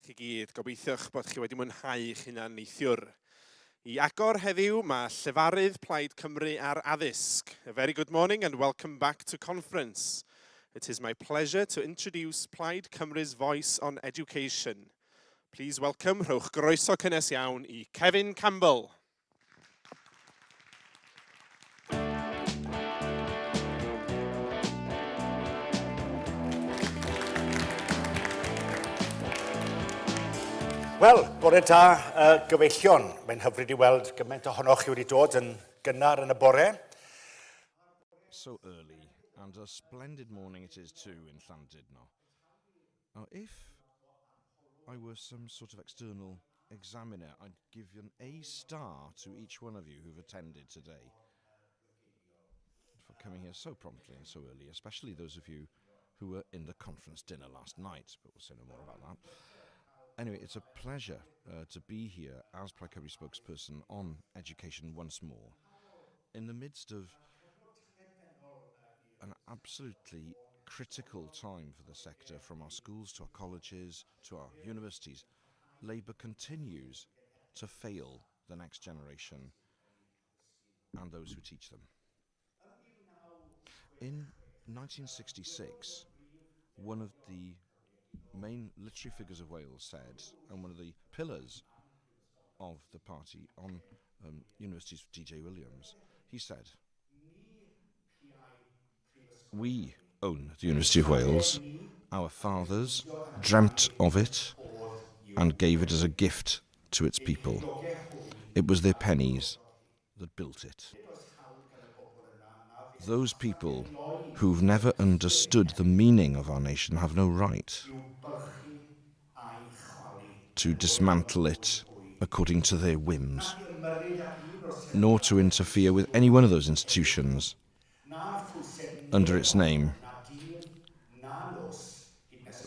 chi gyd, gobeithio'ch bod chi wedi mwynhau eich hunan neithiwr. I agor heddiw mae Llefarydd Plaid Cymru ar addysg. A very good morning and welcome back to conference. It is my pleasure to introduce Plaid Cymru's Voice on Education. Please welcome, rhowch groeso cynnes iawn I Kevin Campbell. Wel, bore da gyfeillion. Mae'n hyfryd I weld gymaint ohonoch chi wedi dod yn gynnar yn y bore. So early, and a splendid morning it is too in Llandudno. Now, if I were some sort of external examiner, I'd give an A star to each one of you who've attended today for coming here so promptly and so early, especially those of you who were in the conference dinner last night, but we'll say no more about that. Anyway, it's a pleasure to be here as Plaid Cymru spokesperson on education once more, in the midst of an absolutely critical time for the sector, from our schools to our colleges to our universities. Labour continues to fail the next generation and those who teach them. In 1966, one of the main literary figures of Wales said, and one of the pillars of the party on universities, D.J. Williams, he said, "We own the University of Wales. Our fathers dreamt of it and gave it as a gift to its people. It was their pennies that built it. Those people who've never understood the meaning of our nation have no right to dismantle it according to their whims, nor to interfere with any one of those institutions under its name.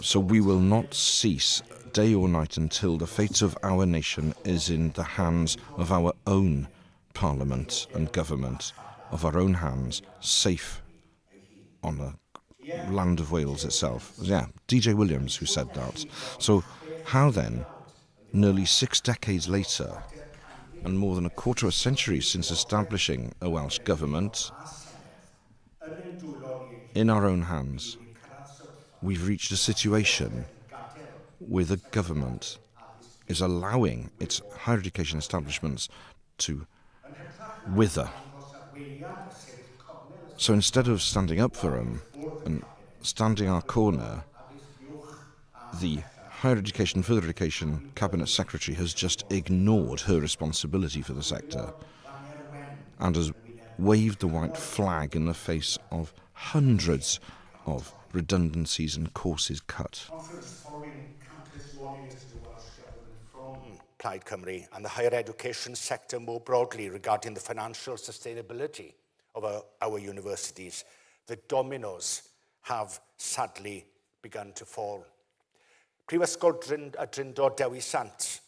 So we will not cease day or night until the fate of our nation is in the hands of our own parliament and government, of our own hands, safe on the land of Wales itself." Yeah, D.J. Williams who said that. So how then, nearly 6 decades later, and more than a quarter of a century since establishing a Welsh government, in our own hands, we've reached a situation where the government is allowing its higher education establishments to wither. So instead of standing up for them and standing our corner, the Higher Education, Further Education Cabinet Secretary has just ignored her responsibility for the sector and has waved the white flag in the face of hundreds of redundancies and courses cut. Plaid Cymru and the higher education sector more broadly regarding the financial sustainability of our universities, the dominoes have sadly begun to fall. Prifysgol Drindod Dewi Sant,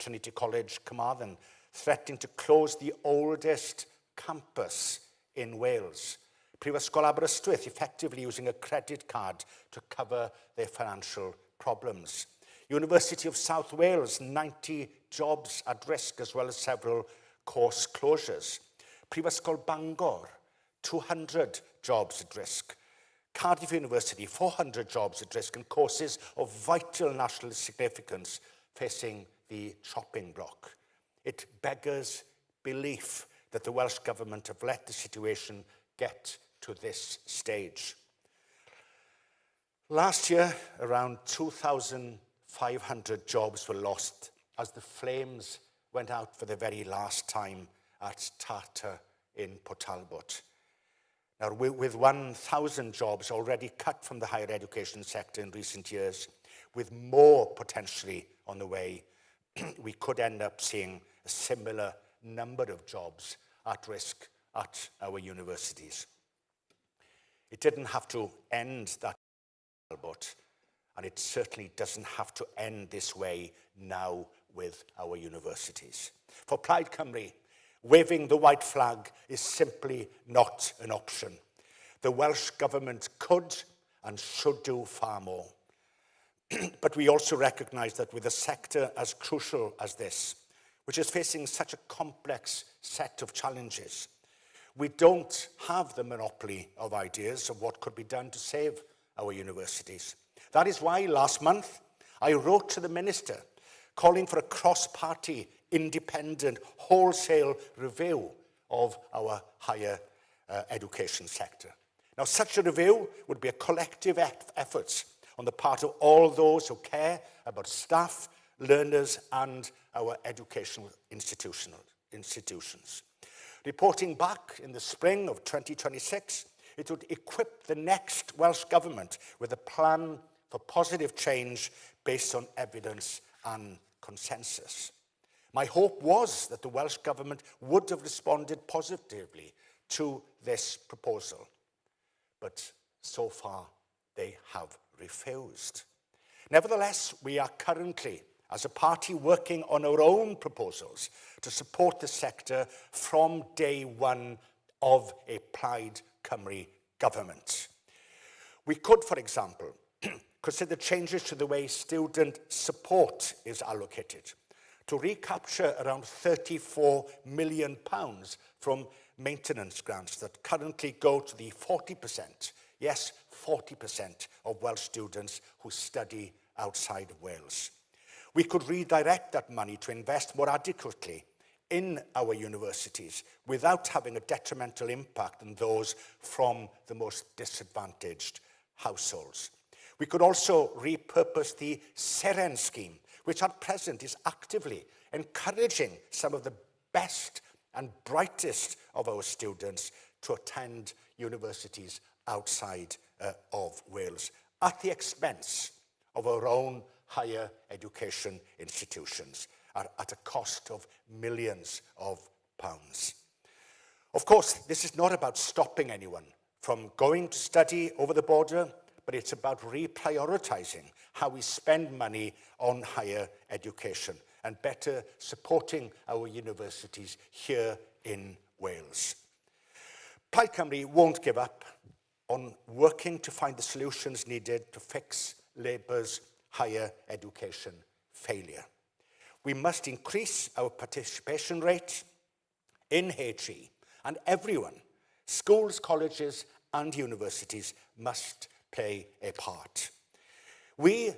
Trinity College, Carmarthen, threatening to close the oldest campus in Wales. Prifysgol Aberystwyth effectively using a credit card to cover their financial problems. University of South Wales, 90 jobs at risk, as well as several course closures. Prifysgol Bangor, 200 jobs at risk. Cardiff University, 400 jobs at risk, and courses of vital national significance facing the chopping block. It beggars belief that the Welsh Government have let the situation get to this stage. Last year, around 2,500 jobs were lost as the flames went out for the very last time at Tata in Port Talbot. Now, with 1,000 jobs already cut from the higher education sector in recent years, with more potentially on the way, we could end up seeing a similar number of jobs at risk at our universities. It didn't have to end that, but and it certainly doesn't have to end this way now with our universities. For Plaid Cymru, waving the white flag is simply not an option. The Welsh Government could and should do far more. But we also recognise that with a sector as crucial as this, which is facing such a complex set of challenges, we don't have the monopoly of ideas of what could be done to save our universities. That is why last month I wrote to the Minister calling for a cross-party, independent, wholesale review of our higher education sector. Now, such a review would be a collective effort on the part of all those who care about staff, learners, and our educational institutions. Reporting back in the spring of 2026, it would equip the next Welsh Government with a plan for positive change based on evidence and consensus. My hope was that the Welsh Government would have responded positively to this proposal, but so far they have refused. Nevertheless, we are currently, as a party, working on our own proposals to support the sector from day one of a Plaid Cymru government. We could, for example, consider changes to the way student support is allocated to recapture around £34 million from maintenance grants that currently go to the 40%, yes, 40% of Welsh students who study outside of Wales. We could redirect that money to invest more adequately in our universities without having a detrimental impact on those from the most disadvantaged households. We could also repurpose the Seren scheme, which at present is actively encouraging some of the best and brightest of our students to attend universities outside of Wales at the expense of our own higher education institutions at a cost of millions of pounds. Of course, this is not about stopping anyone from going to study over the border, but it's about reprioritising how we spend money on higher education and better supporting our universities here in Wales. Plaid Cymru won't give up on working to find the solutions needed to fix Labour's higher education failure. We must increase our participation rate in HE, and everyone, schools, colleges, and universities must play a part. We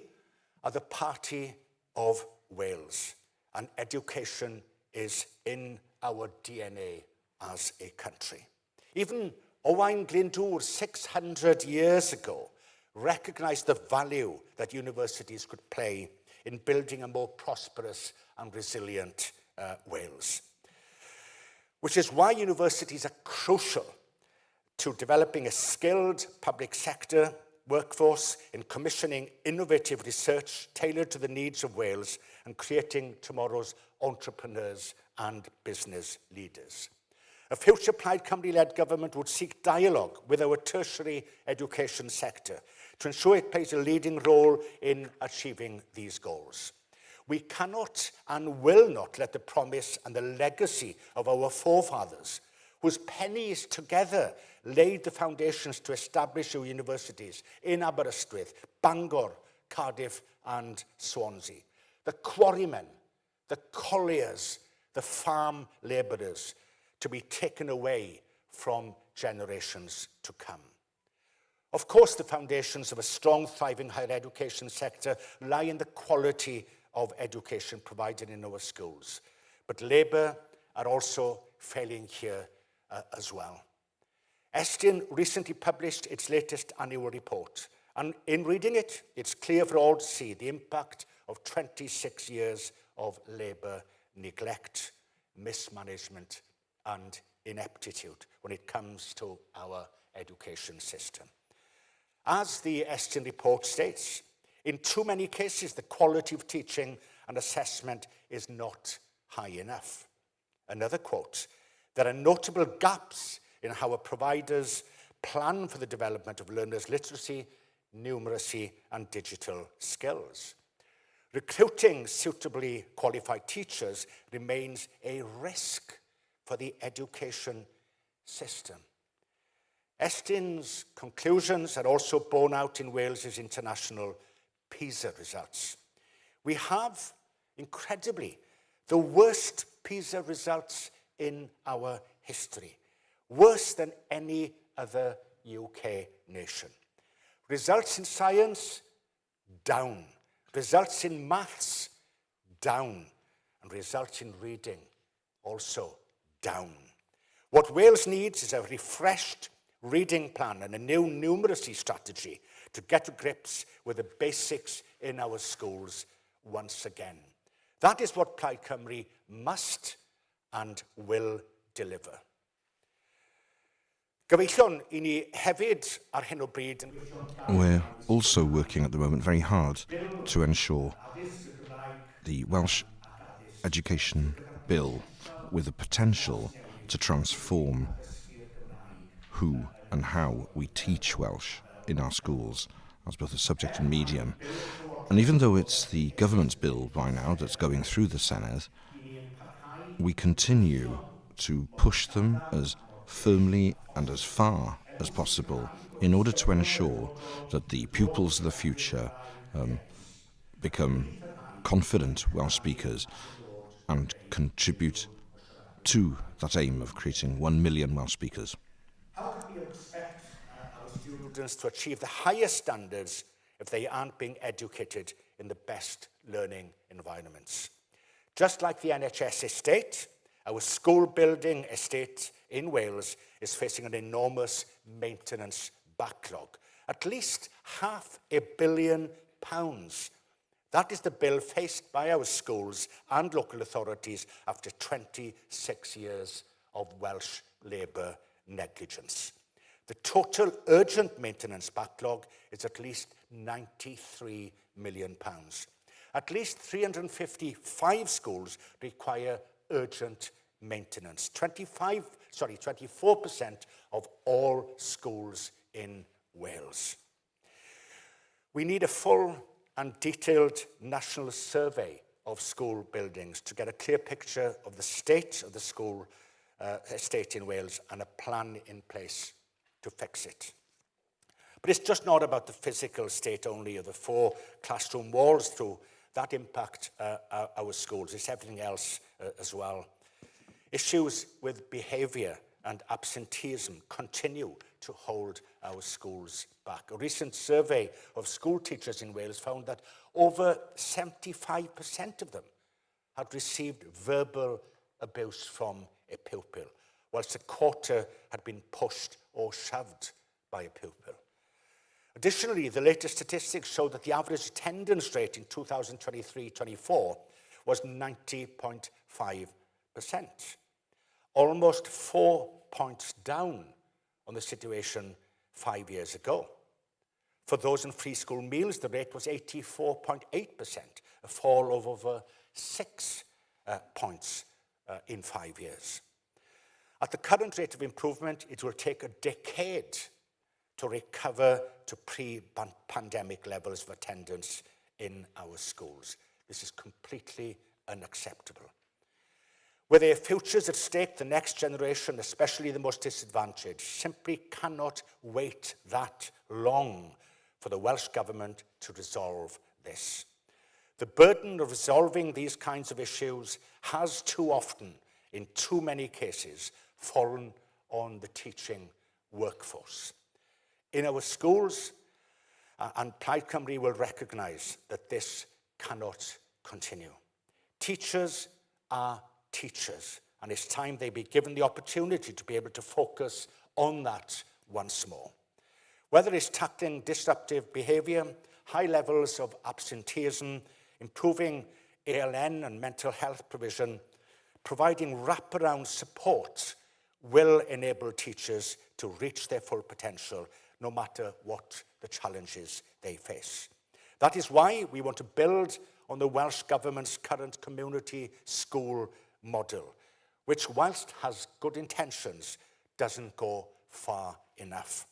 are the party of Wales, and education is in our DNA as a country. Even Owain Glyndwr, 600 years ago, recognised the value that universities could play in building a more prosperous and resilient Wales. Which is why universities are crucial to developing a skilled public sector workforce, in commissioning innovative research tailored to the needs of Wales, and creating tomorrow's entrepreneurs and business leaders. A future Plaid Cymru-led government would seek dialogue with our tertiary education sector to ensure it plays a leading role in achieving these goals. We cannot and will not let the promise and the legacy of our forefathers, whose pennies together laid the foundations to establish our universities in Aberystwyth, Bangor, Cardiff and Swansea, the quarrymen, the colliers, the farm labourers, to be taken away from generations to come. Of course, the foundations of a strong, thriving higher education sector lie in the quality of education provided in our schools. But Labour are also failing here as well. Estyn recently published its latest annual report, and in reading it, it's clear for all to see the impact of 26 years of Labour neglect, mismanagement, and ineptitude when it comes to our education system. As the Estyn report states, in too many cases, the quality of teaching and assessment is not high enough. Another quote, there are notable gaps in how our providers plan for the development of learners' literacy, numeracy, and digital skills. Recruiting suitably qualified teachers remains a risk for the education system. Estyn's conclusions are also borne out in Wales's international PISA results. We have, incredibly, the worst PISA results in our history, worse than any other UK nation. Results in science, down. Results in maths, down. And results in reading, also down. What Wales needs is a refreshed reading plan and a new numeracy strategy to get to grips with the basics in our schools once again. That is what Plaid Cymru must and will deliver. Gobeithio i ni hefyd ar hyn o bryd yn... We're also working at the moment very hard to ensure the Welsh Education Bill with the potential to transform who and how we teach Welsh in our schools as both a subject and medium. And even though it's the government's bill by now that's going through the Senedd, we continue to push them as firmly and as far as possible in order to ensure that the pupils of the future become confident Welsh speakers and contribute to that aim of creating 1 million Welsh speakers. How can we expect our students to achieve the highest standards if they aren't being educated in the best learning environments? Just like the NHS estate, our school building estate in Wales is facing an enormous maintenance backlog. At least £500 million. That is the bill faced by our schools and local authorities after 26 years of Welsh Labour negligence. The total urgent maintenance backlog is at least £93 million. At least 355 schools require urgent maintenance. 24% of all schools in Wales. We need a full and detailed national survey of school buildings to get a clear picture of the state of the school estate in Wales and a plan in place to fix it. But it's just not about the physical state only of the 4 classroom walls through that impact our schools. It's everything else as well. Issues with behaviour and absenteeism continue to hold our schools back. A recent survey of school teachers in Wales found that over 75% of them had received verbal abuse from a pupil, whilst a quarter had been pushed or shoved by a pupil. Additionally, the latest statistics show that the average attendance rate in 2023-24 was 90.5%, almost 4 points down on the situation 5 years ago. For those in free school meals, the rate was 84.8%, a fall of over 6 points in 5 years. At the current rate of improvement, it will take a decade to recover to pre-pandemic levels of attendance in our schools. This is completely unacceptable. With their futures at stake, the next generation, especially the most disadvantaged, simply cannot wait that long for the Welsh Government to resolve this. The burden of resolving these kinds of issues has too often, in too many cases, fallen on the teaching workforce. In our schools, and Plaid Cymru will recognise that this cannot continue. Teachers are teachers, and it's time they be given the opportunity to be able to focus on that once more. Whether it's tackling disruptive behaviour, high levels of absenteeism, improving ALN and mental health provision, providing wraparound support will enable teachers to reach their full potential, no matter what the challenges they face. That is why we want to build on the Welsh Government's current community school model, which, whilst has good intentions, doesn't go far enough.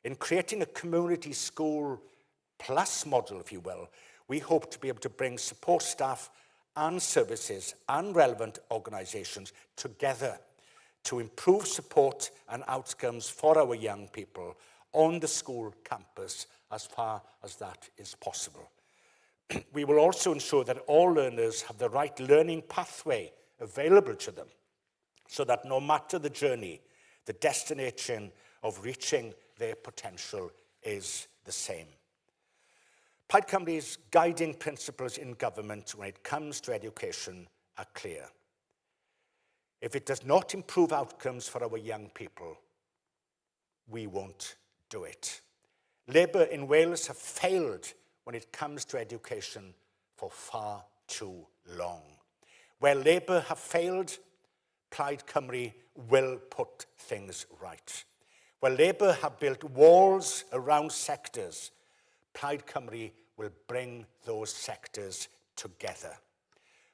In creating a community school plus model, if you will, we hope to be able to bring support staff and services and relevant organisations together to improve support and outcomes for our young people on the school campus as far as that is possible. We will also ensure that all learners have the right learning pathway available to them, so that no matter the journey, the destination of reaching their potential is the same. Plaid Cymru's guiding principles in government when it comes to education are clear. If it does not improve outcomes for our young people, we won't do it. Labour in Wales have failed when it comes to education for far too long. Where Labour have failed, Plaid Cymru will put things right. Where Labour have built walls around sectors, Plaid Cymru will bring those sectors together.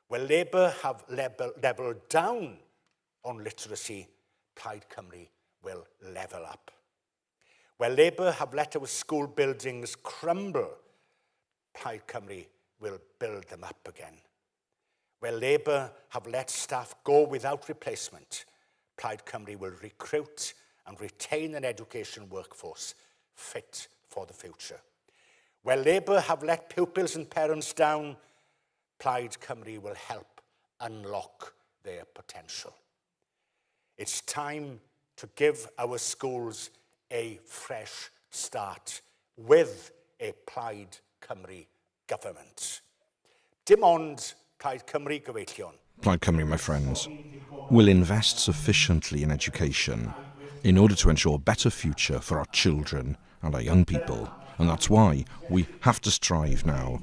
Where Labour have levelled down on literacy, Plaid Cymru will level up. Where Labour have let our school buildings crumble, Plaid Cymru will build them up again. Where Labour have let staff go without replacement, Plaid Cymru will recruit and retain an education workforce fit for the future. Where Labour have let pupils and parents down, Plaid Cymru will help unlock their potential. It's time to give our schools a fresh start with a Plaid Cymru government. Dim ond Plaid Cymru gyfeillion. Plaid Cymru, my friends, will invest sufficiently in education in order to ensure a better future for our children and our young people. And that's why we have to strive now,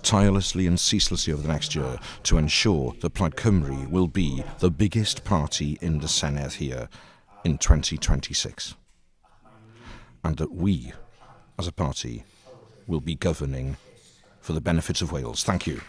tirelessly and ceaselessly over the next year, to ensure that Plaid Cymru will be the biggest party in the Senedd here in 2026. And that we, as a party, will be governing for the benefit of Wales. Thank you.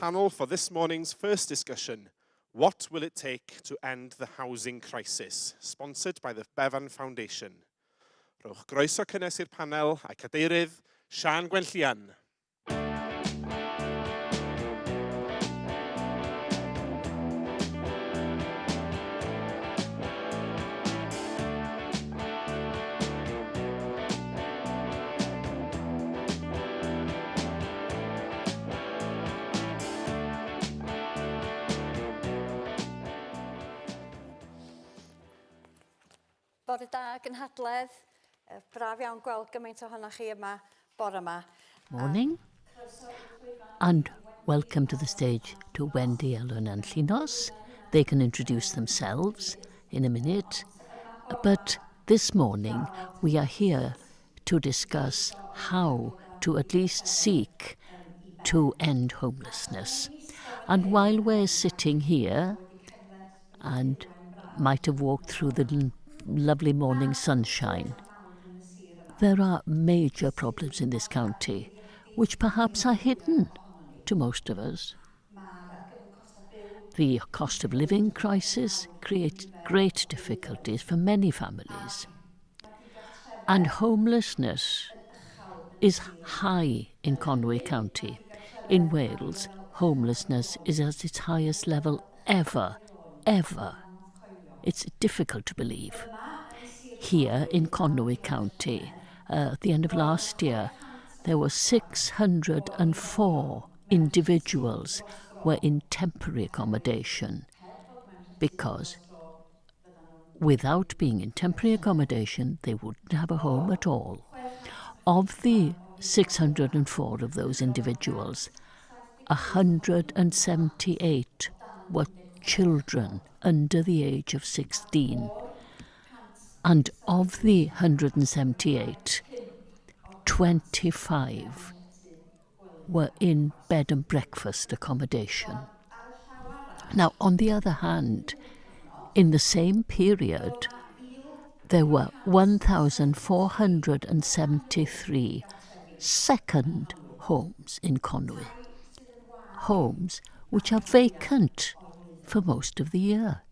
panel for this morning's first discussion, What Will It Take to End the Housing Crisis, sponsored by the Bevan Foundation. Rhowch groeso cynnes i'r panel a'i cadeirydd, Sian Gwenllian. Bore da, gynhadledd. Braf iawn gweld gymaint ohonoch chi yma bore yma. Morning, and welcome to the stage to Wendy, Ellen and Llynos. They can introduce themselves in a minute, but this morning we are here to discuss how to at least seek to end homelessness. And while we're sitting here and might have walked through the lovely morning sunshine, there are major problems in this county which perhaps are hidden to most of us. The cost of living crisis creates great difficulties for many families. And homelessness is high in Conwy County. In Wales, homelessness is at its highest level ever. It's difficult to believe. Here in Conwy County, at the end of last year, there were 604 individuals were in temporary accommodation because without being in temporary accommodation, they wouldn't have a home at all. Of the 604 of those individuals, 178 were children under the age of 16. And of the 178, 25 were in bed and breakfast accommodation. Now, on the other hand, in the same period, there were 1,473 second homes in Conwy. Homes which are vacant for most of the year.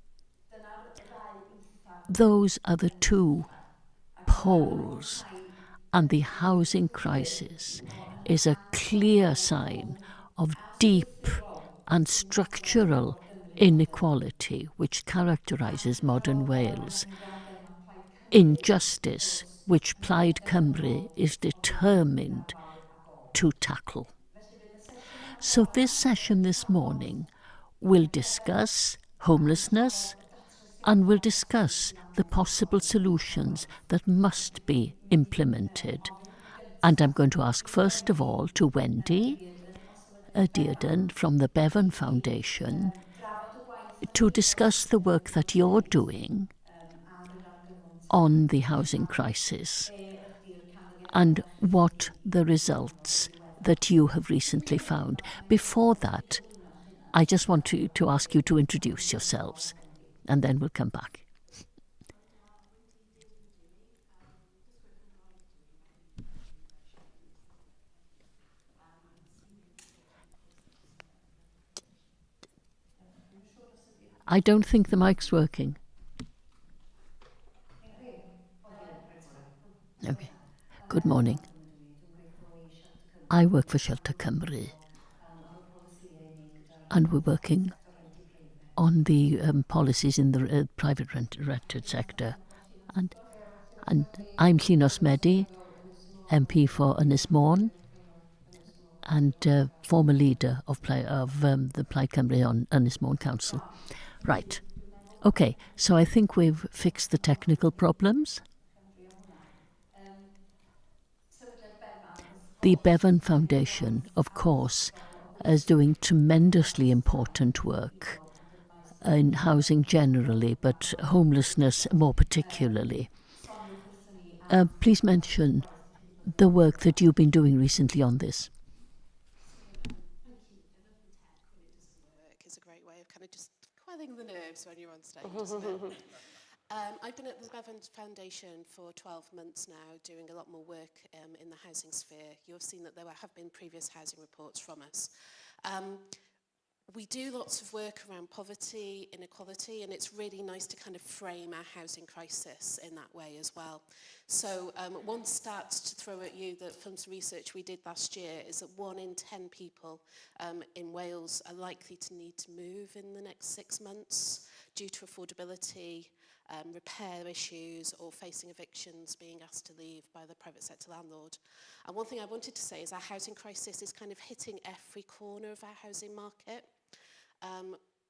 Those are the two poles, and the housing crisis is a clear sign of deep and structural inequality which characterises modern Wales. Injustice which Plaid Cymru is determined to tackle. So this session this morning will discuss homelessness and will discuss the possible solutions that must be implemented. And I'm going to ask first of all to Wendy Dearden from the Bevan Foundation to discuss the work that you're doing on the housing crisis and what the results that you have recently found. Before that, I just want to ask you to introduce yourselves, and then we'll come back. I don't think the mic's working. Okay. Good morning. I work for Shelter Cymru, and we're working on the policies in the private rented sector. And I'm Llynos Medi, MP for Ynys Môn, and former leader of the Plaid Cymru on Ynys Môn Council. Right. Okay, so I think we've fixed the technical problems. The Bevan Foundation, of course, is doing tremendously important work in housing generally, but homelessness more particularly. Please mention the work that you've been doing recently on this. Is a great way of kind of just quelling the nerves when you're on stage, isn't it? I've been at the Bevan Foundation for 12 months now, doing a lot more work in the housing sphere. You've seen that there have been previous housing reports from us. We do lots of work around poverty, inequality, and it's really nice to kind of frame our housing crisis in that way as well. So one stat to throw at you that from some research we did last year is that 1 in 10 people in Wales are likely to need to move in the next 6 months due to affordability, repair issues, or facing evictions, being asked to leave by the private sector landlord. And one thing I wanted to say is our housing crisis is kind of hitting every corner of our housing market.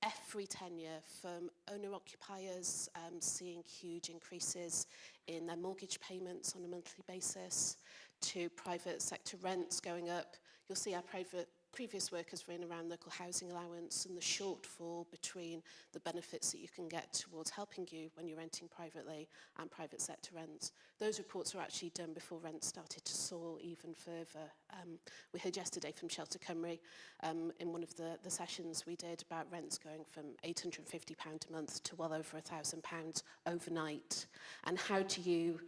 Every tenure, from owner-occupiers seeing huge increases in their mortgage payments on a monthly basis, to private sector rents going up. You'll see our previous work has been around local housing allowance and the shortfall between the benefits that you can get towards helping you when you're renting privately and private sector rents. Those reports were actually done before rents started to soar even further. We heard yesterday from Shelter Cymru in one of the sessions we did about rents going from £850 a month to well over £1,000 overnight. And how do you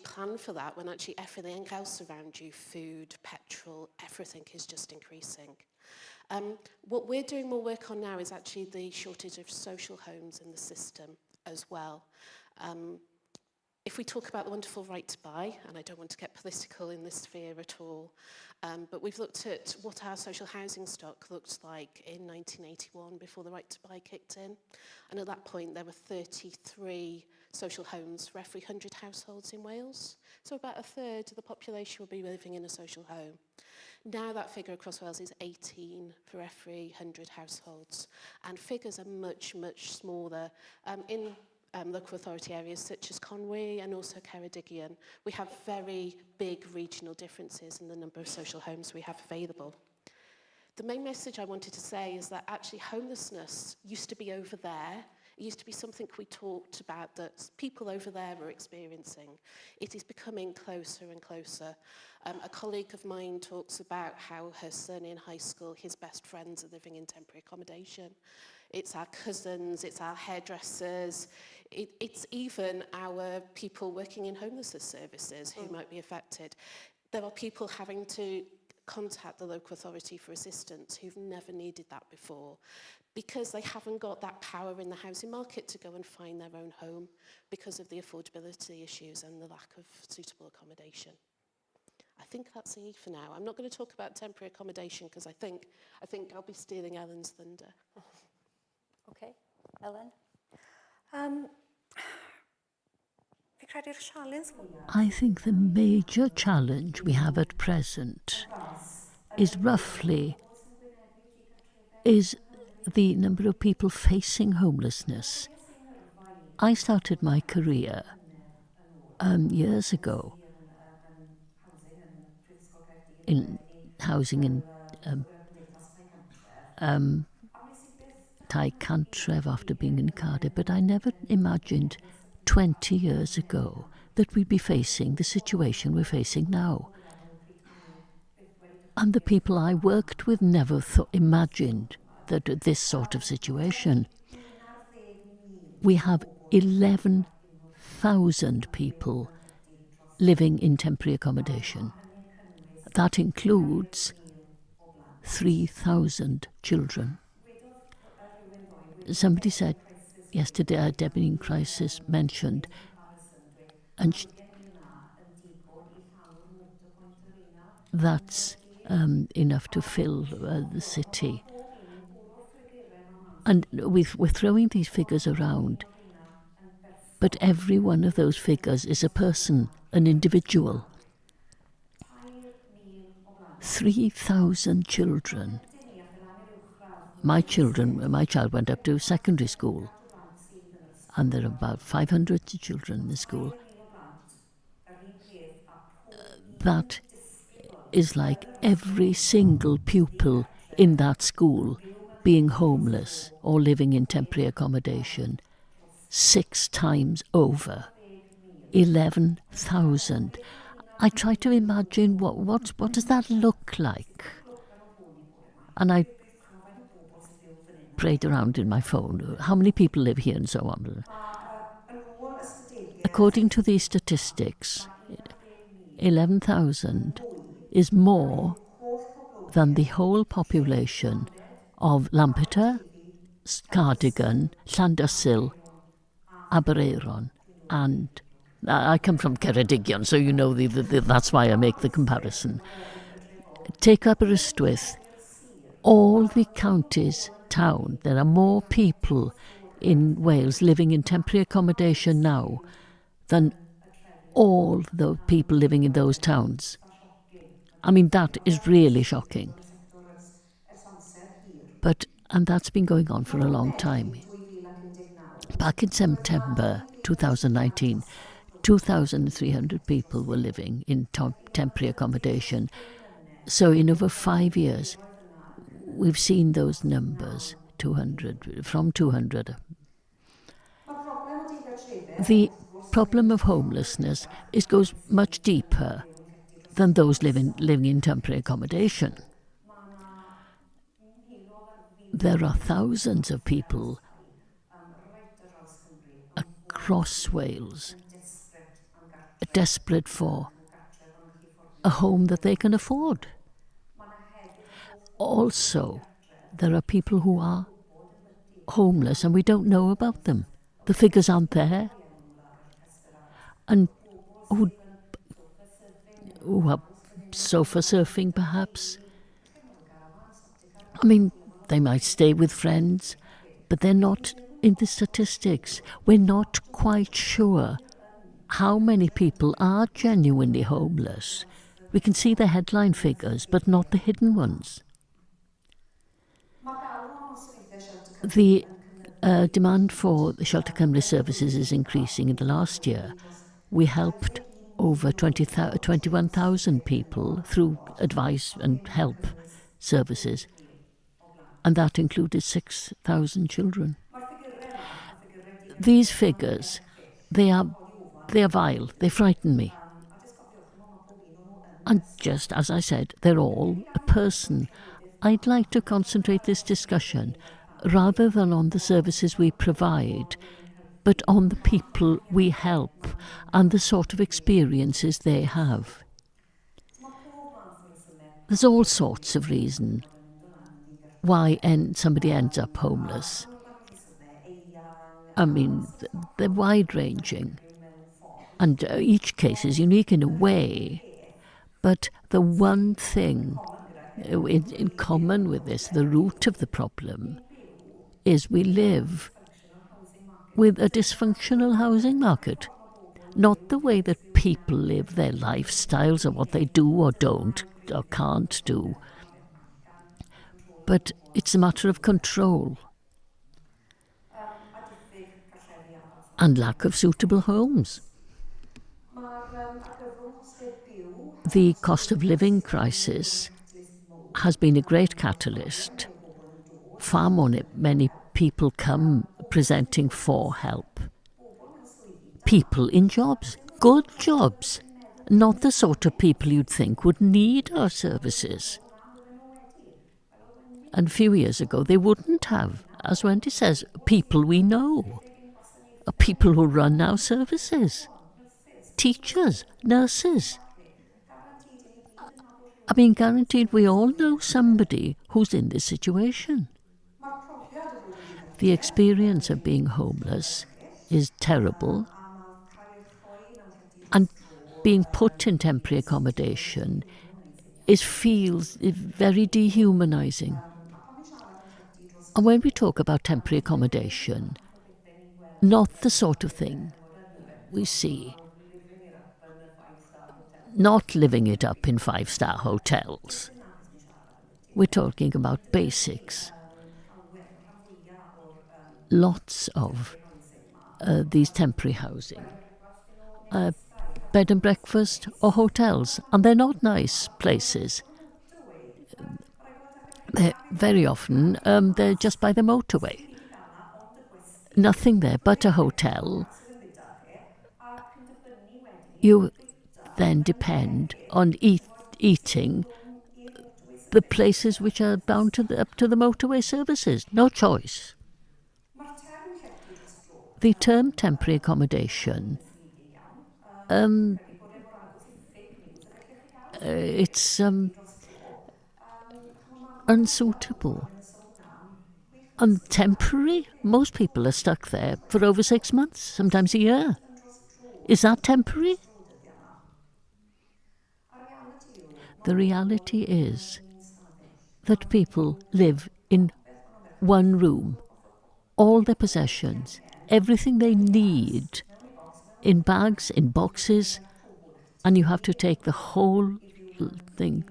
plan for that when actually everything else around you, food, petrol, everything is just increasing? What we're doing more work on now is actually the shortage of social homes in the system as well. If we talk about the wonderful right to buy, and I don't want to get political in this sphere at all, but we've looked at what our social housing stock looked like in 1981 before the right to buy kicked in. And at that point, there were 33 social homes for every 100 households in Wales. So about a third of the population will be living in a social home. Now that figure across Wales is 18 for every 100 households. And figures are much, much smaller. In local authority areas such as Conwy and also Ceredigion, we have very big regional differences in the number of social homes we have available. The main message I wanted to say is that actually homelessness used to be over there. It used to be something we talked about that people over there were experiencing. It is becoming closer and closer. A colleague of mine talks about how her son in high school, his best friends are living in temporary accommodation. It's our cousins, it's our hairdressers, it's even our people working in homelessness services who might be affected. There are people having to contact the local authority for assistance who've never needed that before because they haven't got that power in the housing market to go and find their own home because of the affordability issues and the lack of suitable accommodation. I think that's it for now. I'm not going to talk about temporary accommodation because I think I'll be stealing Ellen's thunder. Okay, Ellen? I think the major challenge we have at present is the number of people facing homelessness. I started my career years ago in housing in Tai Cantref after being in Cardiff, but I never imagined 20 years ago that we'd be facing the situation we're facing now. And the people I worked with never imagined that this sort of situation. We have 11,000 people living in temporary accommodation. That includes 3,000 children. Somebody said yesterday, a Debenham crisis mentioned, and that's enough to fill the city. And we're throwing these figures around, but every one of those figures is a person, an individual. 3,000 children. My child went up to secondary school, and there are about 500 children in the school. That is like every single pupil in that school being homeless or living in temporary accommodation 6 times over. 11,000. I try to imagine what does that look like? And I prayed around in my phone, how many people live here and so on. According to these statistics, 11,000 is more than the whole population of Lampeter, Cardigan, Llandysul, Aberaeron, and I come from Ceredigion, so you know that's why I make the comparison. Take Aberystwyth, all the counties, town, there are more people in Wales living in temporary accommodation now than all the people living in those towns. I mean, that is really shocking. And that's been going on for a long time. Back in September 2019, 2,300 people were living in temporary accommodation. So in over 5 years, we've seen those numbers, 200, from 200. The problem of homelessness goes much deeper than those living in temporary accommodation. There are thousands of people across Wales desperate for a home that they can afford. Also, there are people who are homeless and we don't know about them. The figures aren't there. And who are sofa surfing, perhaps. I mean, they might stay with friends, but they're not in the statistics. We're not quite sure how many people are genuinely homeless. We can see the headline figures, but not the hidden ones. The demand for the Shelter Cymru services is increasing. In the last year, we helped over 21,000 people through advice and help services, and that included 6,000 children. These figures, they are vile, they frighten me. And just as I said, they're all a person. I'd like to concentrate this discussion rather than on the services we provide, but on the people we help and the sort of experiences they have. There's all sorts of reasons why somebody ends up homeless. I mean, they're wide-ranging, and each case is unique in a way, but the one thing in common with this, the root of the problem, is we live with a dysfunctional housing market. Not the way that people live their lifestyles or what they do or don't or can't do, but it's a matter of control and lack of suitable homes. The cost of living crisis has been a great catalyst. Far more many people come presenting for help. People in jobs, good jobs, not the sort of people you'd think would need our services. And a few years ago, they wouldn't have, as Wendy says, people we know, people who run our services, teachers, nurses. I mean, guaranteed we all know somebody who's in this situation. The experience of being homeless is terrible, and being put in temporary accommodation feels very dehumanising. And when we talk about temporary accommodation, not the sort of thing we see, not living it up in 5-star hotels. We're talking about basics. Lots of these temporary housing, bed and breakfast or hotels, and they're not nice places. Very often they're just by the motorway. Nothing there but a hotel. You then depend on eating the places which are bound up to the motorway services. No choice. The term temporary accommodation, it's unsuitable. And temporary, most people are stuck there for over 6 months, sometimes a year. Is that temporary? The reality is that people live in one room, all their possessions, everything they need, in bags, in boxes, and you have to take the whole thing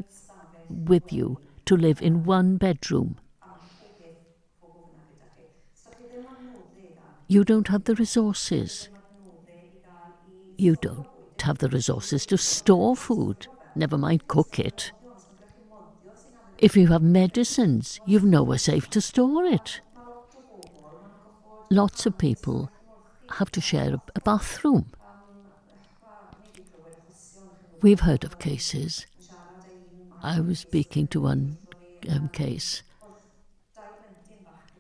with you to live in one bedroom. You don't have the resources. You don't have the resources to store food, never mind cook it. If you have medicines, you've nowhere safe to store it. Lots of people have to share a bathroom. We've heard of cases. I was speaking to one case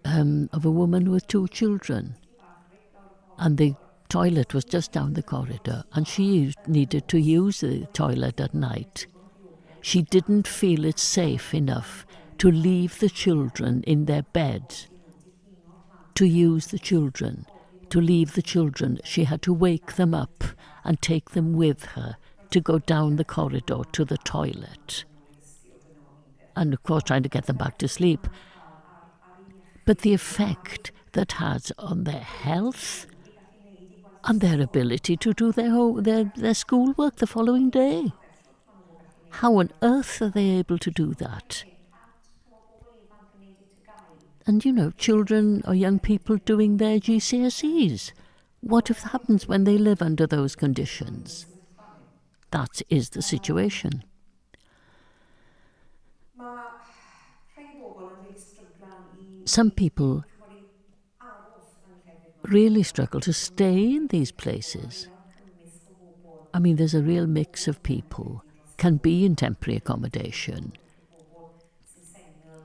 of a woman with 2 children, and the toilet was just down the corridor, and she needed to use the toilet at night. She didn't feel it safe enough to leave the children in their beds, to use the children, to leave the children. She had to wake them up and take them with her to go down the corridor to the toilet. And of course trying to get them back to sleep. But the effect that has on their health and their ability to do their schoolwork the following day. How on earth are they able to do that? And, you know, children or young people doing their GCSEs. What if happens when they live under those conditions? That is the situation. Some people really struggle to stay in these places. I mean, there's a real mix of people can be in temporary accommodation.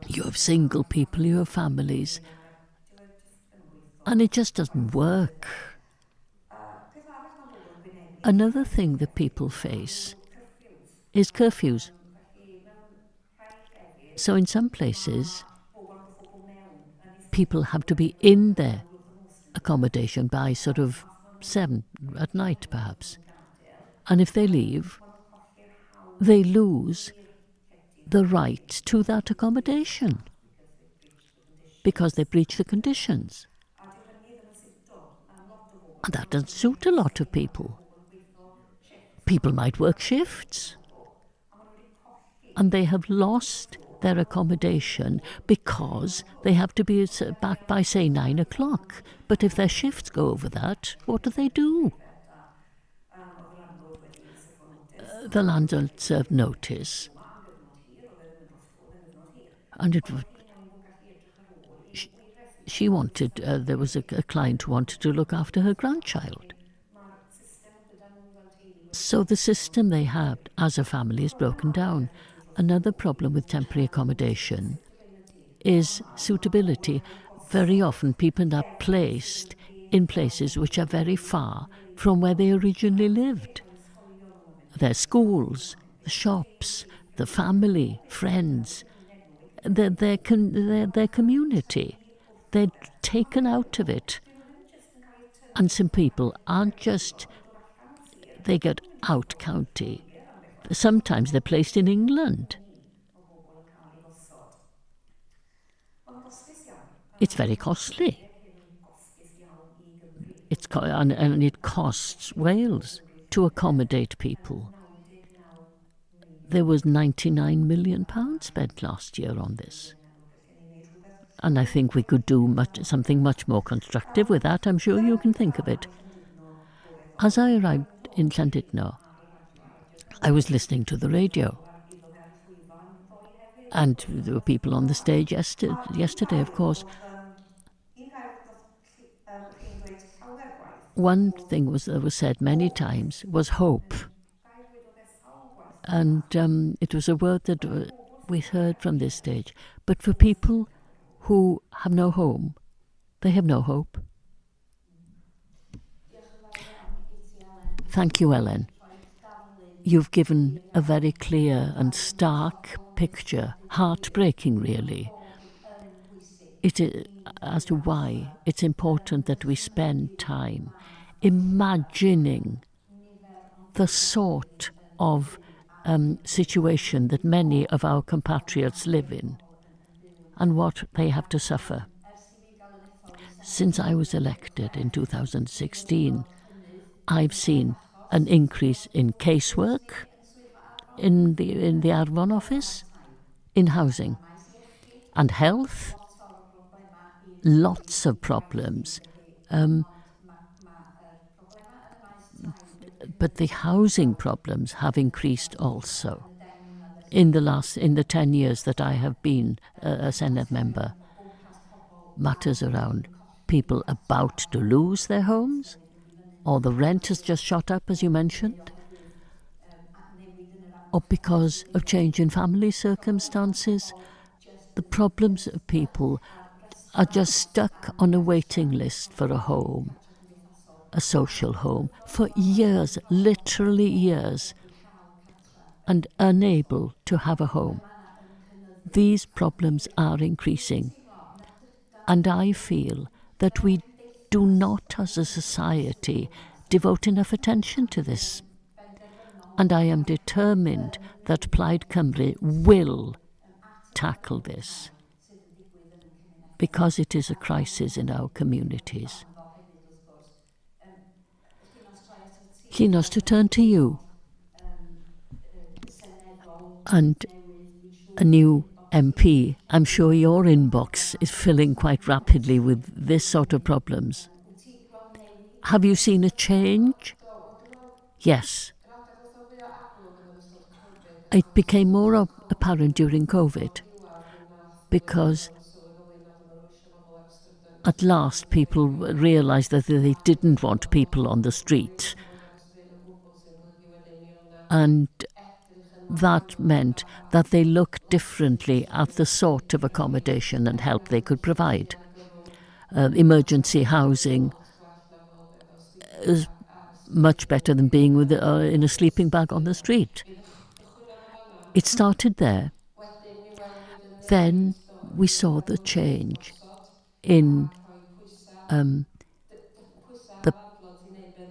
You have single people, you have families, and it just doesn't work. Another thing that people face is curfews. So in some places, people have to be in their accommodation by sort of 7 at night, perhaps. And if they leave, they lose the right to that accommodation because they breach the conditions. And that doesn't suit a lot of people. People might work shifts, and they have lost their accommodation because they have to be back by, say, 9 o'clock. But if their shifts go over that, what do? The landlord served notice. And she wanted, there was a client who wanted to look after her grandchild. So the system they have as a family is broken down. Another problem with temporary accommodation is suitability. Very often people are placed in places which are very far from where they originally lived. Their schools, the shops, the family, friends, their community. They're taken out of it. And some people aren't just, they get out county. Sometimes they're placed in England. It's very costly. And it costs Wales to accommodate people. There was £99 million spent last year on this. And I think we could do something much more constructive with that. I'm sure you can think of it. As I arrived in Llandudno, I was listening to the radio. And there were people on the stage yesterday, of course. One thing that was said many times was hope. And it was a word that we heard from this stage. But for people who have no home, they have no hope. Thank you, Ellen. You've given a very clear and stark picture, heartbreaking really, as to why it's important that we spend time imagining the sort of situation that many of our compatriots live in and what they have to suffer. Since I was elected in 2016, I've seen an increase in casework in the Arfon office, in housing and health. Lots of problems. But the housing problems have increased also in the 10 years that I have been a Senedd member. Matters around people about to lose their homes, or the rent has just shot up, as you mentioned, or because of change in family circumstances. The problems of people are just stuck on a waiting list for a home, a social home, for years, literally years, and unable to have a home. These problems are increasing, and I feel that we do not, as a society, devote enough attention to this. And I am determined that Plaid Cymru will tackle this, because it is a crisis in our communities. Llinos, to turn to you, and a new MP, I'm sure your inbox is filling quite rapidly with this sort of problems. Have you seen a change? Yes. It became more apparent during COVID, because at last people realised that they didn't want people on the street. And that meant that they looked differently at the sort of accommodation and help they could provide. Emergency housing is much better than being in a sleeping bag on the street. It started there. Then we saw the change in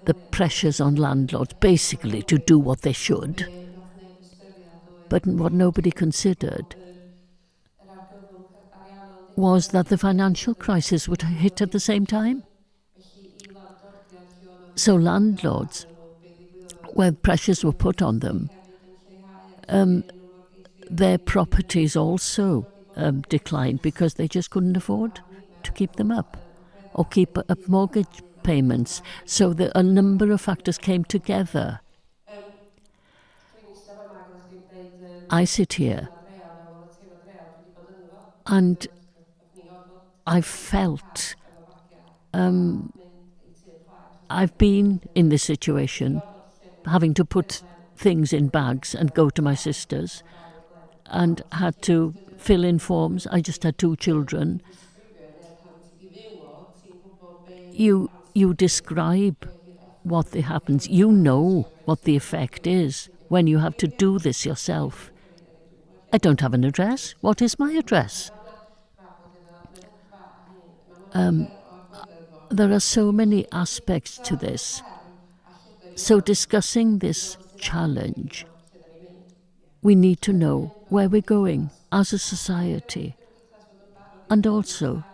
the pressures on landlords, basically to do what they should. But what nobody considered was that the financial crisis would hit at the same time. So landlords, where pressures were put on them, their properties also declined because they just couldn't afford to keep them up or keep up mortgage payments. So a number of factors came together. I sit here and I've felt I've been in this situation, having to put things in bags and go to my sister's, and had to fill in forms. I just had 2 children. You describe what happens. You know what the effect is when you have to do this yourself. I don't have an address. What is my address? There are so many aspects to this. So discussing this challenge, we need to know where we're going as a society. And also,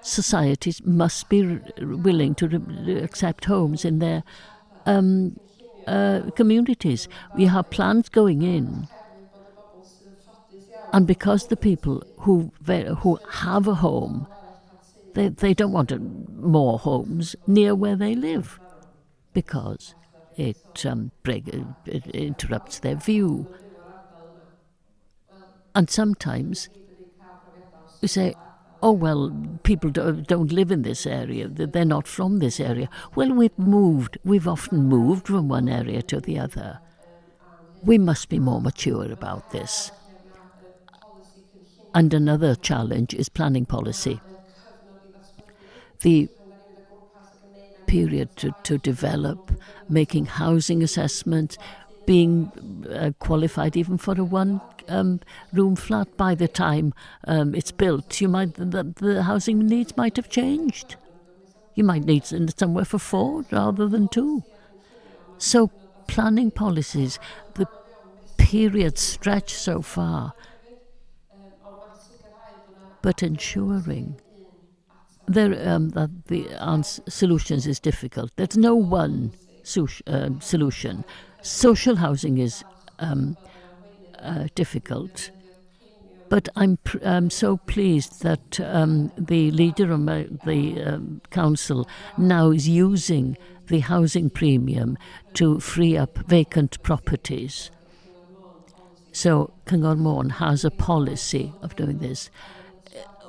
societies must be willing to accept homes in their communities. We have plans going in. And because the people who have a home, they don't want more homes near where they live, because it interrupts their view. And sometimes we say, oh, well, people don't live in this area, they're not from this area. Well, we've often moved from one area to the other. We must be more mature about this. And another challenge is planning policy. The period to develop, making housing assessments, being qualified even for a one-room flat by the time it's built. The housing needs might have changed. You might need somewhere for 4 rather than 2. So planning policies, the period stretch so far, but ensuring that the solutions is difficult. There's no one solution. Social housing is difficult. But I'm so pleased that the leader of the council now is using the housing premium to free up vacant properties. So Cyngor Môn has a policy of doing this.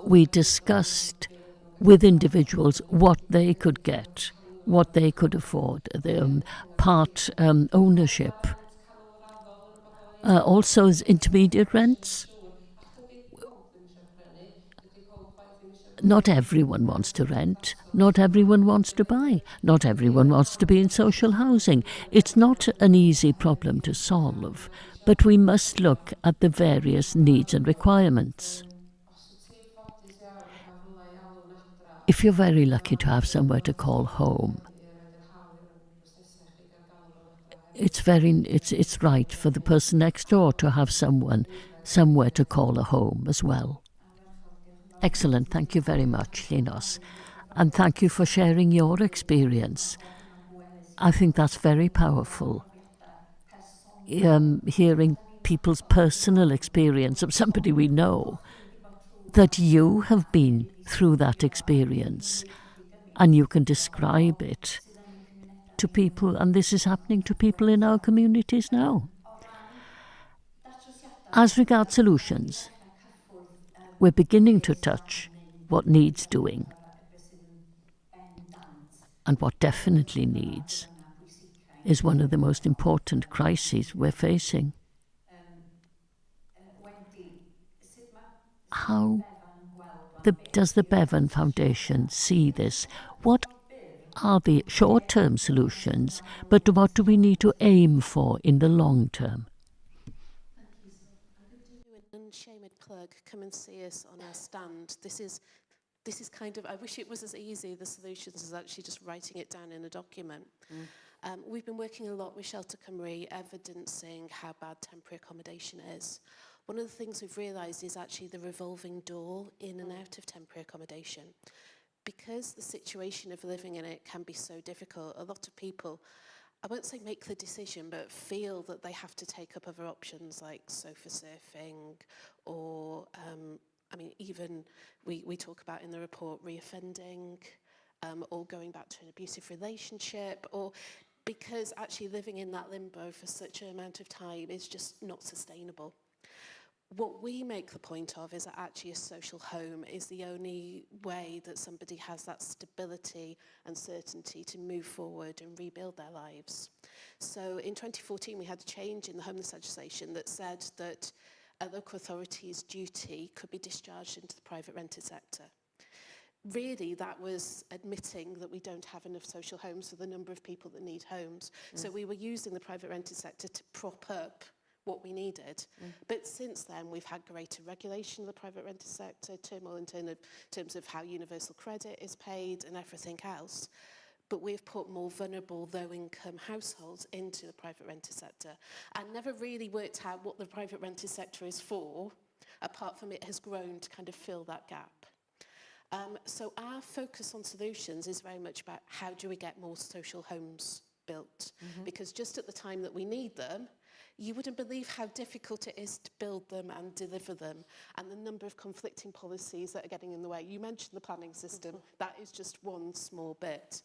We discussed with individuals what they could get, what they could afford, the part ownership. Also as intermediate rents. Not everyone wants to rent. Not everyone wants to buy. Not everyone wants to be in social housing. It's not an easy problem to solve, but we must look at the various needs and requirements. If you're very lucky to have somewhere to call home, it's right for the person next door to have somewhere to call a home as well. Excellent. Thank you very much, Linos. And thank you for sharing your experience. I think that's very powerful. Hearing people's personal experience of somebody we know, that you have been through that experience and you can describe it to people, and this is happening to people in our communities now. As regards solutions, we're beginning to touch what needs doing and what definitely needs is one of the most important crises we're facing. How does the Bevan Foundation see this? What are the short-term solutions, but what do we need to aim for in the long term? An unshamed plug, come and see us on our stand. This is kind of, I wish it was as easy, the solutions, as actually just writing it down in a document. We've been working a lot with Shelter Cymru, evidencing how bad temporary accommodation is. One of the things we've realised is actually the revolving door in and out of temporary accommodation. Because the situation of living in it can be so difficult, a lot of people, I won't say make the decision, but feel that they have to take up other options like sofa surfing or, even we talk about in the report reoffending or going back to an abusive relationship, or because actually living in that limbo for such an amount of time is just not sustainable. What we make the point of is that actually a social home is the only way that somebody has that stability and certainty to move forward and rebuild their lives. So in 2014 we had a change in the homeless legislation that said that a local authority's duty could be discharged into the private rented sector. Really, that was admitting that we don't have enough social homes for the number of people that need homes. So we were using the private rented sector to prop up what we needed. But since then, we've had greater regulation of the private rented sector, turmoil in terms of how universal credit is paid and everything else. But we've put more vulnerable, low-income households into the private rented sector and never really worked out what the private rented sector is for, apart from it has grown to kind of fill that gap. So our focus on solutions is very much about how do we get more social homes built? Because just at the time that we need them, you wouldn't believe how difficult it is to build them and deliver them, and the number of conflicting policies that are getting in the way. You mentioned the planning system. That is just one small bit.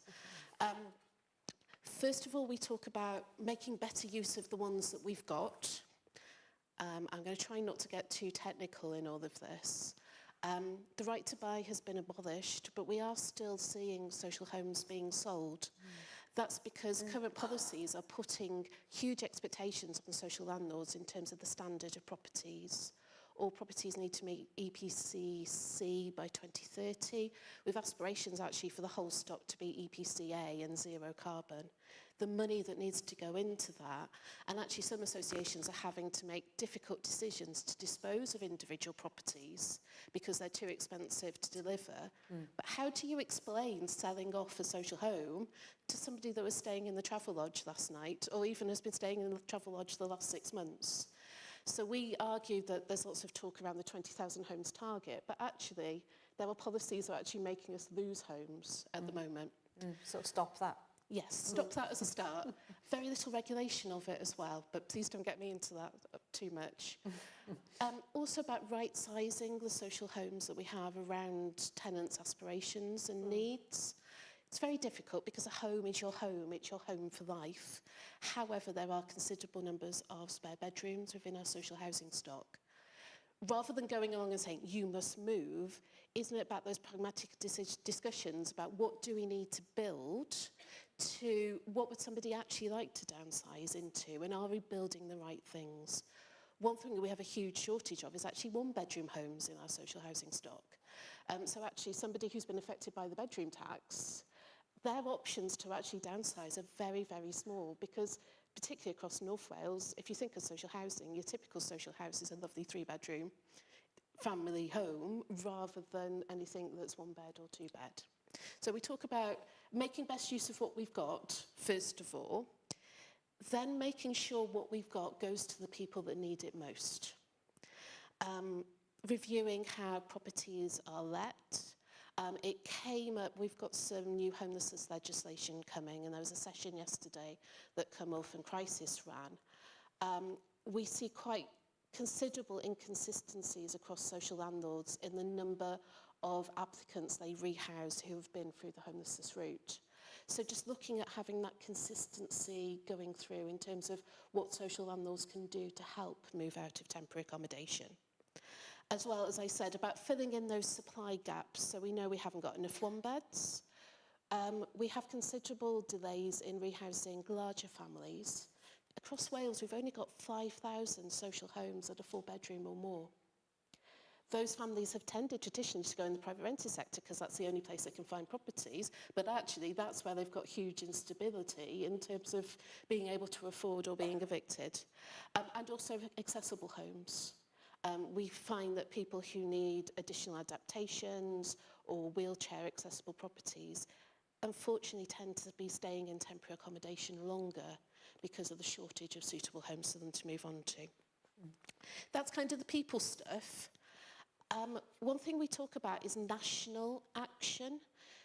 First of all, we talk about making better use of the ones that we've got. I'm going to try not to get too technical in all of this. The right to buy has been abolished, but we are still seeing social homes being sold. That's because current policies are putting huge expectations on social landlords in terms of the standard of properties All properties need to meet EPC-C by 2030, with aspirations actually for the whole stock to be EPC-A and zero carbon. The money that needs to go into that, and actually some associations are having to make difficult decisions to dispose of individual properties because they're too expensive to deliver. But how do you explain selling off a social home to somebody that was staying in the Travelodge last night, or even has been staying in the Travelodge the last 6 months? So we argue that there's lots of talk around the 20,000 homes target, but actually there are policies that are actually making us lose homes at the moment. So stop that. Yes, stop that as a start. Very little regulation of it as well, but please don't get me into that too much. Also about right-sizing the social homes that we have around tenants' aspirations and needs. It's very difficult because a home is your home, it's your home for life. However, there are considerable numbers of spare bedrooms within our social housing stock. Rather than going along and saying, you must move, isn't it about those pragmatic discussions about what do we need to build to what would somebody actually like to downsize into, and are we building the right things? One thing that we have a huge shortage of is actually one-bedroom homes in our social housing stock. So actually somebody who's been affected by the bedroom tax, their options to actually downsize are very, very small, because particularly across North Wales, if you think of social housing, your typical social house is a lovely 3-bedroom family home rather than anything that's 1 bed or 2 bed. So we talk about making best use of what we've got, first of all, then making sure what we've got goes to the people that need it most. Reviewing how properties are let. It came up, we've got some new homelessness legislation coming, and there was a session yesterday that Cymorth and Crisis ran. We see quite considerable inconsistencies across social landlords in the number of applicants they rehouse who have been through the homelessness route. So just looking at having that consistency going through in terms of what social landlords can do to help move out of temporary accommodation. As well, as I said, about filling in those supply gaps. So we know we haven't got enough 1-beds. We have considerable delays in rehousing larger families. Across Wales, we've only got 5,000 social homes that are 4-bedroom or more. Those families have tended traditionally to go in the private rented sector because that's the only place they can find properties, but actually that's where they've got huge instability in terms of being able to afford or being evicted. And also accessible homes. We find that people who need additional adaptations or wheelchair accessible properties unfortunately tend to be staying in temporary accommodation longer because of the shortage of suitable homes for them to move on to. That's kind of the people stuff. One thing we talk about is national action.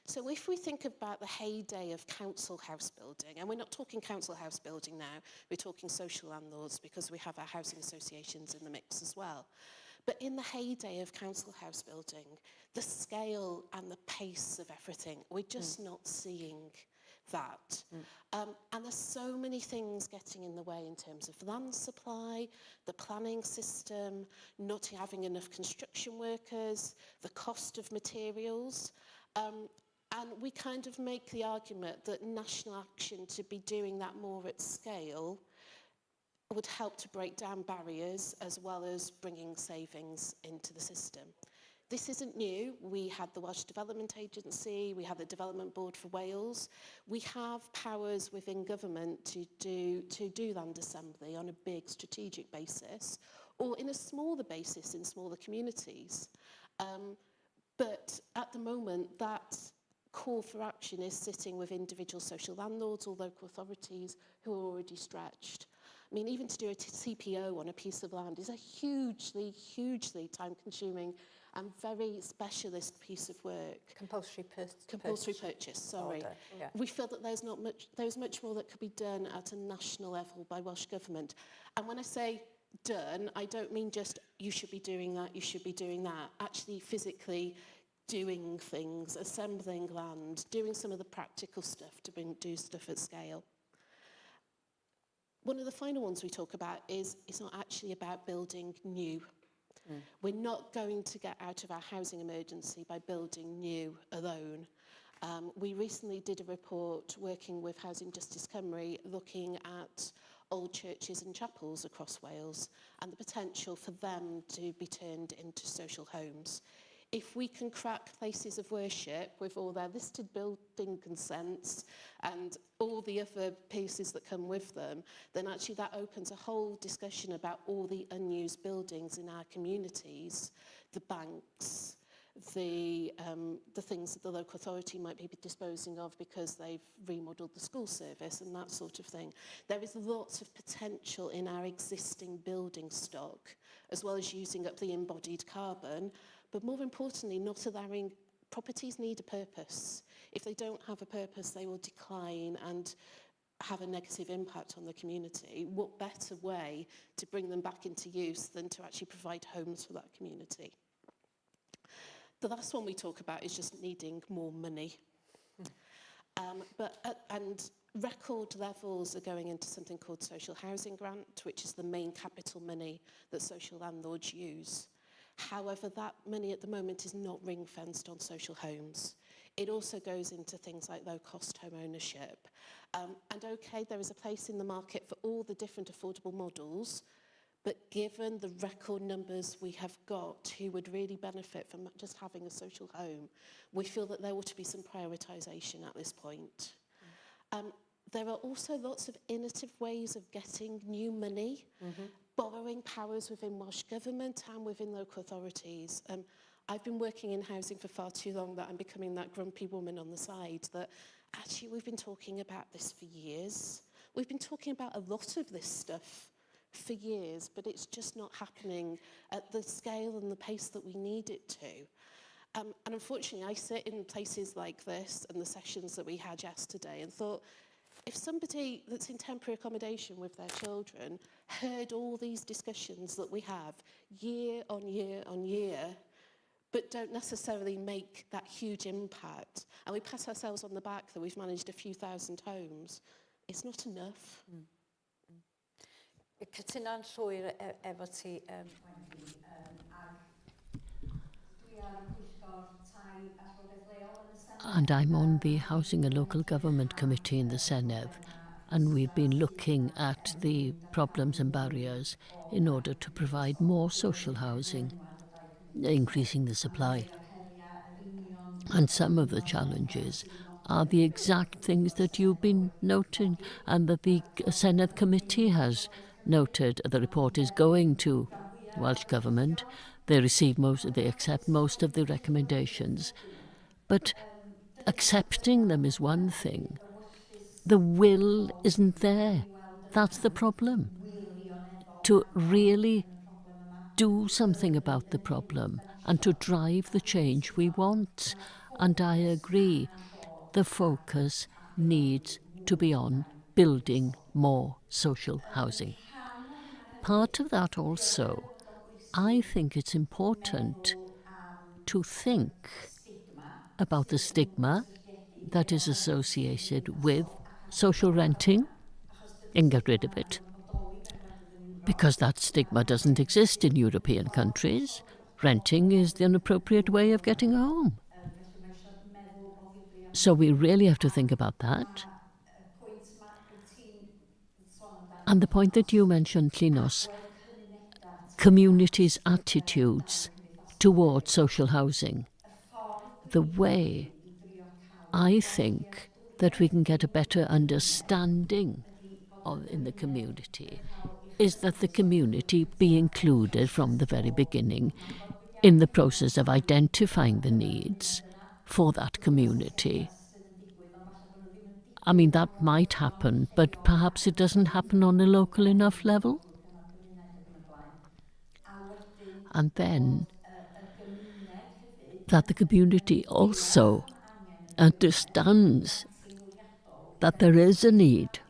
So if we think about the heyday of council house building, and we're not talking council house building now, we're talking social landlords because we have our housing associations in the mix as well. But in the heyday of council house building, the scale and the pace of everything, we're just not seeing that. And there's so many things getting in the way in terms of land supply, the planning system, not having enough construction workers, the cost of materials. And we kind of make the argument that national action to be doing that more at scale would help to break down barriers as well as bringing savings into the system. This isn't new. We had the Welsh Development Agency, we have the Development Board for Wales. We have powers within government to do land assembly on a big strategic basis, or in a smaller basis in smaller communities. But at the moment, that call for action is sitting with individual social landlords or local authorities who are already stretched. I mean, even to do a CPO on a piece of land is a hugely, hugely time-consuming and very specialist piece of work. Compulsory purchase, sorry. Order, yeah. We feel that there's much more that could be done at a national level by Welsh Government. And when I say done, I don't mean just you should be doing that, you should be doing that. Actually physically doing things, assembling land, doing some of the practical stuff to do stuff at scale. One of the final ones we talk about is it's not actually about building new. We're not going to get out of our housing emergency by building new alone. We recently did a report working with Housing Justice Cymru looking at old churches and chapels across Wales and the potential for them to be turned into social homes. If we can crack places of worship with all their listed building consents and all the other pieces that come with them, then actually that opens a whole discussion about all the unused buildings in our communities, the banks, the things that the local authority might be disposing of because they've remodelled the school service and that sort of thing. There is lots of potential in our existing building stock, as well as using up the embodied carbon. But more importantly, not allowing properties need a purpose. If they don't have a purpose, they will decline and have a negative impact on the community. What better way to bring them back into use than to actually provide homes for that community? The last one we talk about is just needing more money. And record levels are going into something called social housing grant, which is the main capital money that social landlords use. However, that money at the moment is not ring-fenced on social homes. It also goes into things like low-cost home ownership. And okay, there is a place in the market for all the different affordable models, but given the record numbers we have got who would really benefit from just having a social home, we feel that there ought to be some prioritisation at this point. There are also lots of innovative ways of getting new money, borrowing powers within Welsh Government and within local authorities. I've been working in housing for far too long that I'm becoming that grumpy woman on the side that actually we've been talking about this for years. We've been talking about a lot of this stuff for years, but it's just not happening at the scale and the pace that we need it to. And unfortunately, I sit in places like this and the sessions that we had yesterday and thought, if somebody that's in temporary accommodation with their children heard all these discussions that we have year on year on year, but don't necessarily make that huge impact, and we pat ourselves on the back that we've managed a few thousand homes, it's not enough. Cytuno'n llwyr efo ti. And I'm on the Housing and Local Government Committee in the Senedd, and we've been looking at the problems and barriers in order to provide more social housing, increasing the supply. And some of the challenges are the exact things that you've been noting and that the Senedd Committee has noted. The report is going to Welsh Government. They accept most of the recommendations. But accepting them is one thing. The will isn't there. That's the problem. To really do something about the problem and to drive the change we want. And I agree, the focus needs to be on building more social housing. Part of that also, I think it's important to think about the stigma that is associated with social renting and get rid of it. Because that stigma doesn't exist in European countries. Renting is the inappropriate way of getting a home. So we really have to think about that. And the point that you mentioned, Linos, communities' attitudes towards social housing. The way I think that we can get a better understanding in the community is that the community be included from the very beginning in the process of identifying the needs for that community. I mean, that might happen, but perhaps it doesn't happen on a local enough level. And then that the community also understands that there is a need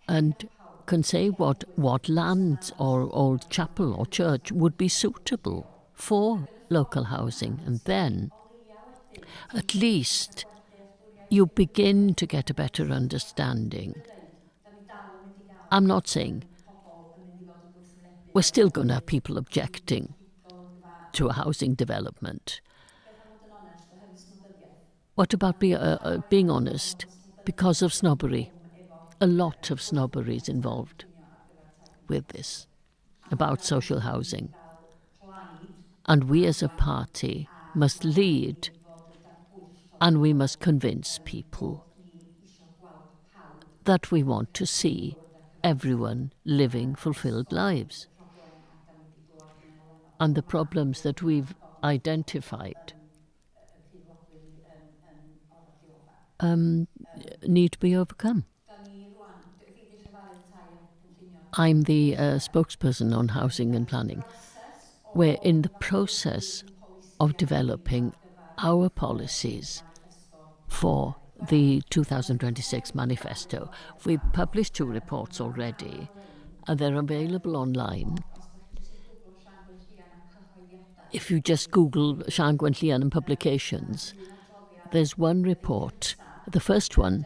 and can say what land or old chapel or church would be suitable for local housing. And then at least you begin to get a better understanding. I'm not saying we're still going to have people objecting to a housing development. What about being honest? Because of snobbery. a lot of snobbery is involved with this, about social housing. And we as a party must lead, and we must convince people that we want to see everyone living fulfilled lives. And the problems that we've identified need to be overcome. I'm the spokesperson on housing and planning. We're in the process of developing our policies for the 2026 manifesto. We've published 2 reports already, and they're available online. If you just Google Siân Gwenllian and publications, there's one report, the first one,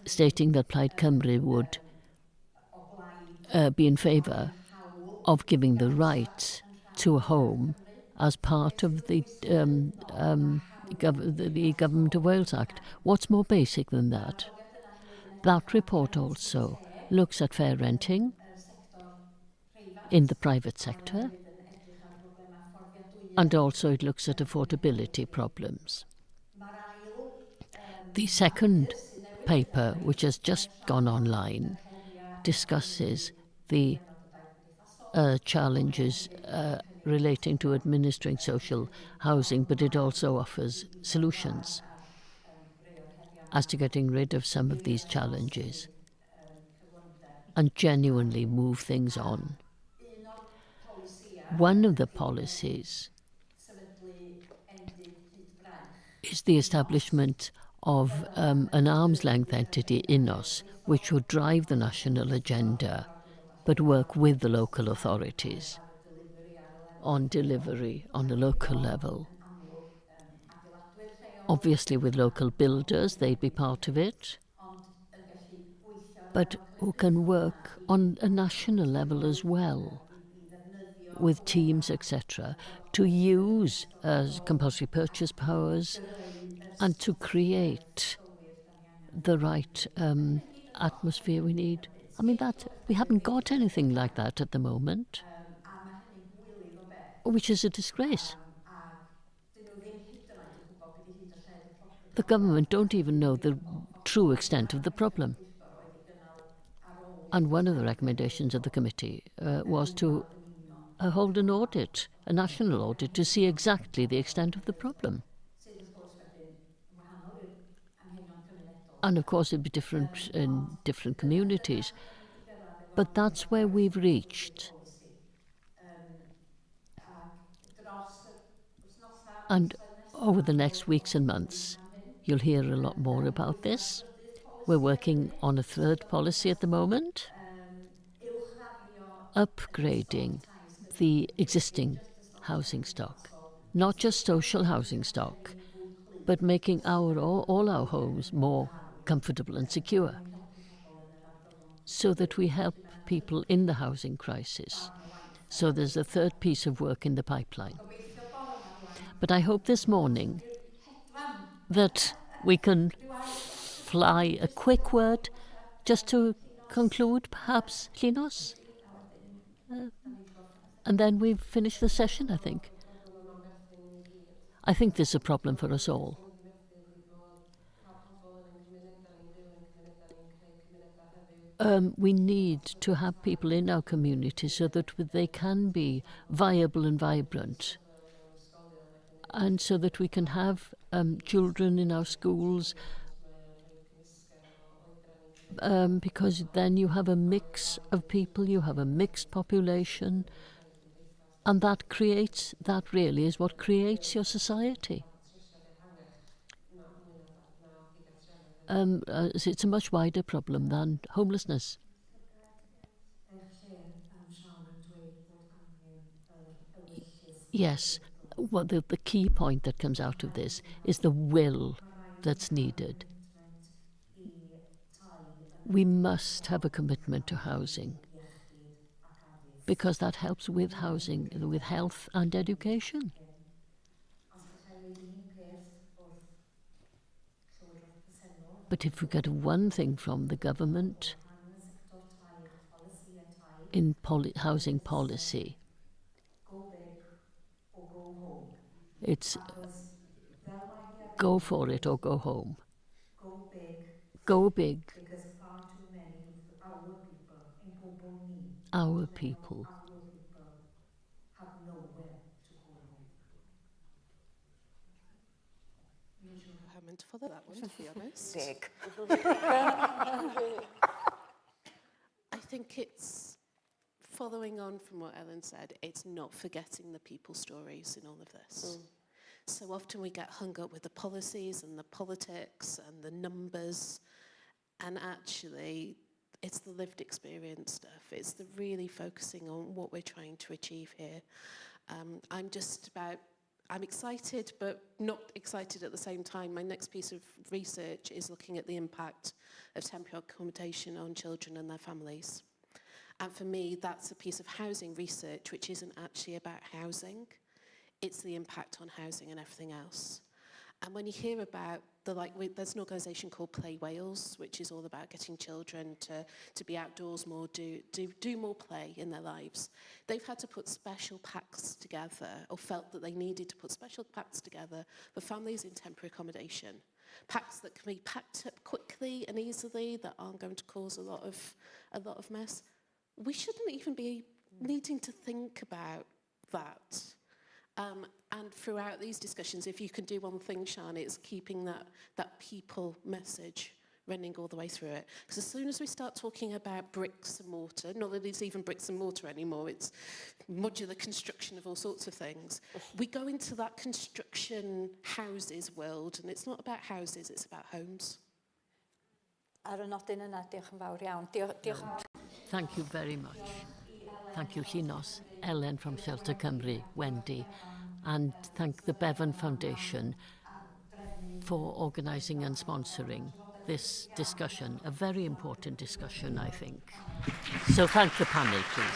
stating that Plaid Cymru would be in favour of giving the right to a home as part of the Government of Wales Act. What's more basic than that? That report also looks at fair renting in the private sector, and also it looks at affordability problems. The second paper, which has just gone online, discusses the challenges relating to administering social housing, but it also offers solutions as to getting rid of some of these challenges and genuinely move things on. One of the policies is the establishment of an arm's length entity, INOS, which would drive the national agenda but work with the local authorities on delivery on a local level. Obviously with local builders, they'd be part of it, but who can work on a national level as well, with teams, etc., to use compulsory purchase powers and to create the right atmosphere we need. I mean, we haven't got anything like that at the moment, which is a disgrace. The government don't even know the true extent of the problem. And one of the recommendations of the committee was to hold an audit, a national audit, to see exactly the extent of the problem. And of course it'd be different in different communities. But that's where we've reached. And over the next weeks and months, you'll hear a lot more about this. We're working on a third policy at the moment, upgrading the existing housing stock. Not just social housing stock, but making all our homes more comfortable and secure, so that we help people in the housing crisis. So there's a third piece of work in the pipeline. But I hope this morning that we can fly a quick word just to conclude, perhaps, Linos? And then we've finished the session, I think. I think this is a problem for us all. We need to have people in our community so that they can be viable and vibrant, and so that we can have children in our schools, because then you have a mix of people, you have a mixed population, and that really is what creates your society. It's a much wider problem than homelessness. Yes, well, the key point that comes out of this is the will that's needed. We must have a commitment to housing, because that helps with housing, with health and education. But if we get one thing from the government in housing policy, it's go for it or go home. Go big. Because far too many of our people in Pobl Ni, Our people. have nowhere to call home. How meant to follow that one, to be honest. Big. I think it's following on from what Ellen said, it's not forgetting the people stories in all of this. So often we get hung up with the policies and the politics and the numbers, and actually it's the lived experience stuff. It's the really focusing on what we're trying to achieve here. I'm excited, but not excited at the same time. My next piece of research is looking at the impact of temporary accommodation on children and their families. And for me, that's a piece of housing research which isn't actually about housing. It's the impact on housing and everything else. And when you hear about there's an organisation called Play Wales, which is all about getting children to be outdoors more, do more play in their lives. They've had to put special packs together, or felt that they needed to put special packs together for families in temporary accommodation. Packs that can be packed up quickly and easily, that aren't going to cause a lot of mess. We shouldn't even be needing to think about that. And throughout these discussions, if you can do one thing, Sian, it's keeping that people message running all the way through it. Because as soon as we start talking about bricks and mortar, not that it's even bricks and mortar anymore, it's modular construction of all sorts of things, we go into that construction houses world, and it's not about houses, it's about homes. Ar y nodyn yna, diolch yn fawr iawn. Thank you very much. Thank you, Llinos, Ellen from Shelter Cymru, Wendy, and thank the Bevan Foundation for organising and sponsoring this discussion, a very important discussion, I think. So thank the panel, please.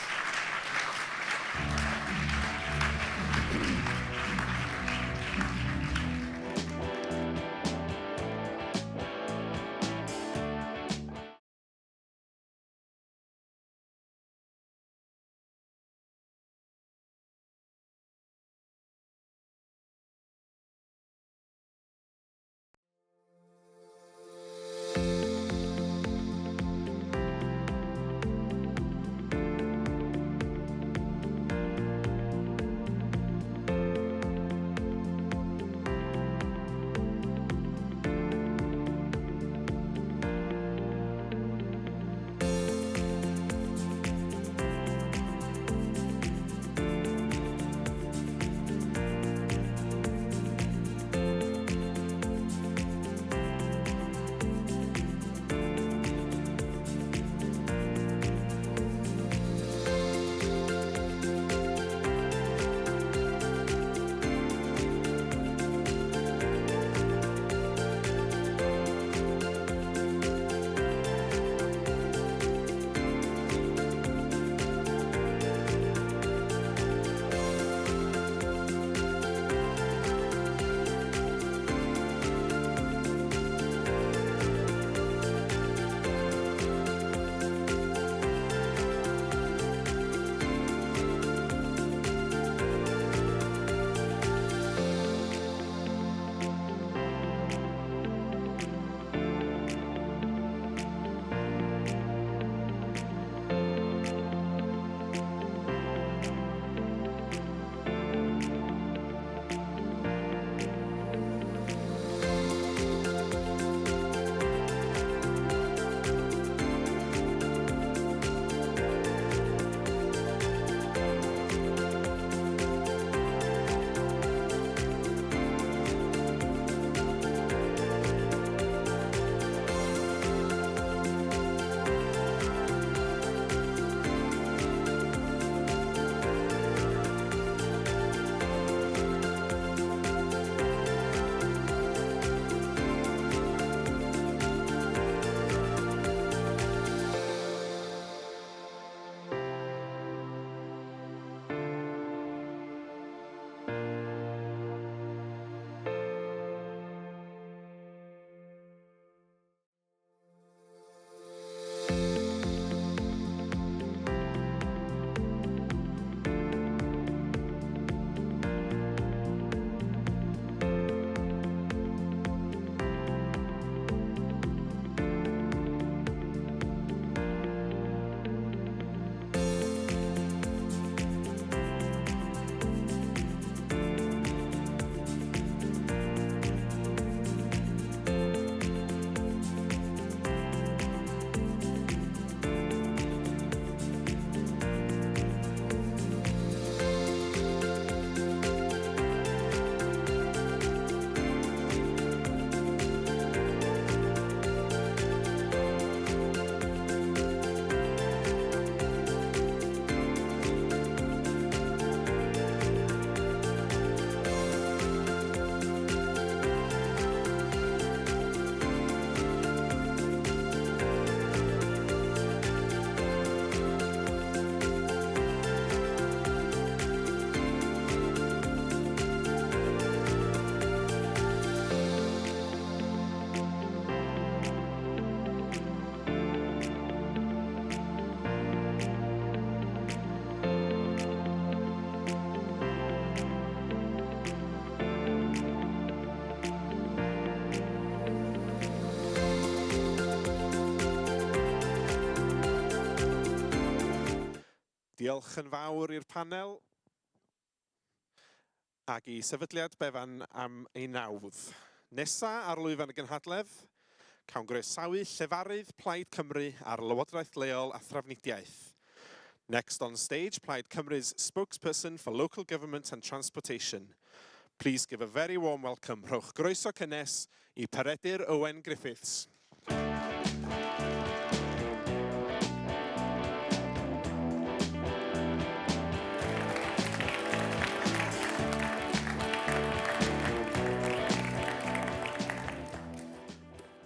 Diolch yn fawr i'r panel ac i sefydliad Befan am ei nawdd. Nesa ar lwyfan y gynhadledd, cawn groesawu llefarydd Plaid Cymru ar Lywodraeth Leol a Thrafnidiaeth. Next on stage, Plaid Cymru's spokesperson for local government and transportation. Please give a very warm welcome. Rhowch groeso cynnes i Peredur Owen Griffiths.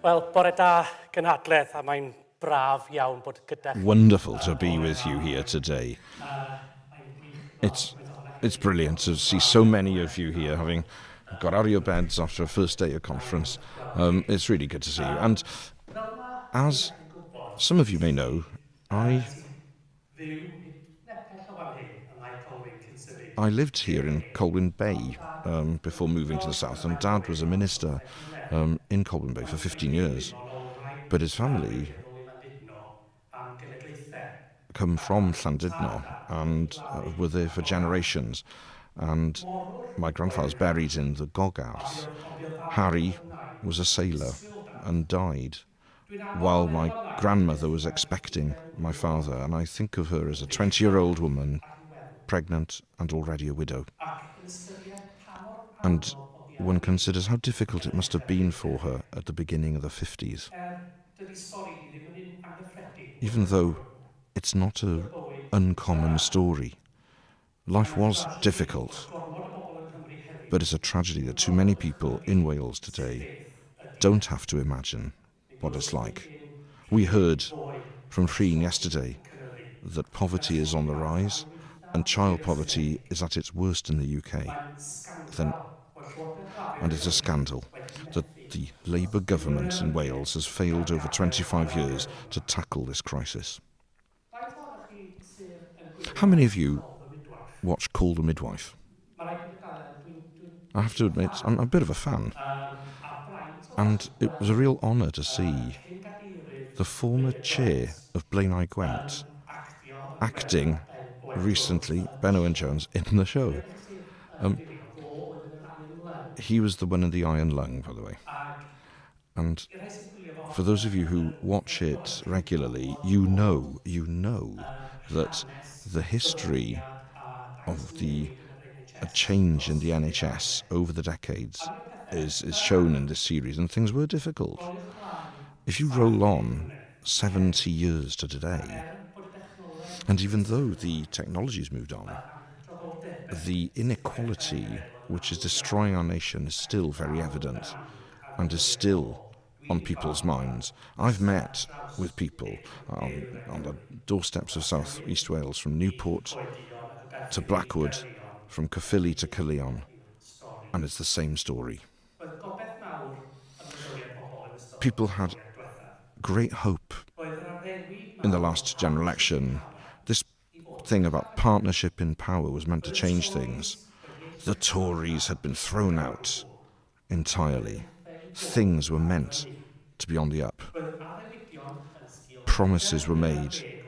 Wel, bore da gynhadledd, a mae'n braf iawn bod gyda chi. Wonderful to be with you here today. It's brilliant to see so many of you here, having got out of your beds after a first day of conference. It's really good to see you. And as some of you may know, I lived here in Colwyn Bay before moving to the south, and Dad was a minister in Colwyn Bay for 15 years. But his family come from Llandudno and were there for generations. And my grandfather's buried in the Gogarth. Harry was a sailor and died while my grandmother was expecting my father. And I think of her as a 20-year-old woman, pregnant and already a widow. And one considers how difficult it must have been for her at the beginning of the 50s. Even though it's not an uncommon story. Life was difficult, but it's a tragedy that too many people in Wales today don't have to imagine what it's like. We heard from Rhyn yesterday that poverty is on the rise and child poverty is at its worst in the UK. And it's a scandal that the Labour government in Wales has failed over 25 years to tackle this crisis. How many of you watch Call the Midwife? I have to admit, I'm a bit of a fan. And it was a real honour to see the former chair of Blaenau Gwent acting recently, Ben Owen Jones, in the show. He was the one in the iron lung, by the way. And for those of you who watch it regularly, you know that the history of a change in the NHS over the decades is shown in this series, and things were difficult. If you roll on 70 years to today, and even though the technology's moved on, the inequality which is destroying our nation is still very evident and is still on people's minds. I've met with people on the doorsteps of South East Wales, from Newport to Blackwood, from Caerphilly to Caerleon, and it's the same story. People had great hope in the last general election. This thing about partnership in power was meant to change things. The Tories had been thrown out entirely. Things were meant to be on the up. Promises were made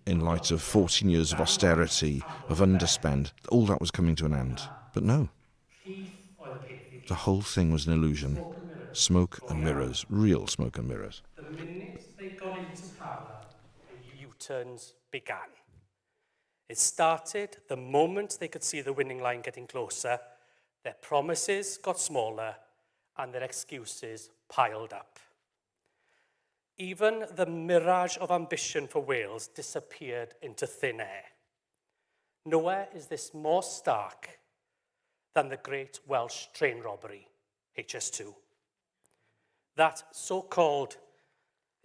in light of 14 years of austerity, of underspend. All that was coming to an end. But no. The whole thing was an illusion. Smoke and mirrors. Real smoke and mirrors. The minute they got into power, the U-turns began. It started the moment they could see the winning line getting closer. Their promises got smaller and their excuses piled up. Even the mirage of ambition for Wales disappeared into thin air. Nowhere is this more stark than the Great Welsh Train Robbery, HS2. That so-called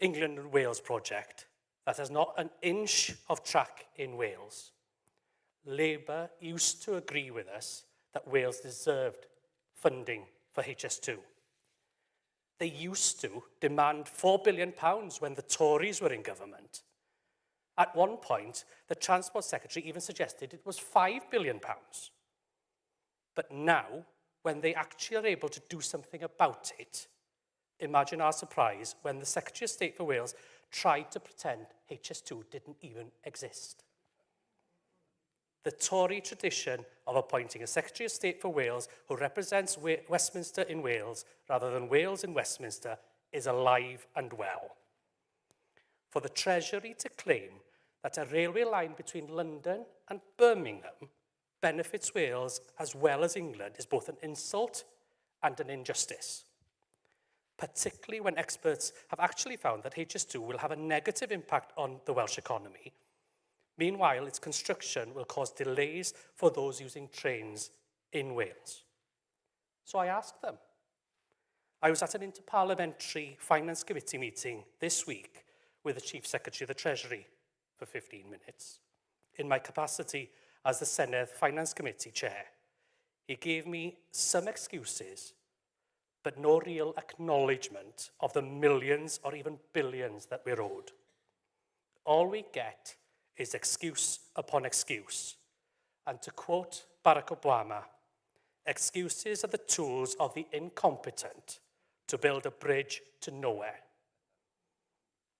England and Wales project that has not an inch of track in Wales. Labour used to agree with us that Wales deserved funding for HS2. They used to demand £4 billion when the Tories were in government. At one point, the Transport Secretary even suggested it was £5 billion. But now, when they actually are able to do something about it, imagine our surprise when the Secretary of State for Wales tried to pretend HS2 didn't even exist. The Tory tradition of appointing a Secretary of State for Wales who represents Westminster in Wales rather than Wales in Westminster is alive and well. For the Treasury to claim that a railway line between London and Birmingham benefits Wales as well as England is both an insult and an injustice, particularly when experts have actually found that HS2 will have a negative impact on the Welsh economy. Meanwhile, its construction will cause delays for those using trains in Wales. So I asked them. I was at an interparliamentary Finance Committee meeting this week with the Chief Secretary of the Treasury for 15 minutes. In my capacity as the Senedd Finance Committee Chair, he gave me some excuses, but no real acknowledgement of the millions or even billions that we're owed. All we get is excuse upon excuse. And to quote Barack Obama, excuses are the tools of the incompetent to build a bridge to nowhere.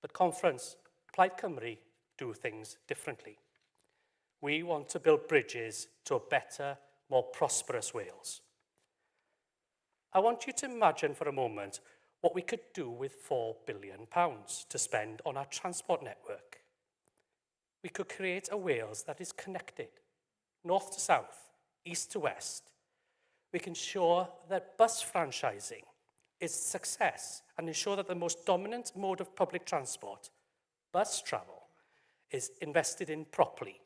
But Conference, Plaid Cymru do things differently. We want to build bridges to a better, more prosperous Wales. I want you to imagine for a moment what we could do with £4 billion to spend on our transport network. We could create a Wales that is connected, north to south, east to west. We can ensure that bus franchising is a success and ensure that the most dominant mode of public transport, bus travel, is invested in properly.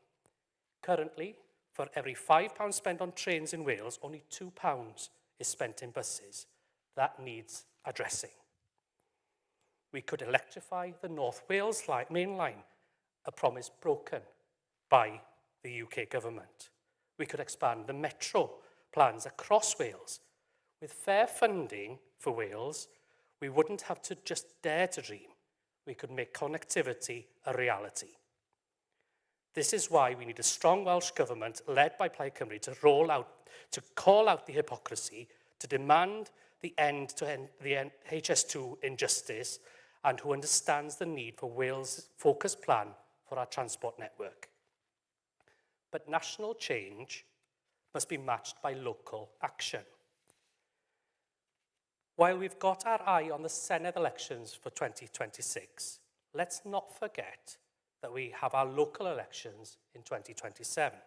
Currently, for every £5 spent on trains in Wales, only £2 is spent in buses. That needs addressing. We could electrify the North Wales main line, a promise broken by the UK government. We could expand the metro plans across Wales. With fair funding for Wales, we wouldn't have to just dare to dream. We could make connectivity a reality. This is why we need a strong Welsh government led by Plaid Cymru to call out the hypocrisy, to demand the end to the HS2 injustice, and who understands the need for Wales' focused plan for our transport network. But national change must be matched by local action. While we've got our eye on the Senedd elections for 2026, let's not forget that we have our local elections in 2027.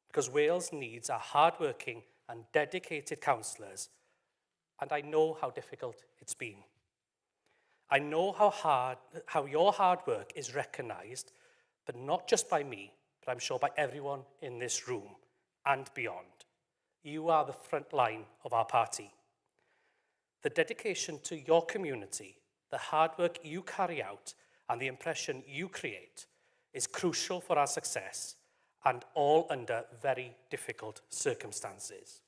Because Wales needs our hard-working and dedicated councillors, and I know how difficult it's been. I know how your hard work is recognised, but not just by me, but I'm sure by everyone in this room and beyond. You are the front line of our party. The dedication to your community, the hard work you carry out, and the impression you create is crucial for our success, and all under very difficult circumstances.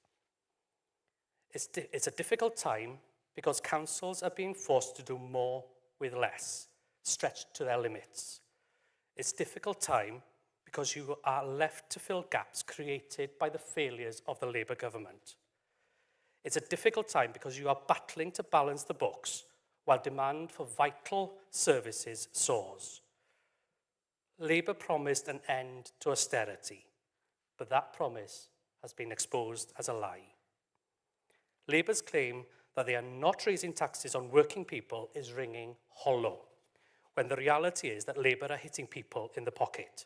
It's a difficult time because councils are being forced to do more with less, stretched to their limits. It's a difficult time because you are left to fill gaps created by the failures of the Labour government. It's a difficult time because you are battling to balance the books while demand for vital services soars. Labour promised an end to austerity, but that promise has been exposed as a lie. Labour's claim that they are not raising taxes on working people is ringing hollow, when the reality is that Labour are hitting people in the pocket.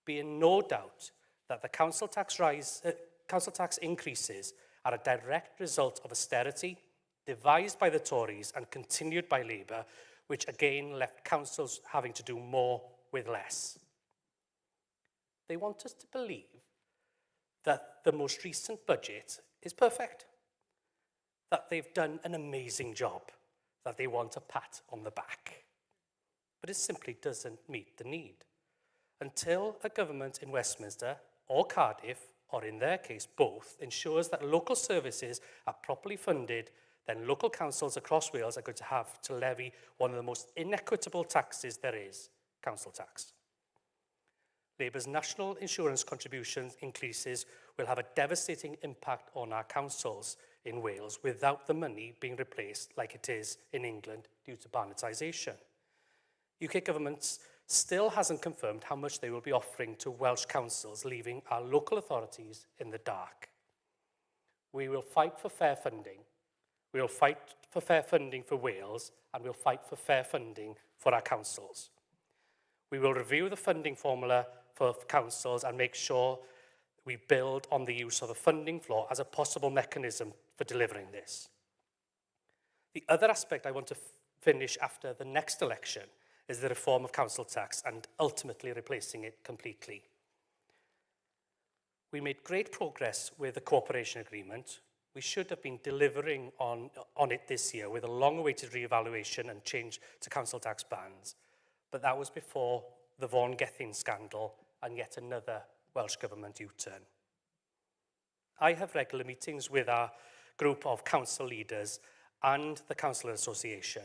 Be in no doubt that the council tax increases are a direct result of austerity devised by the Tories and continued by Labour, which again left councils having to do more with less. They want us to believe that the most recent budget is perfect, that they've done an amazing job, that they want a pat on the back. But it simply doesn't meet the need. Until a government in Westminster or Cardiff, or in their case both, ensures that local services are properly funded, then local councils across Wales are going to have to levy one of the most inequitable taxes there is, council tax. Labour's national insurance contributions increases will have a devastating impact on our councils in Wales without the money being replaced like it is in England due to Barnetisation. UK government's still hasn't confirmed how much they will be offering to Welsh councils, leaving our local authorities in the dark. We will fight for fair funding. We will fight for fair funding for Wales, and we'll fight for fair funding for our councils. We will review the funding formula for councils and make sure we build on the use of a funding floor as a possible mechanism for delivering this. The other aspect I want to finish after the next election is the reform of council tax and ultimately replacing it completely. We made great progress with the cooperation agreement. We should have been delivering on it this year with a long-awaited re-evaluation and change to council tax bans. But that was before the Vaughan Gething scandal and yet another Welsh Government U-turn. I have regular meetings with our group of council leaders and the Councillor Association.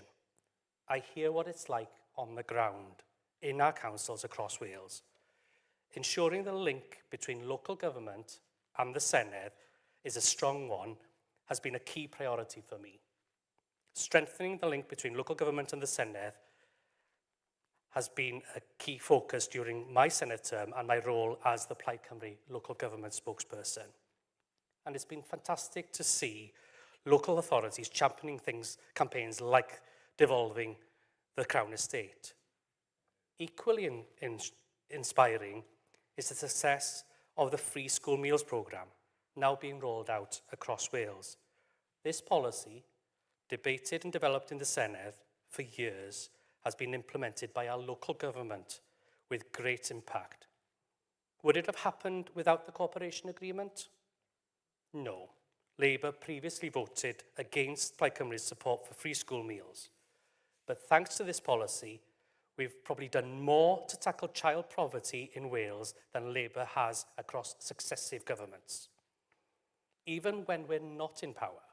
I hear what it's like on the ground in our councils across Wales. Ensuring the link between local government and the Senedd is a strong one has been a key priority for me. Strengthening the link between local government and the Senedd has been a key focus during my Senedd term and my role as the Plaid Cymru local government spokesperson. And it's been fantastic to see local authorities championing campaigns like devolving the Crown Estate. Equally inspiring is the success of the free school meals programme, now being rolled out across Wales. This policy, debated and developed in the Senedd for years, has been implemented by our local government with great impact. Would it have happened without the cooperation agreement? No. Labour previously voted against Plaid Cymru's support for free school meals. But thanks to this policy, we've probably done more to tackle child poverty in Wales than Labour has across successive governments. Even when we're not in power,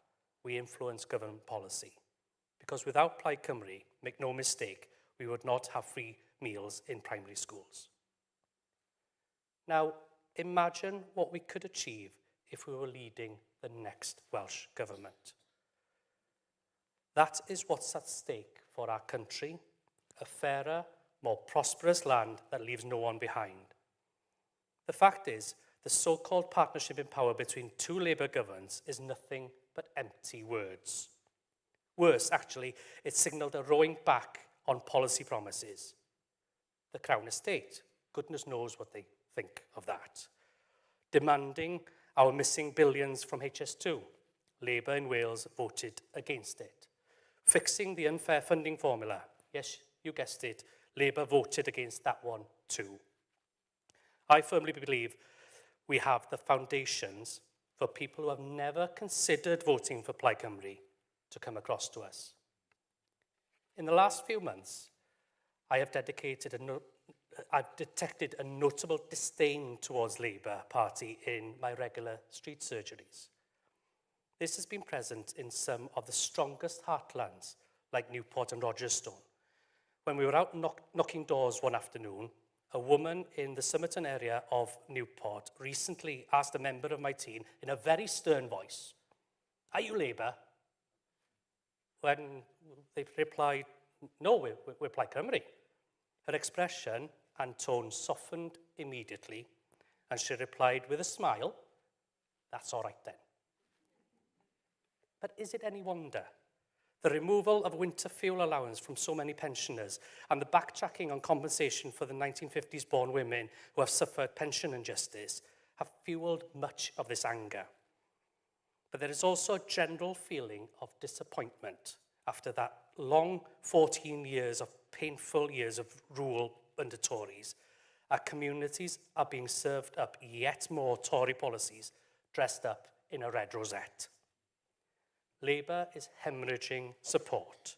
we influence government policy. Because without Plaid Cymru, make no mistake, we would not have free meals in primary schools. Now, imagine what we could achieve if we were leading the next Welsh Government. That is what's at stake for our country, a fairer, more prosperous land that leaves no one behind. The fact is, the so-called partnership in power between two Labour governments is nothing but empty words. Worse, actually, it signalled a rowing back on policy promises. The Crown Estate, goodness knows what they think of that. Demanding our missing billions from HS2. Labour in Wales voted against it. Fixing the unfair funding formula. Yes, you guessed it. Labour voted against that one too. I firmly believe we have the foundations for people who have never considered voting for Plaid Cymru to come across to us. In the last few months, I've detected a notable disdain towards Labour Party in my regular street surgeries. This has been present in some of the strongest heartlands, like Newport and Rogerstone. When we were out knocking doors one afternoon, a woman in the Somerton area of Newport recently asked a member of my team in a very stern voice, "Are you Labour?" When they replied, "No, we're Plaid Cymru." Her expression and tone softened immediately, and she replied with a smile, "That's all right then." But is it any wonder? The removal of winter fuel allowance from so many pensioners and the backtracking on compensation for the 1950s born women who have suffered pension injustice have fueled much of this anger. But there is also a general feeling of disappointment after that long 14 years of painful years of rule under Tories. Our communities are being served up yet more Tory policies dressed up in a red rosette. Labour is hemorrhaging support.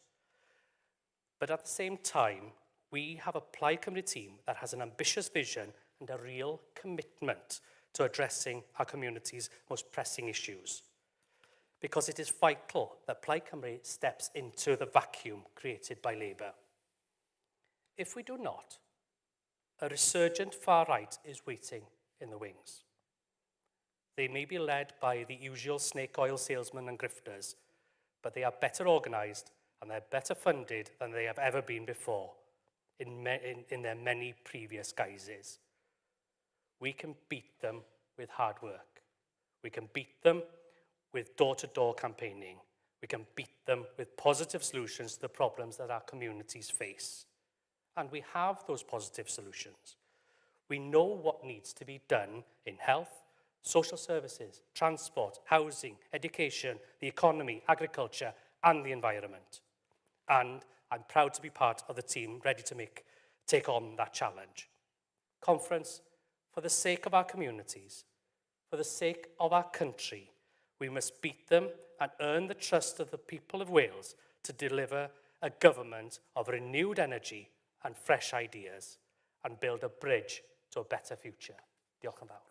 But at the same time, we have a Plaid Cymru team that has an ambitious vision and a real commitment to addressing our community's most pressing issues. Because it is vital that Plaid Cymru steps into the vacuum created by Labour. If we do not, a resurgent far-right is waiting in the wings. They may be led by the usual snake oil salesmen and grifters, but they are better organised and they're better funded than they have ever been before. in their many previous guises. We can beat them with hard work. We can beat them with door-to-door campaigning. We can beat them with positive solutions to the problems that our communities face. And we have those positive solutions. We know what needs to be done in health, social services, transport, housing, education, the economy, agriculture, and the environment. And I'm proud to be part of the team ready to take on that challenge. Conference, for the sake of our communities, for the sake of our country, we must beat them and earn the trust of the people of Wales to deliver a government of renewed energy and fresh ideas and build a bridge to a better future. Diolch yn fawr.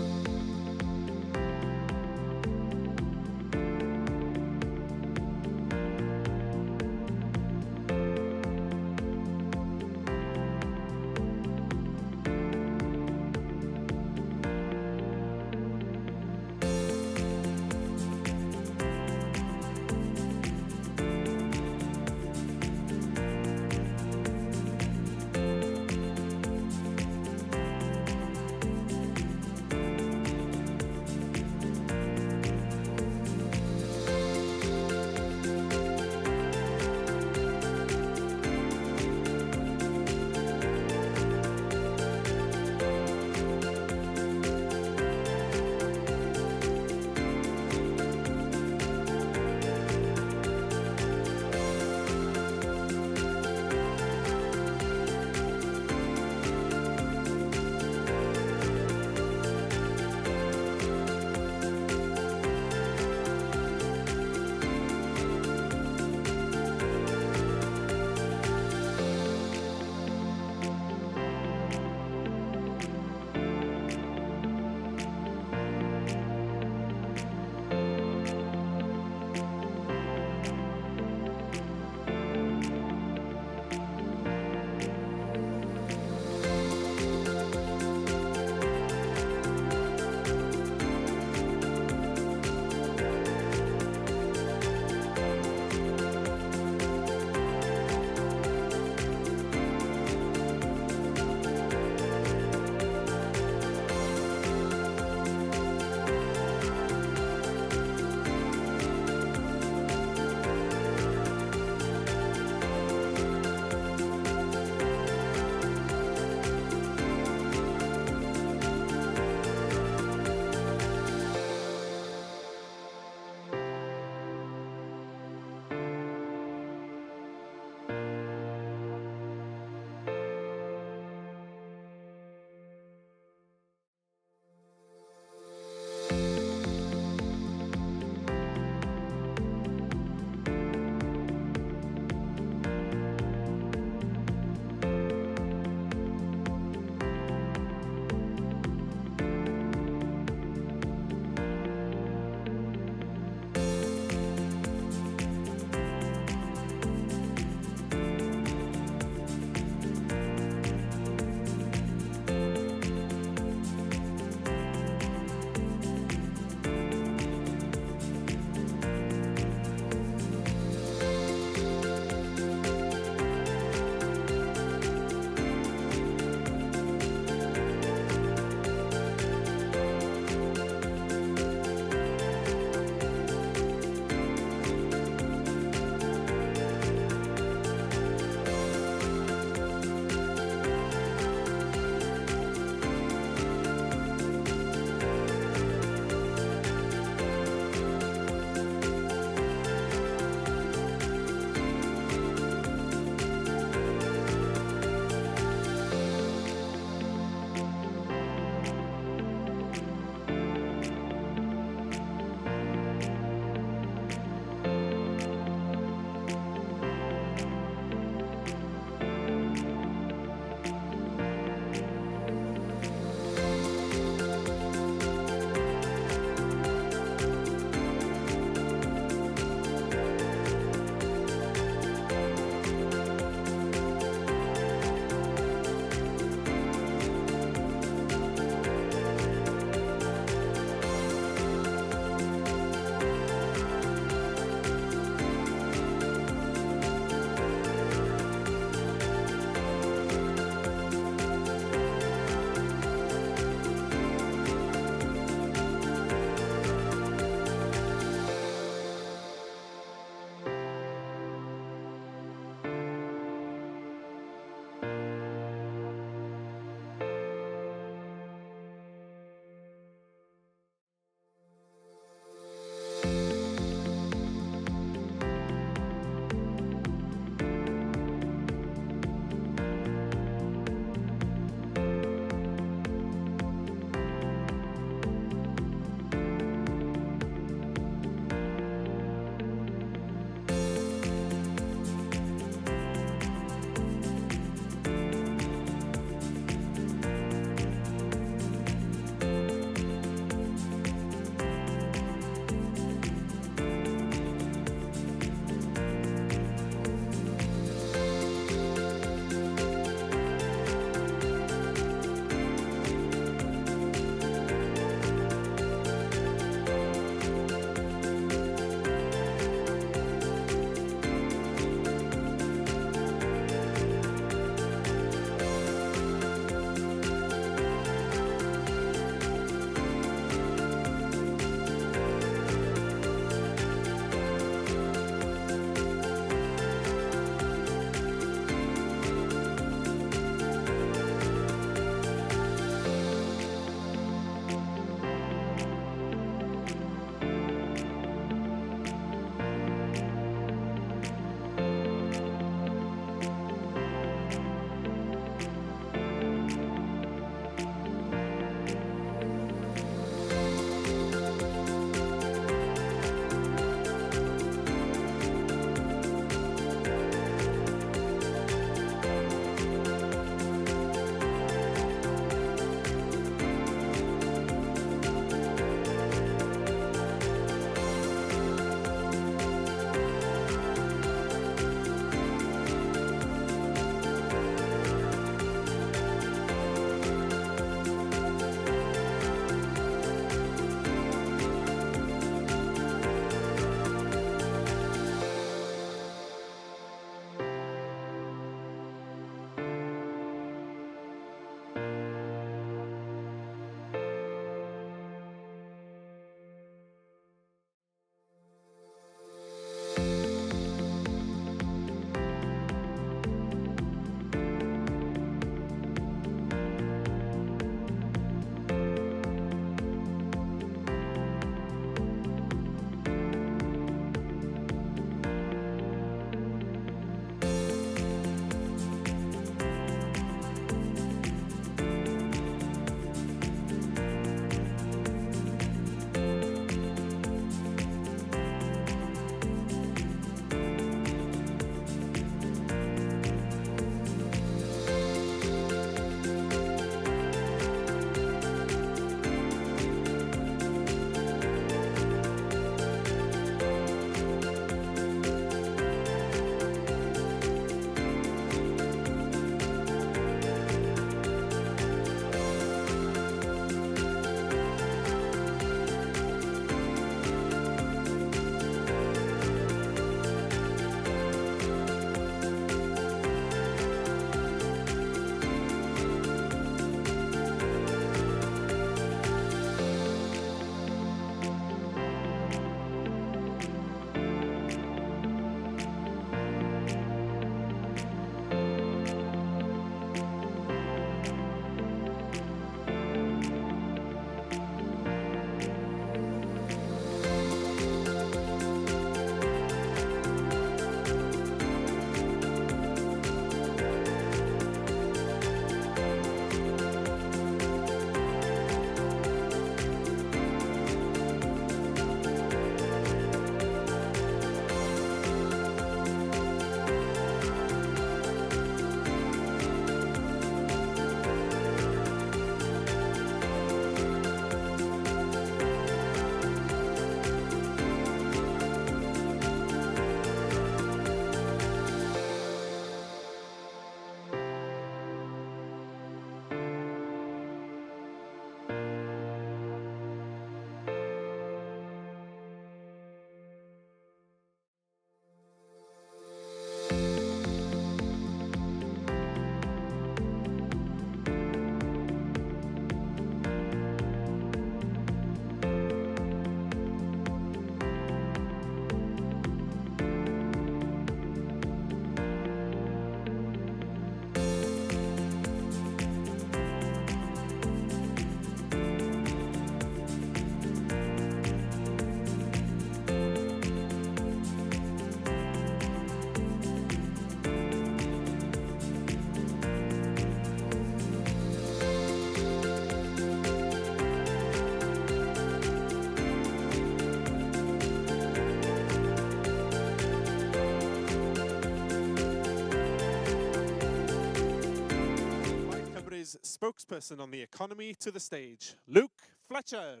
spokesperson on the economy to the stage, Luke Fletcher.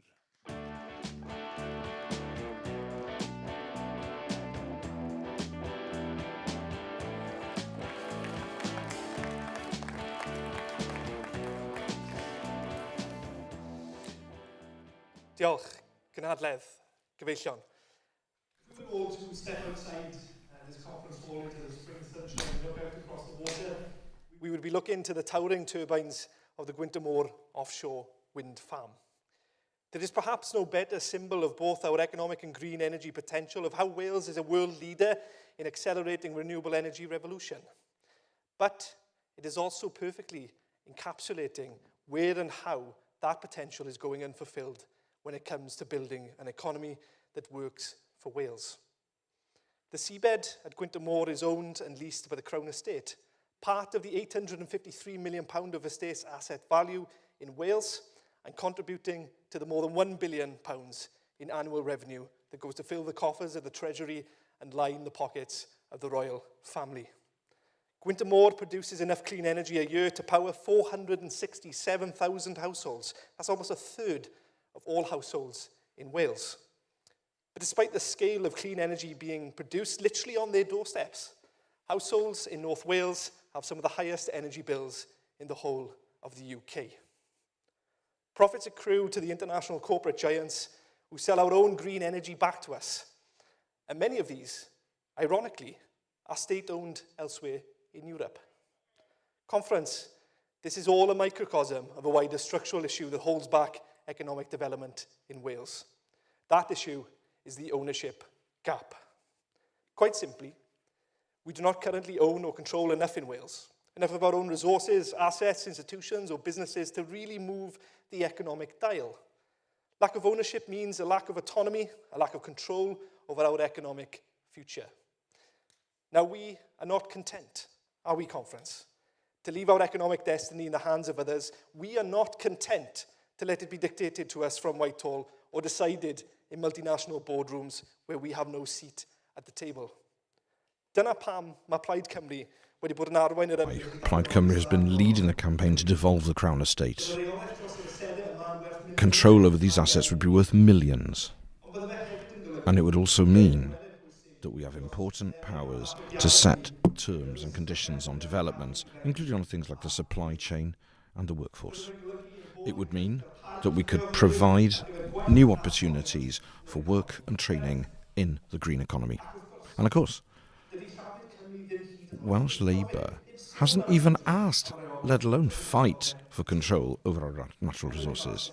Diolch, Gynhadledd, gyfeillion. We would all to step outside this conference hall into the spring sunshine and look out across the water. We would be looking to the towering turbines of the Gwyntamore offshore wind farm. There is perhaps no better symbol of both our economic and green energy potential, of how Wales is a world leader in accelerating renewable energy revolution. But it is also perfectly encapsulating where and how that potential is going unfulfilled when it comes to building an economy that works for Wales. The seabed at Gwyntamore is owned and leased by the Crown Estate, part of the £853 million of estate's asset value in Wales, and contributing to the more than £1 billion in annual revenue that goes to fill the coffers of the Treasury and line the pockets of the royal family. Gwyntamore produces enough clean energy a year to power 467,000 households. That's almost a third of all households in Wales. But despite the scale of clean energy being produced literally on their doorsteps, households in North Wales have some of the highest energy bills in the whole of the UK. Profits accrue to the international corporate giants who sell our own green energy back to us. And many of these, ironically, are state-owned elsewhere in Europe. Conference, this is all a microcosm of a wider structural issue that holds back economic development in Wales. That issue is the ownership gap. Quite simply, we do not currently own or control enough in Wales, enough of our own resources, assets, institutions, or businesses to really move the economic dial. Lack of ownership means a lack of autonomy, a lack of control over our economic future. Now, we are not content, are we, Conference, to leave our economic destiny in the hands of others? We are not content to let it be dictated to us from Whitehall or decided in multinational boardrooms where we have no seat at the table. Dyna pam mae Plaid Cymru wedi bod yn arwain yr Plaid Cymru has been leading the campaign to devolve the Crown Estate. Control over these assets would be worth millions. And it would also mean that we have important powers to set terms and conditions on developments, including on things like the supply chain and the workforce. It would mean that we could provide new opportunities for work and training in the green economy. And of course, Welsh Labour hasn't even asked, let alone fight for control over our natural resources.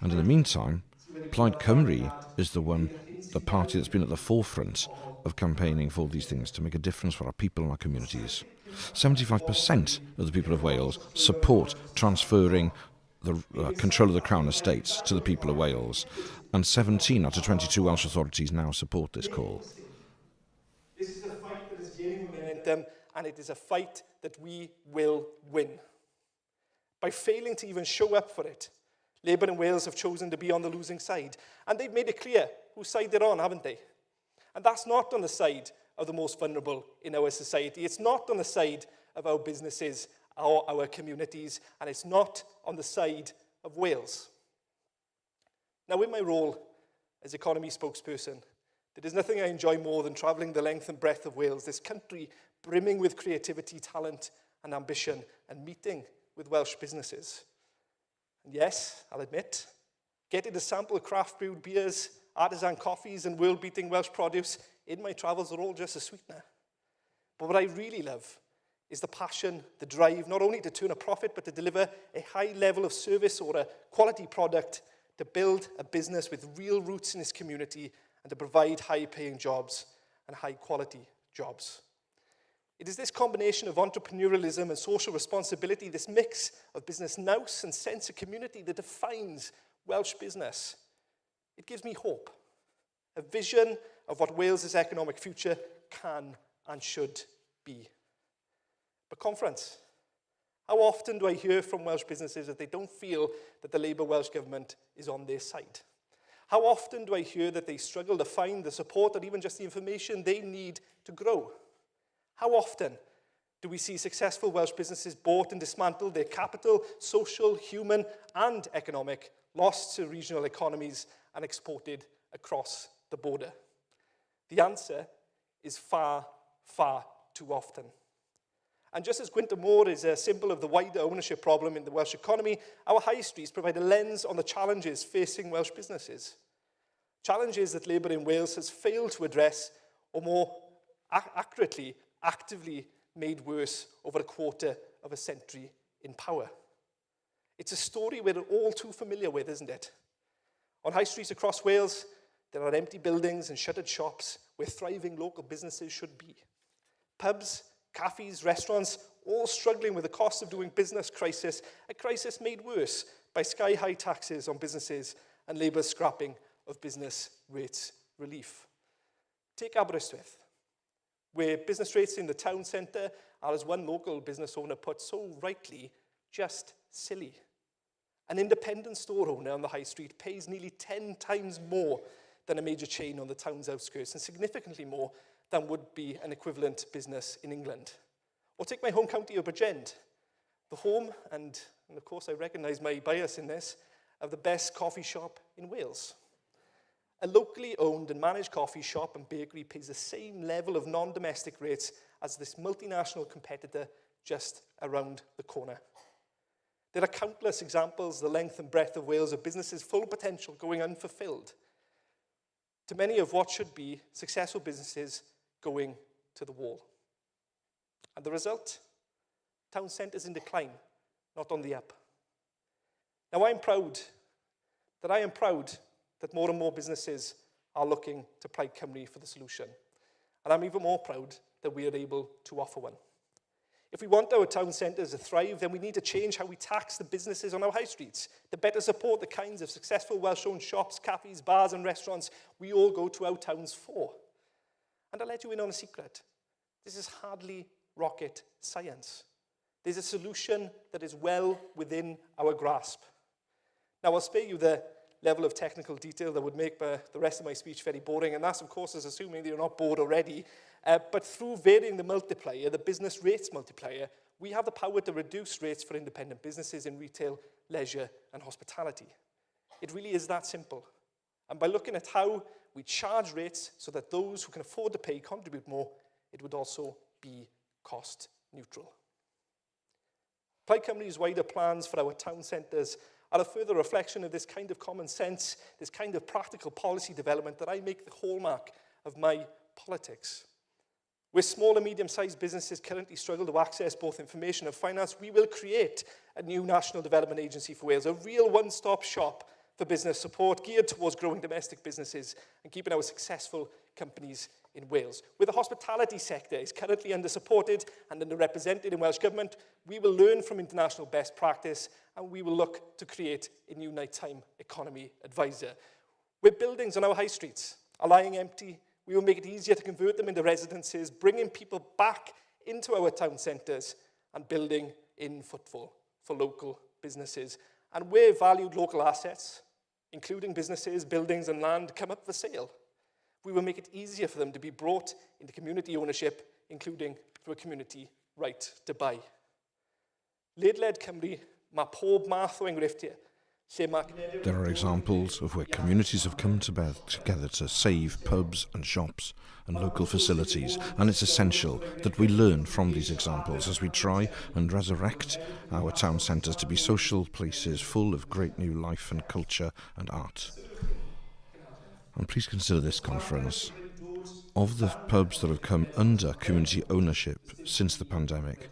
And in the meantime, Plaid Cymru is the party that's been at the forefront of campaigning for these things to make a difference for our people and our communities. 75% of the people of Wales support transferring the control of the Crown Estates to the people of Wales, and 17 out of 22 Welsh authorities now support this call. This is a fight that is gaining momentum, and it is a fight that we will win. By failing to even show up for it, Labour in Wales have chosen to be on the losing side, and they've made it clear whose side they're on, haven't they? And that's not on the side of the most vulnerable in our society. It's not on the side of our businesses or our communities, and it's not on the side of Wales. Now, in my role as economy spokesperson, there is nothing I enjoy more than travelling the length and breadth of Wales, this country brimming with creativity, talent, and ambition, and meeting with Welsh businesses. And yes, I'll admit, getting to sample craft-brewed beers, artisan coffees, and world-beating Welsh produce in my travels are all just a sweetener. But what I really love is the passion, the drive, not only to turn a profit, but to deliver a high level of service or a quality product, to build a business with real roots in its community, and to provide high-paying jobs and high-quality jobs. It is this combination of entrepreneurialism and social responsibility, this mix of business nous and sense of community that defines Welsh business. It gives me hope, a vision of what Wales's economic future can and should be. But Conference, how often do I hear from Welsh businesses that they don't feel that the Labour Welsh Government is on their side? How often do I hear that they struggle to find the support or even just the information they need to grow? How often Do we see successful Welsh businesses bought and dismantled, their capital, social, human and economic, lost to regional economies and exported across the border? The answer is far, far too often. And just as Gwynfor Mawr is a symbol of the wider ownership problem in the Welsh economy, our high streets provide a lens on the challenges facing Welsh businesses. Challenges that Labour in Wales has failed to address, or more accurately, actively made worse over a quarter of a century in power. It's a story we're all too familiar with, isn't it? On high streets across Wales, there are empty buildings and shuttered shops where thriving local businesses should be. Pubs, cafes, restaurants, all struggling with the cost of doing business crisis, a crisis made worse by sky-high taxes on businesses and Labour's scrapping of business rates relief. Take Aberystwyth, where business rates in the town centre are, as one local business owner put so rightly, just silly. An independent store owner on the high street pays nearly 10 times more than a major chain on the town's outskirts, and significantly more than would be an equivalent business in England. Or take my home county of Bridgend, the home, and of course I recognise my bias in this, of the best coffee shop in Wales. A locally owned and managed coffee shop and bakery pays the same level of non-domestic rates as this multinational competitor just around the corner. There are countless examples, the length and breadth of Wales, of businesses' full potential going unfulfilled, to many of what should be successful businesses going to the wall. And the result? Town centres in decline, not on the up. Now I am proud that more and more businesses are looking to Plaid Cymru for the solution. And I'm even more proud that we are able to offer one. If we want our town centres to thrive, then we need to change how we tax the businesses on our high streets to better support the kinds of successful Welsh-owned shops, cafes, bars and restaurants we all go to our towns for. And I'll let you in on a secret. This is hardly rocket science. There's a solution that is well within our grasp. Now, I'll spare you the level of technical detail that would make the rest of my speech very boring, and that's, of course, is assuming that you're not bored already. But through varying the multiplier, the business rates multiplier, we have the power to reduce rates for independent businesses in retail, leisure, and hospitality. It really is that simple. And by looking at how we charge rates so that those who can afford to pay contribute more, it would also be cost neutral. Plaid Cymru's wider plans for our town centres are a further reflection of this kind of common sense, this kind of practical policy development that I make the hallmark of my politics. Where small and medium-sized businesses currently struggle to access both information and finance, we will create a new National Development Agency for Wales, a real one-stop shop for business support geared towards growing domestic businesses and keeping our successful companies in Wales. Where the hospitality sector is currently under-supported and underrepresented in Welsh Government, we will learn from international best practice and we will look to create a new nighttime economy advisor. Where buildings on our high streets are lying empty, we will make it easier to convert them into residences, bringing people back into our town centres and building in footfall for local businesses. And where valued local assets, including businesses, buildings and land, come up for sale, we will make it easier for them to be brought into community ownership, including through a community right to buy. Ledled Cymru, mae pob math o enghreifftiau. There are examples of where communities have come together to save pubs and shops and local facilities, and it's essential that we learn from these examples as we try and resurrect our town centres to be social places full of great new life and culture and art. And please consider this conference. Of the pubs that have come under community ownership since the pandemic,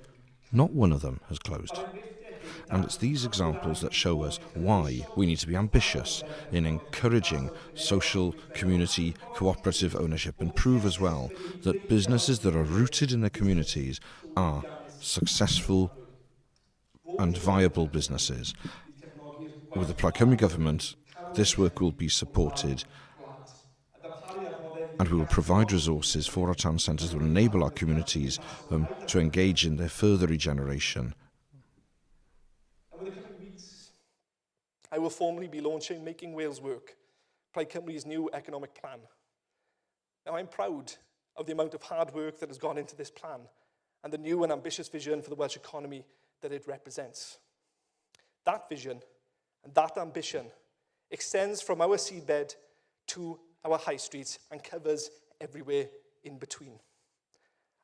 not one of them has closed. And it's these examples that show us why we need to be ambitious in encouraging social, community, cooperative ownership, and prove as well that businesses that are rooted in their communities are successful and viable businesses. With the Plaid Cymru government, this work will be supported, and we will provide resources for our town centres that will enable our communities to engage in their further regeneration. I will formally be launching Making Wales Work, Plaid Cymru's new economic plan. Now, I'm proud of the amount of hard work that has gone into this plan, and the new and ambitious vision for the Welsh economy that it represents. That vision and that ambition extends from our seabed to our high streets and covers everywhere in between.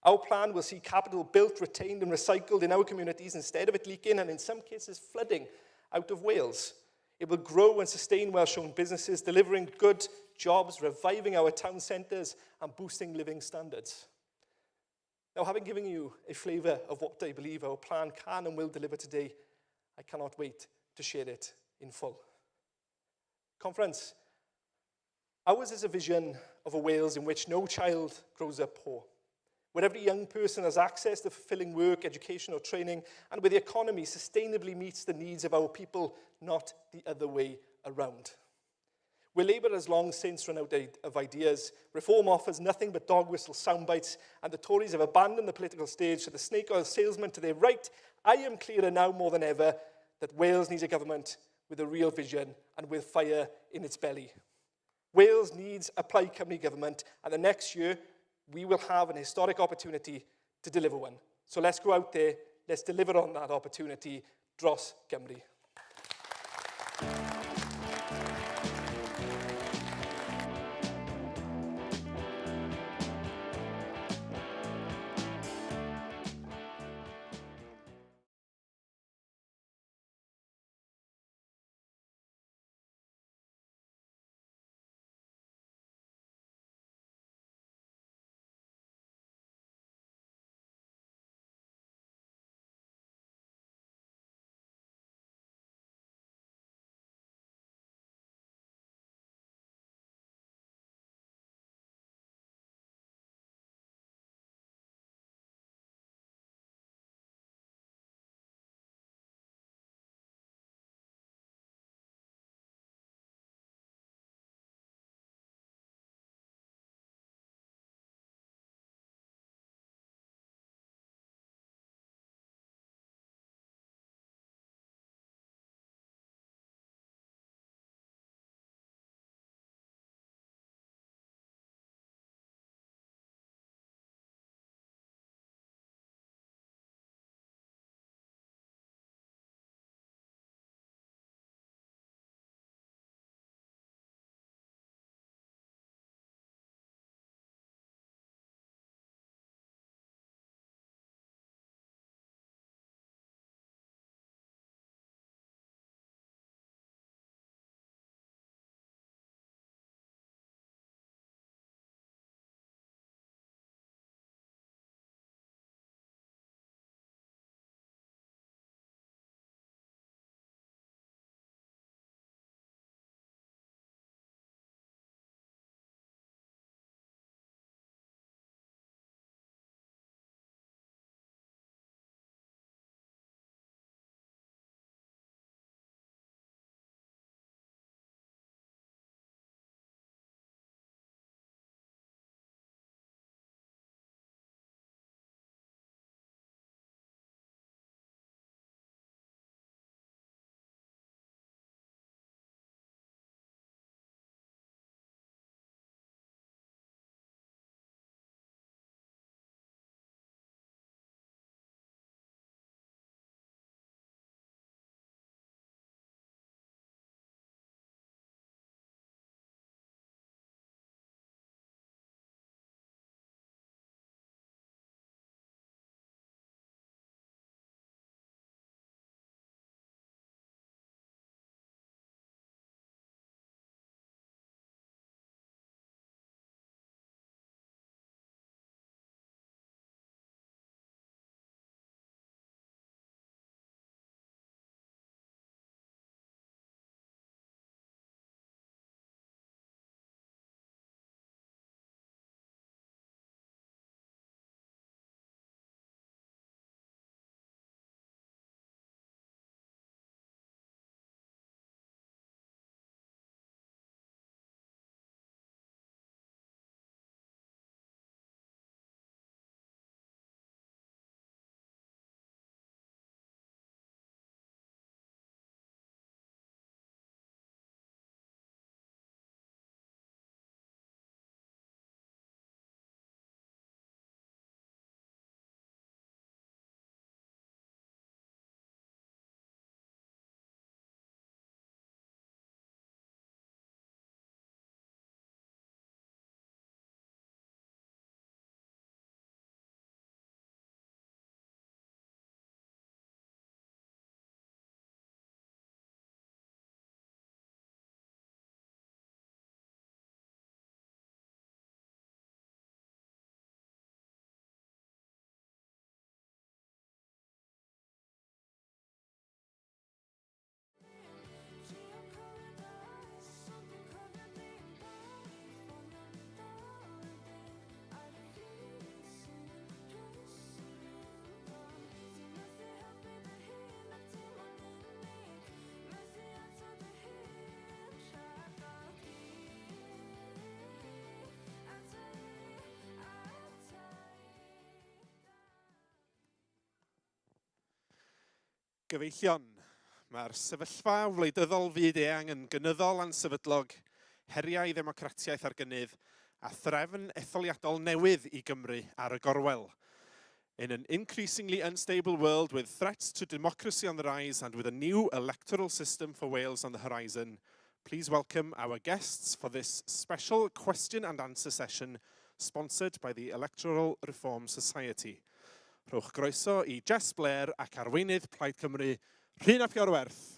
Our plan will see capital built, retained and recycled in our communities instead of it leaking and in some cases flooding out of Wales. It will grow and sustain Welsh-owned businesses, delivering good jobs, reviving our town centres and boosting living standards. Now, having given you a flavour of what I believe our plan can and will deliver today, I cannot wait to share it in full. Conference, ours is a vision of a Wales in which no child grows up poor, where every young person has access to fulfilling work, education or training, and where the economy sustainably meets the needs of our people, not the other way around. Where Labour has long since run out of ideas, Reform offers nothing but dog whistle soundbites, and the Tories have abandoned the political stage to the snake oil salesman to their right, I am clearer now more than ever that Wales needs a government with a real vision and with fire in its belly. Wales needs a Plaid Cymru government, and the next year we will have an historic opportunity to deliver one. So let's go out there, let's deliver on that opportunity. Dros Cymru. Gyfeillion, mae'r sefyllfa wleidyddol fyd eang yn gynyddol ansefydlog, heriau ddemocratiaeth ar gynnydd a threfn etholiadol newydd i Gymru ar y gorwel. In an increasingly unstable world with threats to democracy on the rise and with a new electoral system for Wales on the horizon, please welcome our guests for this special question and answer session sponsored by the Electoral Reform Society. Rhowch groeso i Jess Blair ac arweinydd Plaid Cymru, Rhun ap Iorwerth.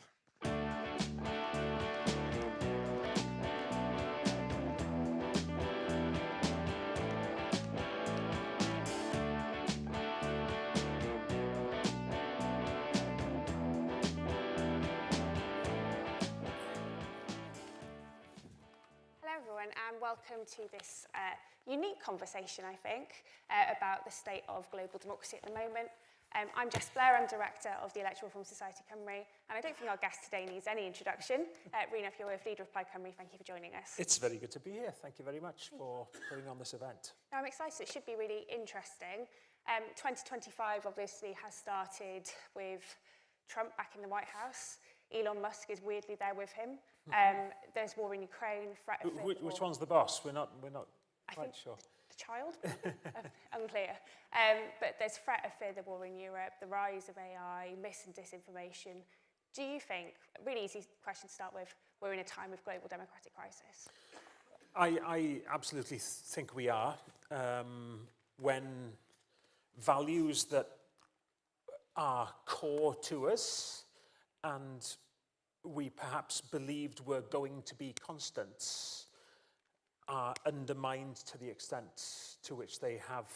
And welcome to this unique conversation, I think, about the state of global democracy at the moment. I'm Jess Blair, I'm Director of the Electoral Reform Society Cymru, and I don't think our guest today needs any introduction. Rhun ap Iorwerth, Leader of Plaid Cymru, thank you for joining us. It's very good to be here. Thank you very much for putting on this event. Now, I'm excited, it should be really interesting. 2025 obviously has started with Trump back in the White House. Elon Musk is weirdly there with him. There's war in Ukraine, threat of Which one's the boss? We're not quite sure. The child? Unclear. But there's threat of further war in Europe, the rise of AI, mis and disinformation. Do you think, really easy question to start with, we're in a time of global democratic crisis? I absolutely think we are. When values that are core to us and we perhaps believed were going to be constants are undermined to the extent to which they have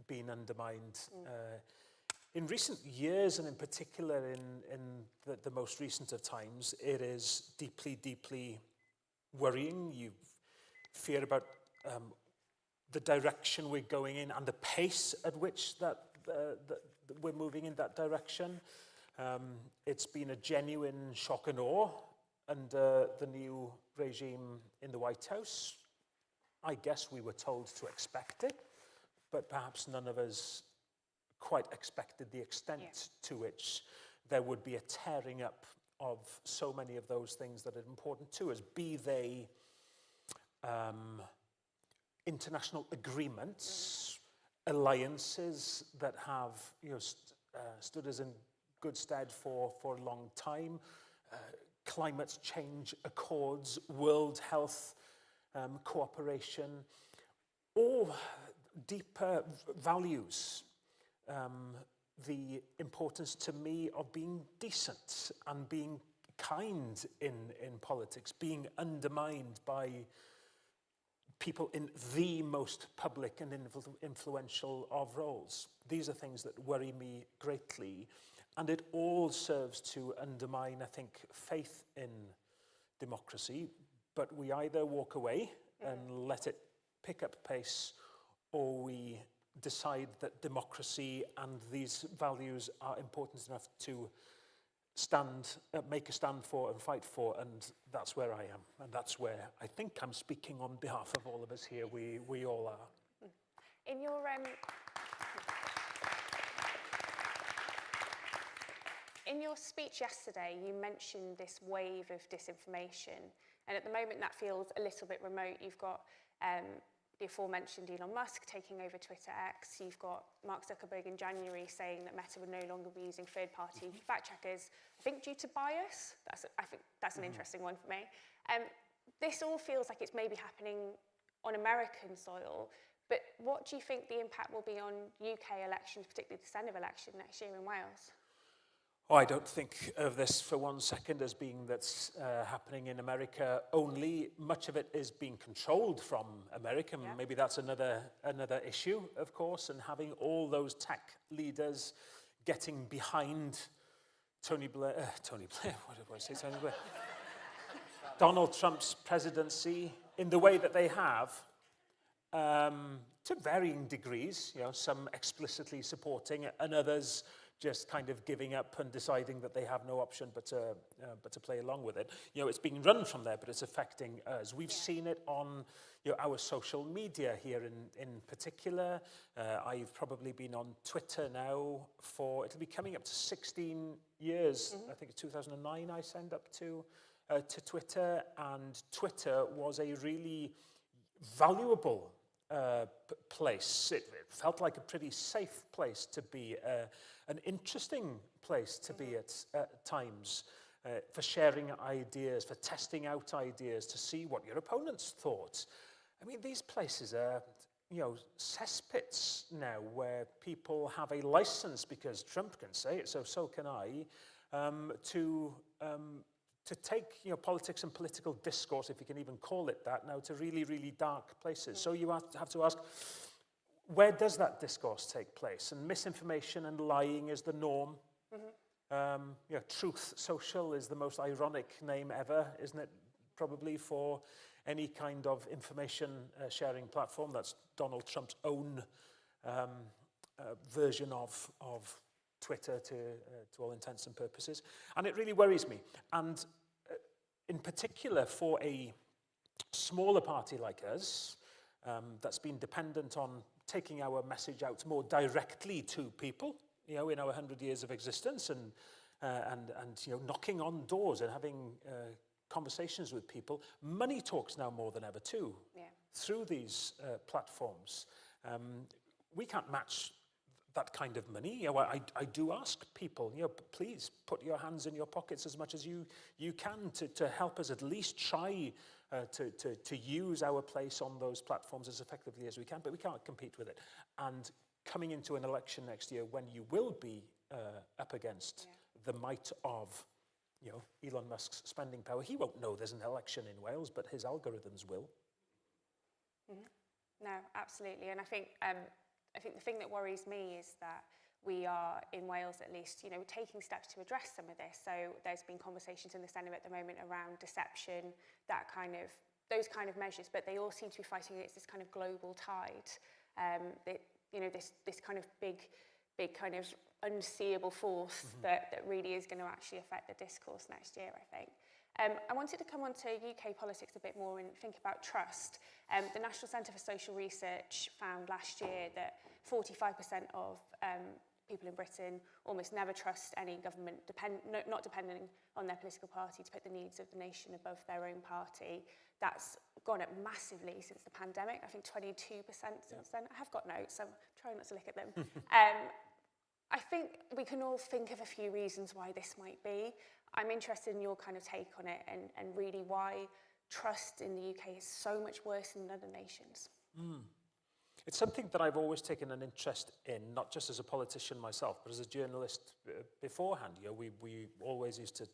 been undermined. In recent years, and in particular in the most recent of times, it is deeply, deeply worrying. You fear about the direction we're going in and the pace at which that we're moving in that direction. It's been a genuine shock and awe under the new regime in the White House. I guess we were told to expect it, but perhaps none of us quite expected the extent to which there would be a tearing up of so many of those things that are important to us, be they international agreements, alliances that have stood us in good stead for a long time, climate change accords, World Health cooperation, or deeper values. The importance to me of being decent and being kind in politics, being undermined by people in the most public and influential of roles. These are things that worry me greatly. And it all serves to undermine, I think, faith in democracy. But we either walk away and let it pick up pace, or we decide that democracy and these values are important enough to make a stand for and fight for. And that's where I am. And that's where I think I'm speaking on behalf of all of us here. We all are. In your In your speech yesterday, you mentioned this wave of disinformation, and at the moment that feels a little bit remote. You've got the aforementioned Elon Musk taking over Twitter X. You've got Mark Zuckerberg in January saying that Meta would no longer be using third-party fact-checkers, I think due to bias. I think that's an interesting one for me. This all feels like it's maybe happening on American soil, but what do you think the impact will be on UK elections, particularly the Senedd election next year in Wales? Oh, I don't think of this for 1 second as being that's happening in America only. Much of it is being controlled from America. Yeah. Maybe that's another issue, of course, and having all those tech leaders getting behind Tony Blair, what did I say, Tony Blair? Donald Trump's presidency in the way that they have, to varying degrees, some explicitly supporting and others just kind of giving up and deciding that they have no option but to play along with it. You know, it's being run from there, but it's affecting us. We've seen it on our social media here in particular. I've probably been on Twitter now for, it'll be coming up to 16 years. I think it's 2009 I signed up to Twitter, and Twitter was a really valuable place. It felt like a pretty safe place to be, an interesting place to be at times, for sharing ideas, for testing out ideas, to see what your opponents thought. I mean, these places are, cesspits now where people have a license, because Trump can say it, so can I, to take politics and political discourse, if you can even call it that now, to really, really dark places. So you have to ask, where does that discourse take place? And misinformation and lying is the norm. Truth Social is the most ironic name ever, isn't it? Probably for any kind of information sharing platform. That's Donald Trump's own version of Twitter to all intents and purposes. And it really worries me. And in particular for a smaller party like us, that's been dependent on taking our message out more directly to people, in our 100 years of existence, and knocking on doors and having conversations with people. Money talks now more than ever too, through these platforms. We can't match that kind of money. I do ask people, please put your hands in your pockets as much as you can to help us at least try to use our place on those platforms as effectively as we can, but we can't compete with it. And coming into an election next year when you will be up against the might of Elon Musk's spending power, he won't know there's an election in Wales, but his algorithms will. No, absolutely. And I think the thing that worries me is that we are, in Wales at least, taking steps to address some of this. So there's been conversations in the Senedd at the moment around deception, those kind of measures, but they all seem to be fighting against this kind of global tide. This kind of big kind of unseeable force that really is going to actually affect the discourse next year, I think. I wanted to come on to UK politics a bit more and think about trust. The National Centre for Social Research found last year that 45% of people in Britain almost never trust any government, not depending on their political party, to put the needs of the nation above their own party. That's gone up massively since the pandemic. I think 22% since then. I have got notes, so I'm trying not to look at them. I think we can all think of a few reasons why this might be. I'm interested in your kind of take on it and really why trust in the UK is so much worse than other nations. It's something that I've always taken an interest in, not just as a politician myself, but as a journalist beforehand. We always used to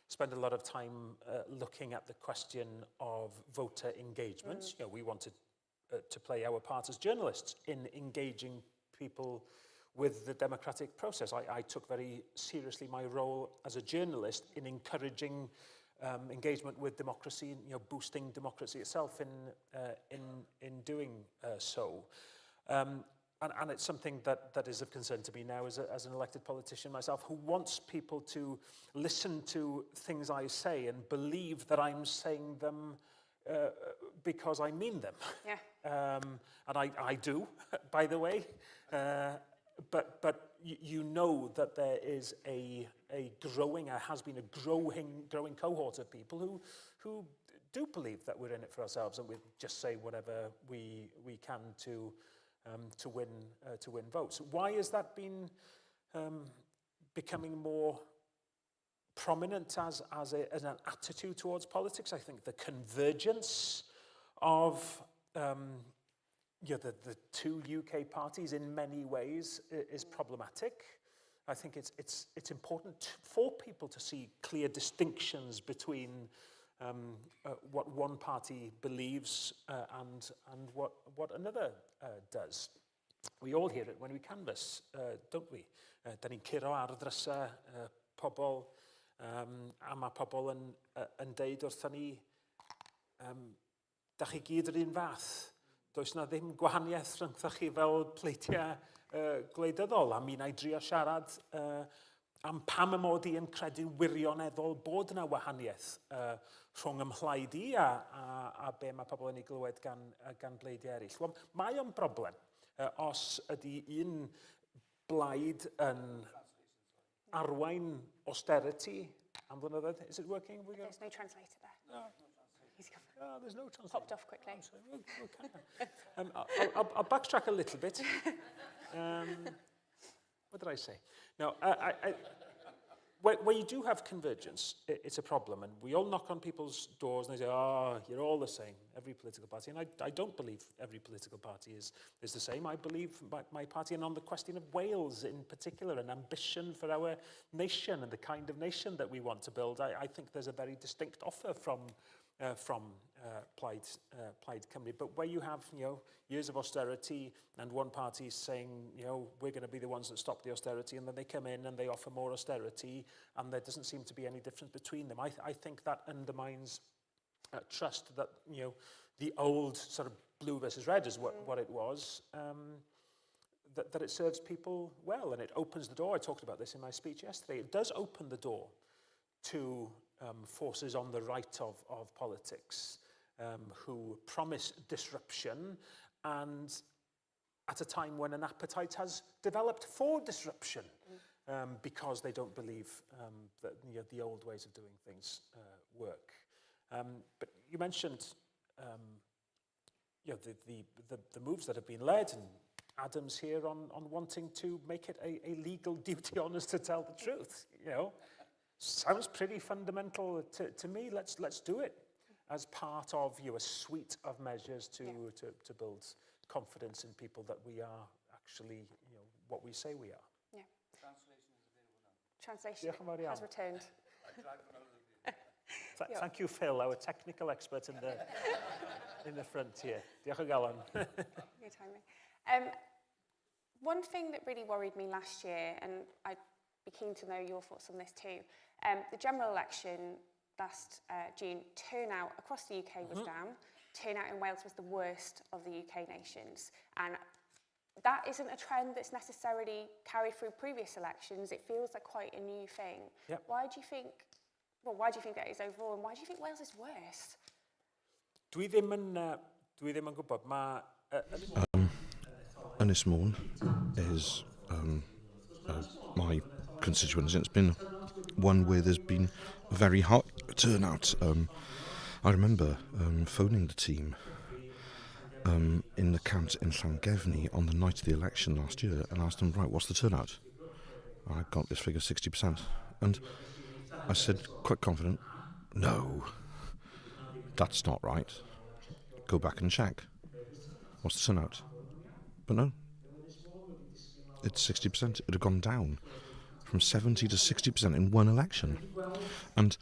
spend a lot of time looking at the question of voter engagement. We wanted to play our part as journalists in engaging people with the democratic process. I took very seriously my role as a journalist in encouraging engagement with democracy, boosting democracy itself in doing so. And it's something that is of concern to me now as an elected politician myself, who wants people to listen to things I say and believe that I'm saying them because I mean them. And I do, by the way. But you know that there is has been a growing cohort of people who do believe that we're in it for ourselves and we just say whatever we can to win votes. Why has that been becoming more prominent as an attitude towards politics? I think the convergence of the two UK parties in many ways is problematic. I think it's important for people to see clear distinctions between what one party believes and what another does. We all hear it when we canvass, don't we? Da ni'n curo ar ddrysau pobl, a mae pobl yn deud wrthyn ni, da chi gyd yr un fath. Does na ddim gwahaniaeth rhwngthoch chi fel pleitiau gwleidyddol, a mi na i drio siarad am pam y mod i yn credu'n wirioneddol bod yna wahaniaeth rhwng ymhlaid i a be mae pobl yn ei glywed gan bleidiau eraill. Wel, mae o'n broblem os ydy un blaid yn arwain austerity am flynyddoedd. Is it working? There's no translator there. No. There's no translator. Popped off quickly. I'll backtrack a little bit. What did I say? No, where you do have convergence, it's a problem. And we all knock on people's doors and they say, oh, you're all the same, every political party. And I don't believe every political party is the same. I believe my party, and on the question of Wales in particular, an ambition for our nation and the kind of nation that we want to build, I think there's a very distinct offer from Plaid Cymru. But where you have, years of austerity and one party saying, we're going to be the ones that stop the austerity, and then they come in and they offer more austerity, and there doesn't seem to be any difference between them. I think that undermines trust that, the old sort of blue versus red is what it was, that it serves people well, and it opens the door. I talked about this in my speech yesterday. It does open the door to forces on the right of politics who promise disruption, and at a time when an appetite has developed for disruption because they don't believe that the old ways of doing things work. But you mentioned the moves that have been led, and Adam's here on wanting to make it a legal duty on us to tell the truth. Sounds pretty fundamental to me. Let's do it as part of a suite of measures to build confidence in people that we are actually what we say we are. Yeah. Translation has returned. Thank you, Phil, our technical expert in the front here. Diolch o galon. Good timing. One thing that really worried me last year, and I'd be keen to know your thoughts on this too. The general election last June, turnout across the UK was down. Turnout in Wales was the worst of the UK nations. And that isn't a trend that's necessarily carried through previous elections. It feels like quite a new thing. Yep. Why do you think that is overall, and why do you think Wales is worse? Dwi ddim yn gwybod. Ynys Môn is my constituency. It's been one where there's been a very high turnout. I remember phoning the team in the cant in Llangefni on the night of the election last year and asked them, right, what's the turnout? I got this figure, 60%. And I said, quite confident, no, that's not right. Go back and check. What's the turnout? But no, it's 60%. It had gone down from 70 to 60% in one election. And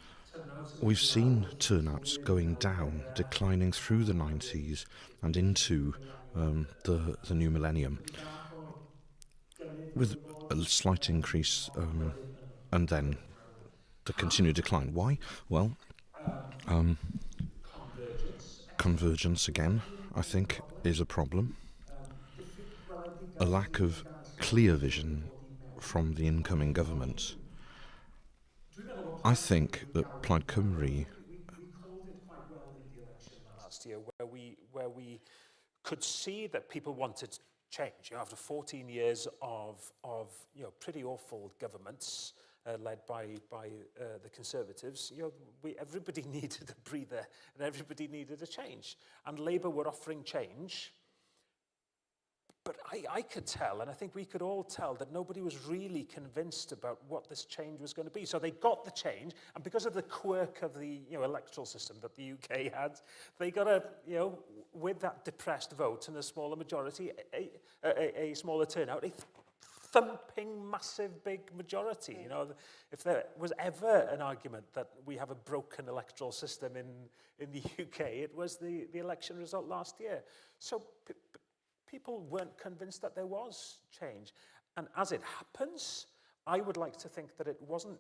we've seen turnouts going down, declining through the 90s and into the new millennium, with a slight increase and then the continued decline. Why? Well, convergence again, I think, is a problem. A lack of clear vision from the incoming government. I think that Plaid Cymru... We called it quite well in the election last year, where we could see that people wanted change. After 14 years of pretty awful governments led by the Conservatives, everybody needed a breather and everybody needed a change. And Labour were offering change. But I could tell, and I think we could all tell, that nobody was really convinced about what this change was going to be. So they got the change, and because of the quirk of the electoral system that the UK had, they got with that depressed vote and a smaller majority, a smaller turnout, a thumping, massive, big majority. If there was ever an argument that we have a broken electoral system in the UK, it was the election result last year. So people weren't convinced that there was change. And as it happens, I would like to think that it wasn't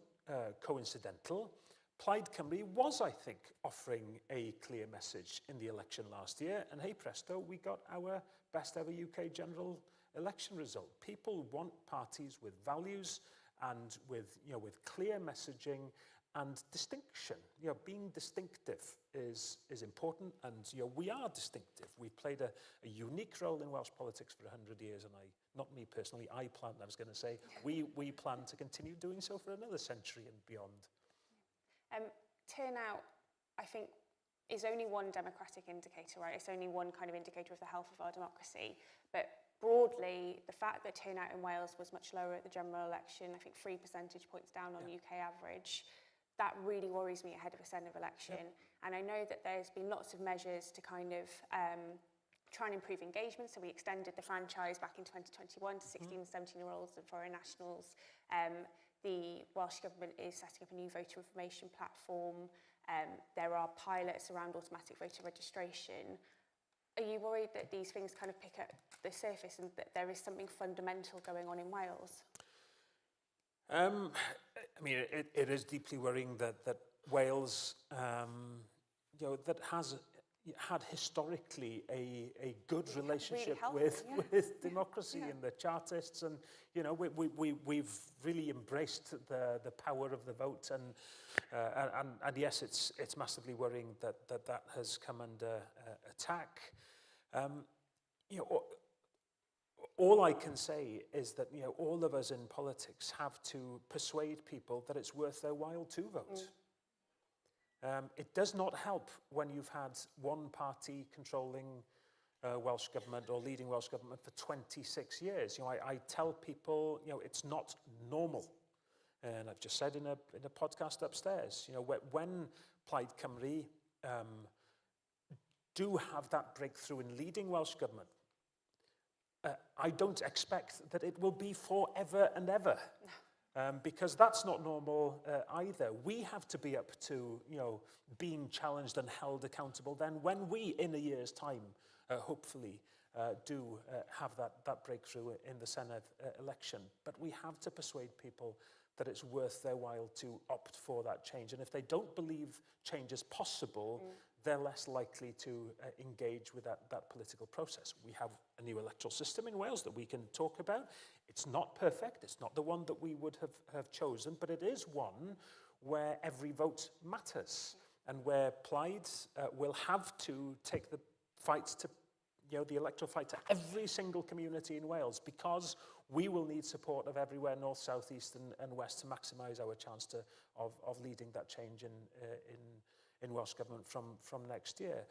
coincidental. Plaid Cymru was, I think, offering a clear message in the election last year. And hey presto, we got our best ever UK general election result. People want parties with values and with clear messaging and distinction. Being distinctive is important, and we are distinctive. We played a unique role in Welsh politics for 100 years, and not me personally, I was going to say, we plan to continue doing so for another century and beyond. Turnout, I think, is only one democratic indicator, right? It's only one kind of indicator of the health of our democracy. But broadly, the fact that turnout in Wales was much lower at the general election, I think 3 percentage points down on UK average, that really worries me ahead of a Senedd election. And I know that there's been lots of measures to kind of try and improve engagement. So we extended the franchise back in 2021 to 16 and 17-year-olds and foreign nationals. The Welsh Government is setting up a new voter information platform. There are pilots around automatic voter registration. Are you worried that these things kind of pick up the surface and that there is something fundamental going on in Wales? I mean, it is deeply worrying that Wales, that has had historically a good relationship really with democracy and the Chartists, and we've really embraced the power of the vote, and yes, it's massively worrying that has come under attack. All I can say is that all of us in politics have to persuade people that it's worth their while to vote. It does not help when you've had one party controlling Welsh Government or leading Welsh Government for 26 years. I tell people, it's not normal. And I've just said in a podcast upstairs, when Plaid Cymru do have that breakthrough in leading Welsh Government, I don't expect that it will be forever and ever. Because that's not normal either. We have to be up to, being challenged and held accountable then when we, in a year's time, hopefully, do have that breakthrough in the Senedd election. But we have to persuade people that it's worth their while to opt for that change. And if they don't believe change is possible, they're less likely to engage with that political process. We have a new electoral system in Wales that we can talk about. It's not perfect. It's not the one that we would have chosen, but it is one where every vote matters and where Plaid will have to take the fight to, the electoral fight to every single community in Wales, because we will need support of everywhere, north, south, east and west, to maximise our chance of leading that change in Welsh Government from next year.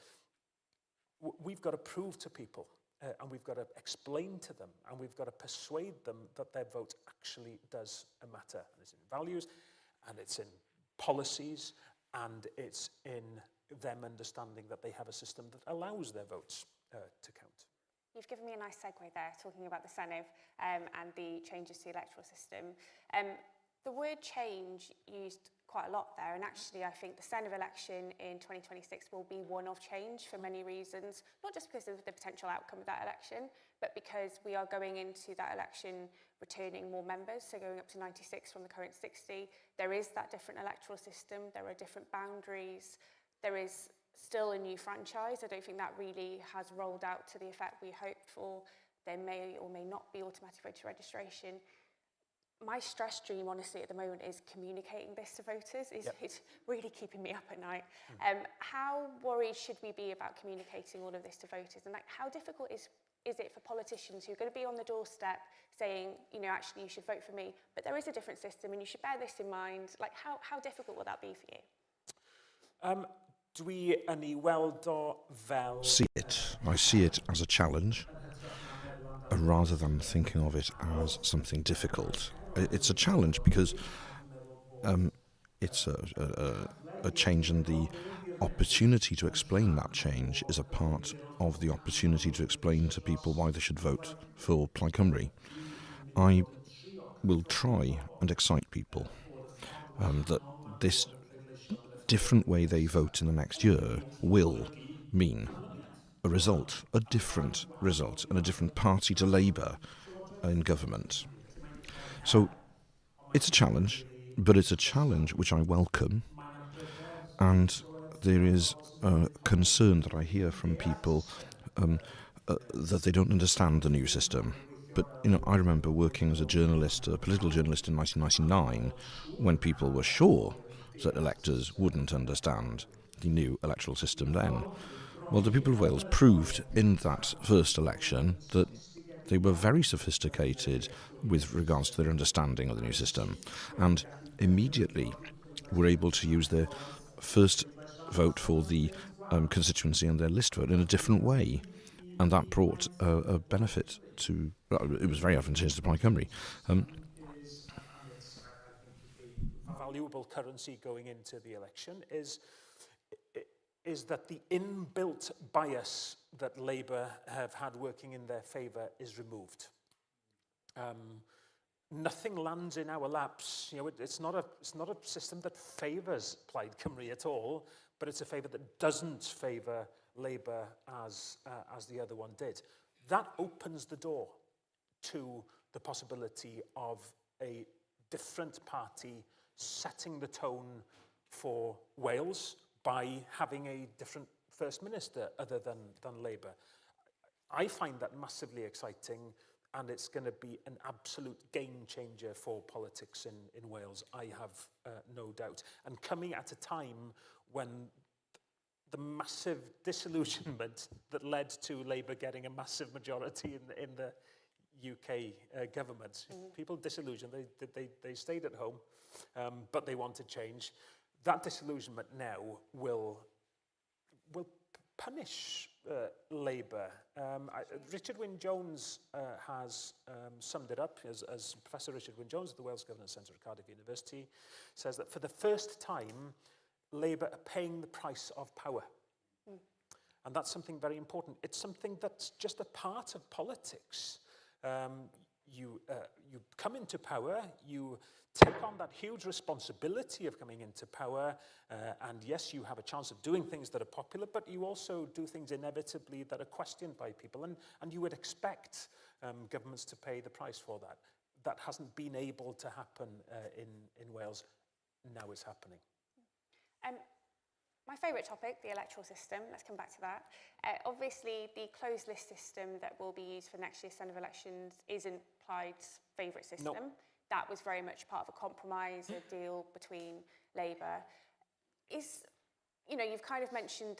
We've got to prove to people and we've got to explain to them and we've got to persuade them that their vote actually does matter. And it's in values and it's in policies and it's in them understanding that they have a system that allows their votes to count. You've given me a nice segue there, talking about the Senedd and the changes to the electoral system. The word change used quite a lot there, and actually I think the Senedd election in 2026 will be one of change for many reasons, not just because of the potential outcome of that election, but because we are going into that election returning more members, so going up to 96 from the current 60. There is that different electoral system, there are different boundaries, there is still a new franchise. I don't think that really has rolled out to the effect we hoped for. There may or may not be automatic voter registration. My stress dream, honestly, at the moment is communicating this to voters. It's really keeping me up at night. How worried should we be about communicating all of this to voters? And how difficult is it for politicians who are going to be on the doorstep saying, actually you should vote for me, but there is a different system and you should bear this in mind? How difficult will that be for you? Dwi yn ei weld o fel... I see it as a challenge, rather than thinking of it as something difficult. It's a challenge because it's a change, and the opportunity to explain that change is a part of the opportunity to explain to people why they should vote for Plaid Cymru. I will try and excite people that this different way they vote in the next year will mean a different result, and a different party to Labour in government. So it's a challenge, but it's a challenge which I welcome, and there is a concern that I hear from people that they don't understand the new system. But, I remember working as a journalist, a political journalist in 1999, when people were sure that electors wouldn't understand the new electoral system then. Well, the people of Wales proved in that first election that they were very sophisticated with regards to their understanding of the new system, and immediately were able to use their first vote for the constituency and their list vote in a different way. And that brought a benefit to, it was very advantageous to Plaid Cymru. Valuable currency going into the election is that the inbuilt bias that Labour have had working in their favour is removed. Nothing lands in our laps. It's not a system that favours Plaid Cymru at all, but it's a favour that doesn't favour Labour as the other one did. That opens the door to the possibility of a different party setting the tone for Wales by having a different First Minister other than Labour. I find that massively exciting, and it's going to be an absolute game changer for politics in Wales, I have no doubt. And coming at a time when the massive disillusionment that led to Labour getting a massive majority in the UK government. People disillusioned, they stayed at home, but they want to change. That disillusionment now will punish Labour. Richard Wyn-Jones has summed it up, as Professor Richard Wyn-Jones at the Wales Governance Centre at Cardiff University says that for the first time, Labour are paying the price of power. And that's something very important. It's something that's just a part of politics. You come into power, you take on that huge responsibility of coming into power, and yes, you have a chance of doing things that are popular, but you also do things inevitably that are questioned by people, and you would expect governments to pay the price for that. That hasn't been able to happen in Wales. Now it's happening. My favourite topic, the electoral system, let's come back to that. Obviously, the closed list system that will be used for next year's Senedd elections isn't Plaid's favourite system. No. That was very much part of a compromise, a deal between Labour. You've kind of mentioned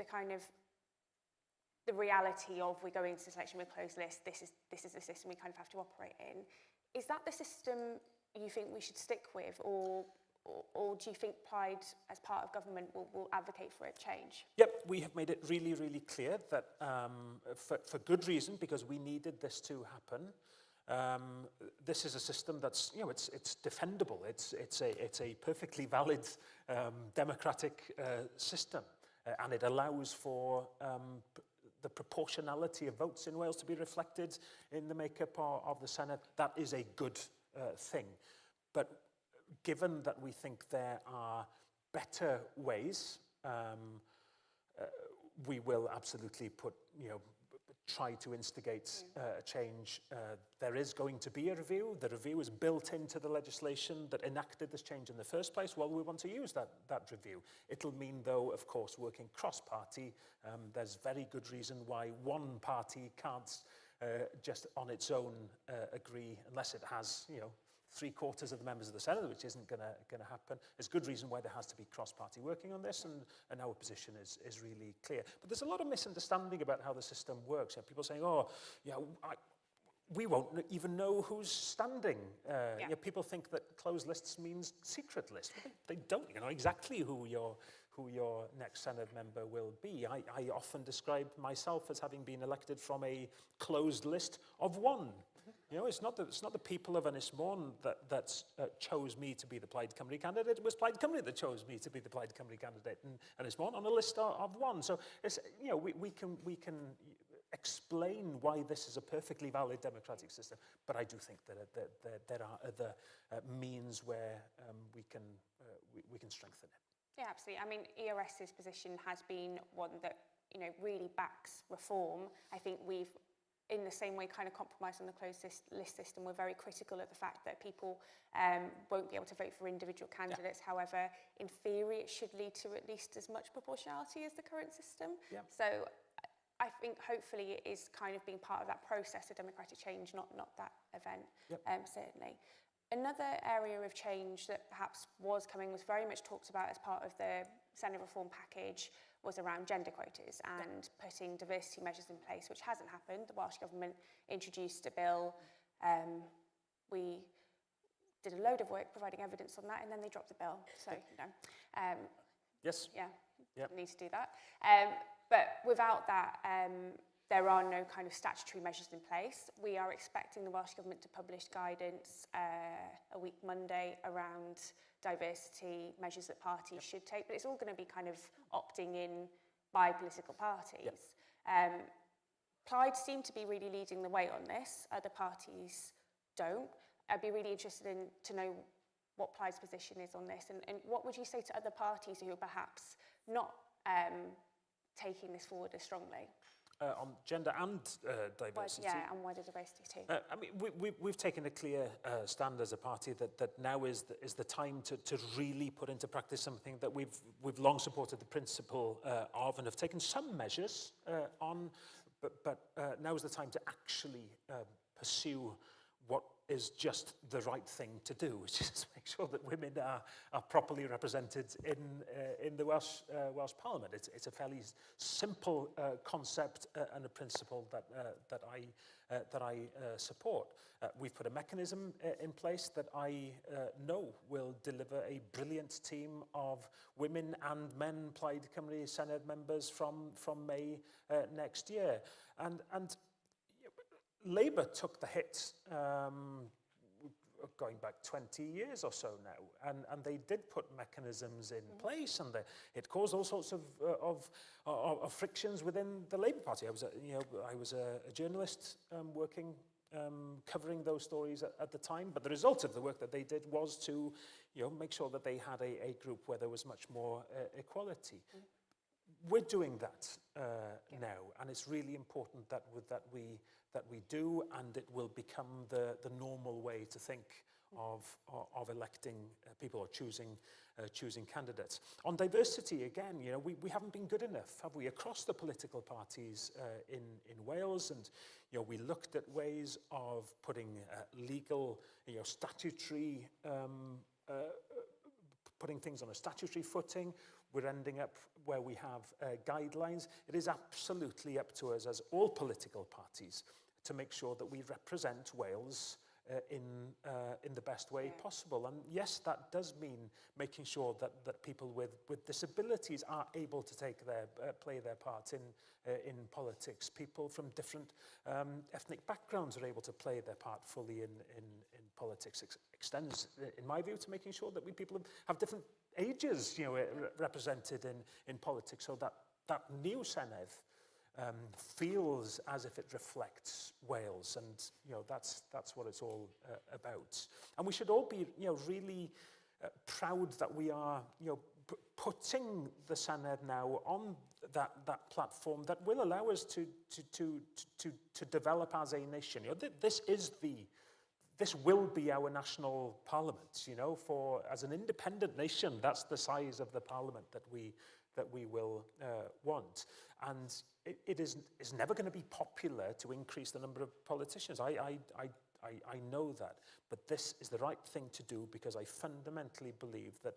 the reality of we go into this election with closed list, this is the system we kind of have to operate in. Is that the system you think we should stick with, or do you think Plaid, as part of government, will advocate for a change? Yep, we have made it really, really clear that for good reason, because we needed this to happen. This is a system that's, it's defendable. It's a perfectly valid democratic system, and it allows for the proportionality of votes in Wales to be reflected in the makeup of the Senedd. That is a good thing. But given that we think there are better ways, we will absolutely try to instigate a change. There is going to be a review. The review is built into the legislation that enacted this change in the first place. Well, we want to use that review. It'll mean, though, of course, working cross-party. There's very good reason why one party can't just on its own agree unless it has, 3/4 of the members of the Senedd, which isn't going to happen. There's good reason why there has to be cross-party working on this, and our position is really clear. But there's a lot of misunderstanding about how the system works. People saying, we won't even know who's standing. People think that closed lists means secret list. Well, they don't. You know exactly who your next Senedd member will be. I often describe myself as having been elected from a closed list of one. It's not the people of Ynys Môn that chose me to be the Plaid Cymru candidate. It was Plaid Cymru that chose me to be the Plaid Cymru candidate in Ynys Môn on a list of one. So it's, we can explain why this is a perfectly valid democratic system, but I do think that there are other means where we can strengthen it. Yeah, absolutely. I mean, ERS's position has been one that really backs reform. I think we've, in the same way, kind of compromised on the closed list system. We're very critical of the fact that people won't be able to vote for individual candidates. Yeah. However, in theory, it should lead to at least as much proportionality as the current system. Yeah. So I think hopefully it is kind of being part of that process of democratic change, not that event, certainly. Another area of change that perhaps was very much talked about as part of the Senate reform package was around gender quotas and putting diversity measures in place, which hasn't happened. The Welsh Government introduced a bill. We did a load of work providing evidence on that, and then they dropped the bill. So, yes. Yeah, need to do that. But without that, there are no kind of statutory measures in place. We are expecting the Welsh Government to publish guidance a week Monday around diversity measures that parties should take, but it's all going to be kind of opting in by political parties. Plaid seem to be really leading the way on this. Other parties don't. I'd be really interested to know what Plaid's position is on this, and what would you say to other parties who are perhaps not taking this forward as strongly? On gender and diversity. And wider diversity too. I mean, we've taken a clear stand as a party that now is the time to really put into practice something that we've long supported the principle of and have taken some measures on, but now is the time to actually pursue what is just the right thing to do, which is make sure that women are properly represented in the Welsh Parliament. It's a fairly simple concept and a principle that I support. We've put a mechanism in place that I know will deliver a brilliant team of women and men Plaid Cymru Senedd members from May next year, and Labour took the hit going back 20 years or so now, and they did put mechanisms in place, and it caused all sorts of frictions within the Labour Party. I was a journalist working covering those stories at the time, but the result of the work that they did was to make sure that they had a group where there was much more equality. We're doing that now, and it's really important that we do, and it will become the normal way to think of electing people or choosing candidates. On diversity, again, we haven't been good enough, have we, across the political parties in Wales, and we looked at ways of putting legal, statutory, putting things on a statutory footing. We're ending up where we have guidelines. It is absolutely up to us as all political parties to make sure that we represent Wales in the best way possible. And yes, that does mean making sure that people with disabilities are able to play their part in politics. People from different ethnic backgrounds are able to play their part fully in politics. Extends, in my view, to making sure that people have different ages, represented in politics, so that new Senedd feels as if it reflects Wales, and that's what it's all about. And we should all be really proud that we are putting the Senedd now on that platform that will allow us to develop as a nation. This will be our national parliament, as an independent nation. That's the size of the parliament that we will want. And it is never going to be popular to increase the number of politicians. I know that. But this is the right thing to do, because I fundamentally believe that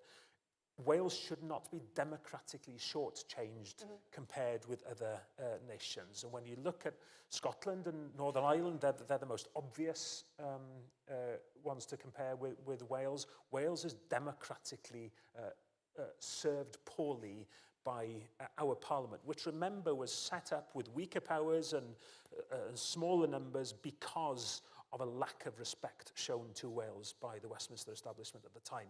Wales should not be democratically shortchanged compared with other nations. And when you look at Scotland and Northern Ireland, they're the most obvious ones to compare with Wales. Wales is democratically served poorly by our parliament, which, remember, was set up with weaker powers and smaller numbers because of a lack of respect shown to Wales by the Westminster establishment at the time.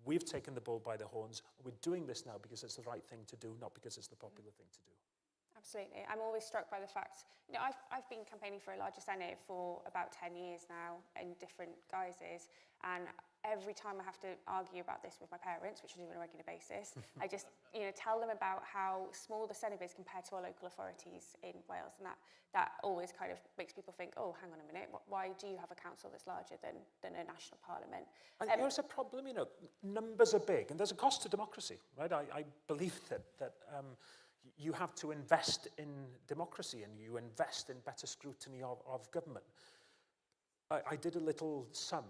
We've taken the bull by the horns. We're doing this now because it's the right thing to do, not because it's the popular thing to do. Absolutely. I'm always struck by the fact, I've been campaigning for a larger Senedd for about 10 years now in different guises, and every time I have to argue about this with my parents, which I do on a regular basis, I just tell them about how small the Senedd is compared to our local authorities in Wales, and that always kind of makes people think, oh, hang on a minute, why do you have a council that's larger than a national parliament? And there's a problem, numbers are big, and there's a cost to democracy, right? I believe that You have to invest in democracy and you invest in better scrutiny of government. I did a little sum.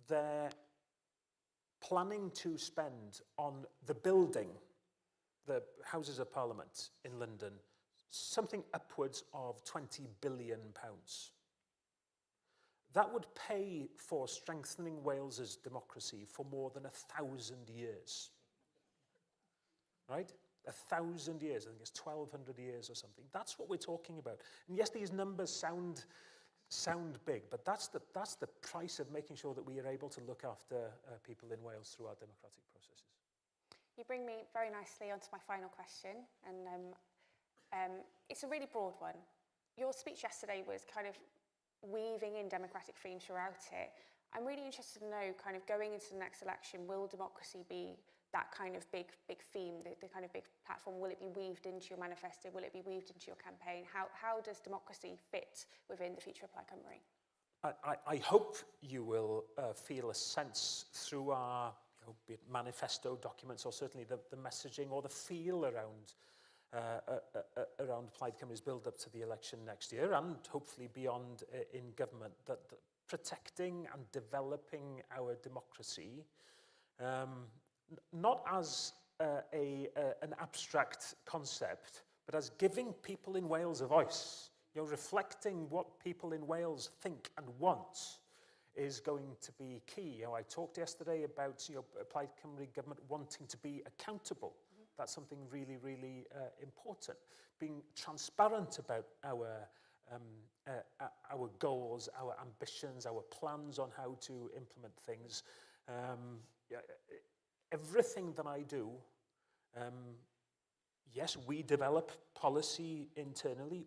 They're planning to spend on the building, the Houses of Parliament in London, something upwards of £20 billion. That would pay for strengthening Wales's democracy for more than 1,000 years. Right? 1,000 years, I think it's 1,200 years or something. That's what we're talking about. And yes, these numbers sound big, but that's the price of making sure that we are able to look after people in Wales through our democratic processes. You bring me very nicely onto my final question, and it's a really broad one. Your speech yesterday was kind of weaving in democratic themes throughout it. I'm really interested to know, kind of going into the next election, will democracy be that kind of big theme, the kind of big platform? Will it be weaved into your manifesto? Will it be weaved into your campaign? How does democracy fit within the future of Plaid Cymru? I hope you will feel a sense through our be it manifesto documents or certainly the messaging or the feel around Plaid Cymru's build-up to the election next year and hopefully beyond in government, that protecting and developing our democracy, not as an abstract concept, but as giving people in Wales a voice, reflecting what people in Wales think and want, is going to be key. I talked yesterday about Plaid Cymru government wanting to be accountable. That's something really, really important. Being transparent about our goals, our ambitions, our plans on how to implement things. Everything that I do, yes, we develop policy internally.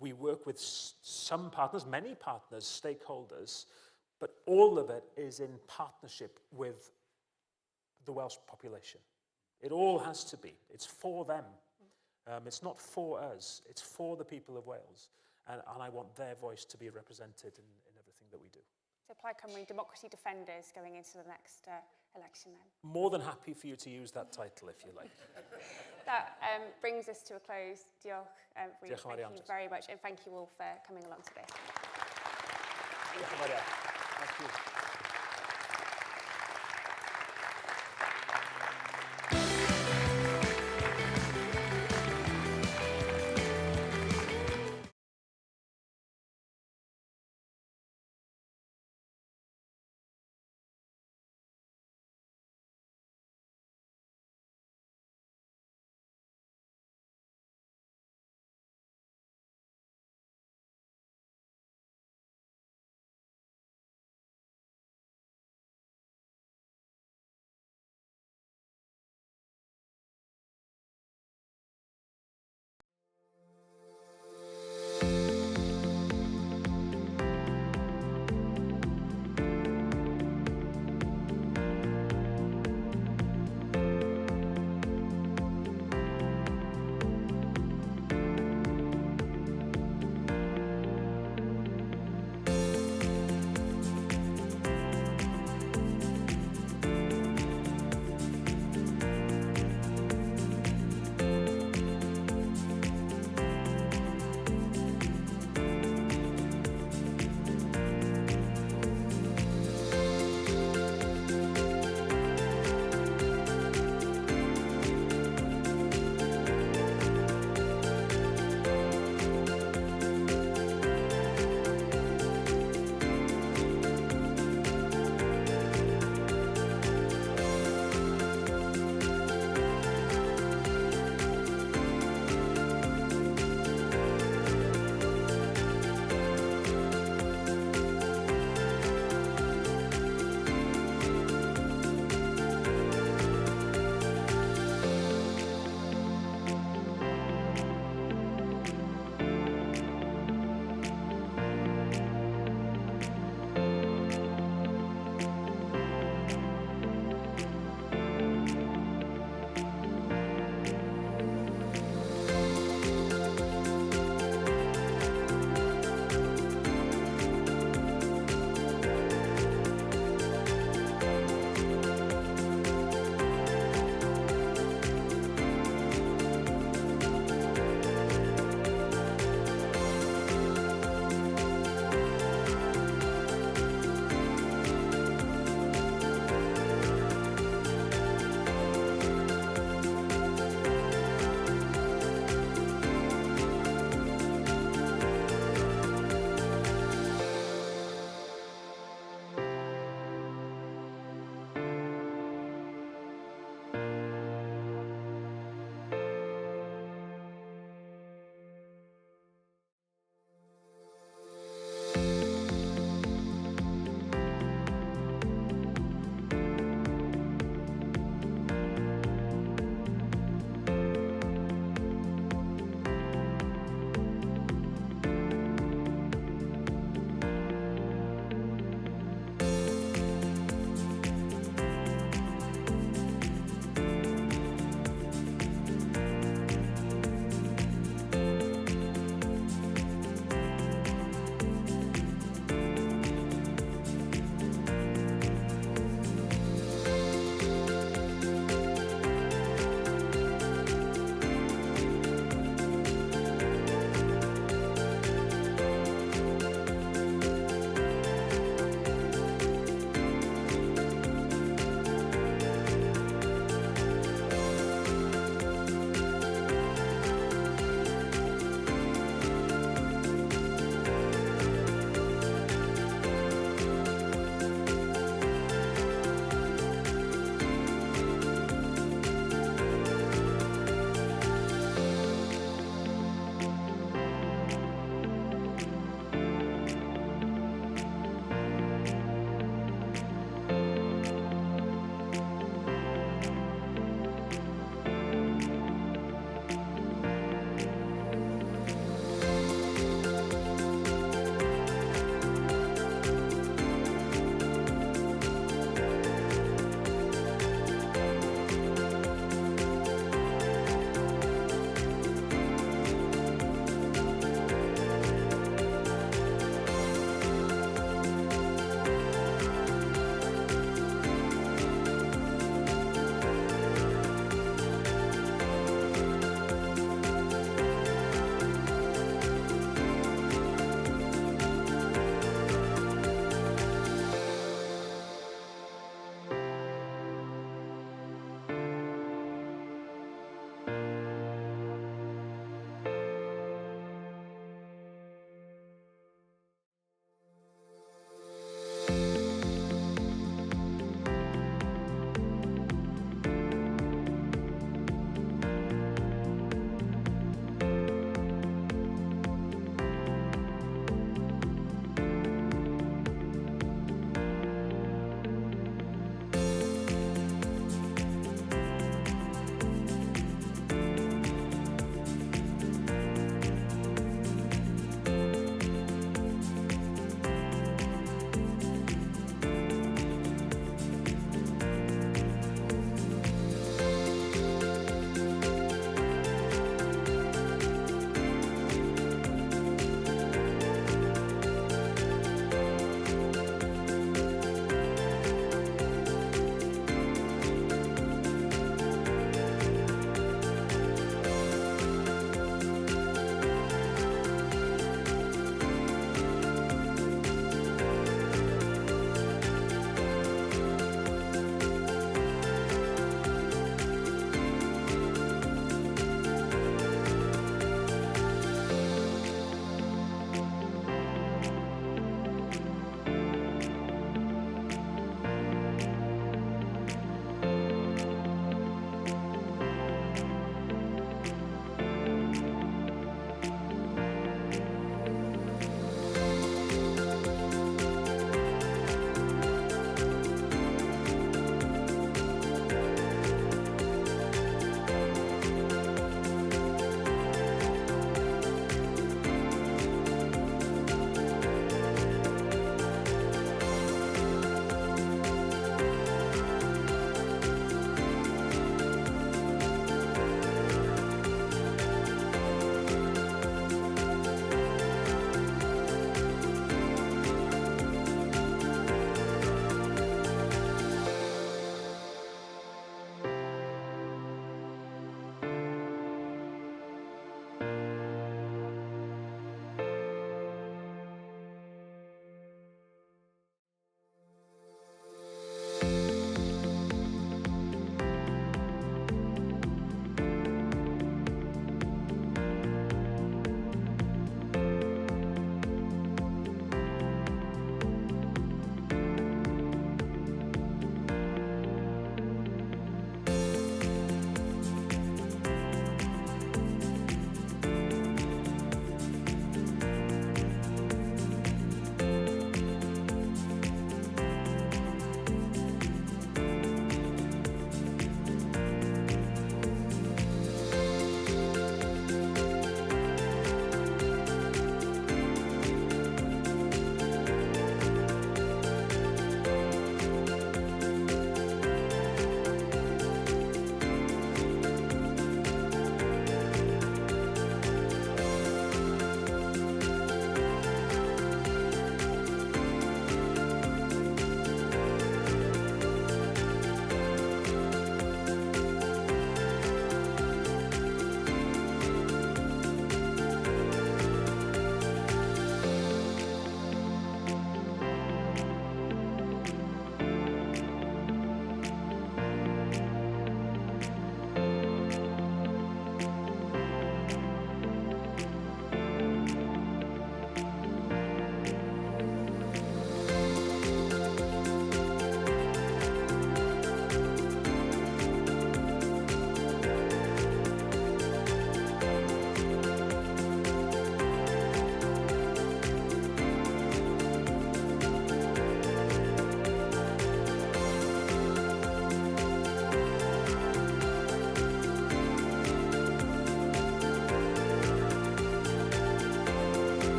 We work with some partners, many partners, stakeholders, but all of it is in partnership with the Welsh population. It all has to be. It's for them. It's not for us. It's for the people of Wales. And I want their voice to be represented in everything that we do. So Plaid Cymru Democracy Defenders going into the next election then? More than happy for you to use that title if you like. That brings us to a close. Diolch, Rhys. Diolch yn fawr iawn. Thank you very much, and thank you all for coming along today. Diolch yn fawr iawn. Thank you.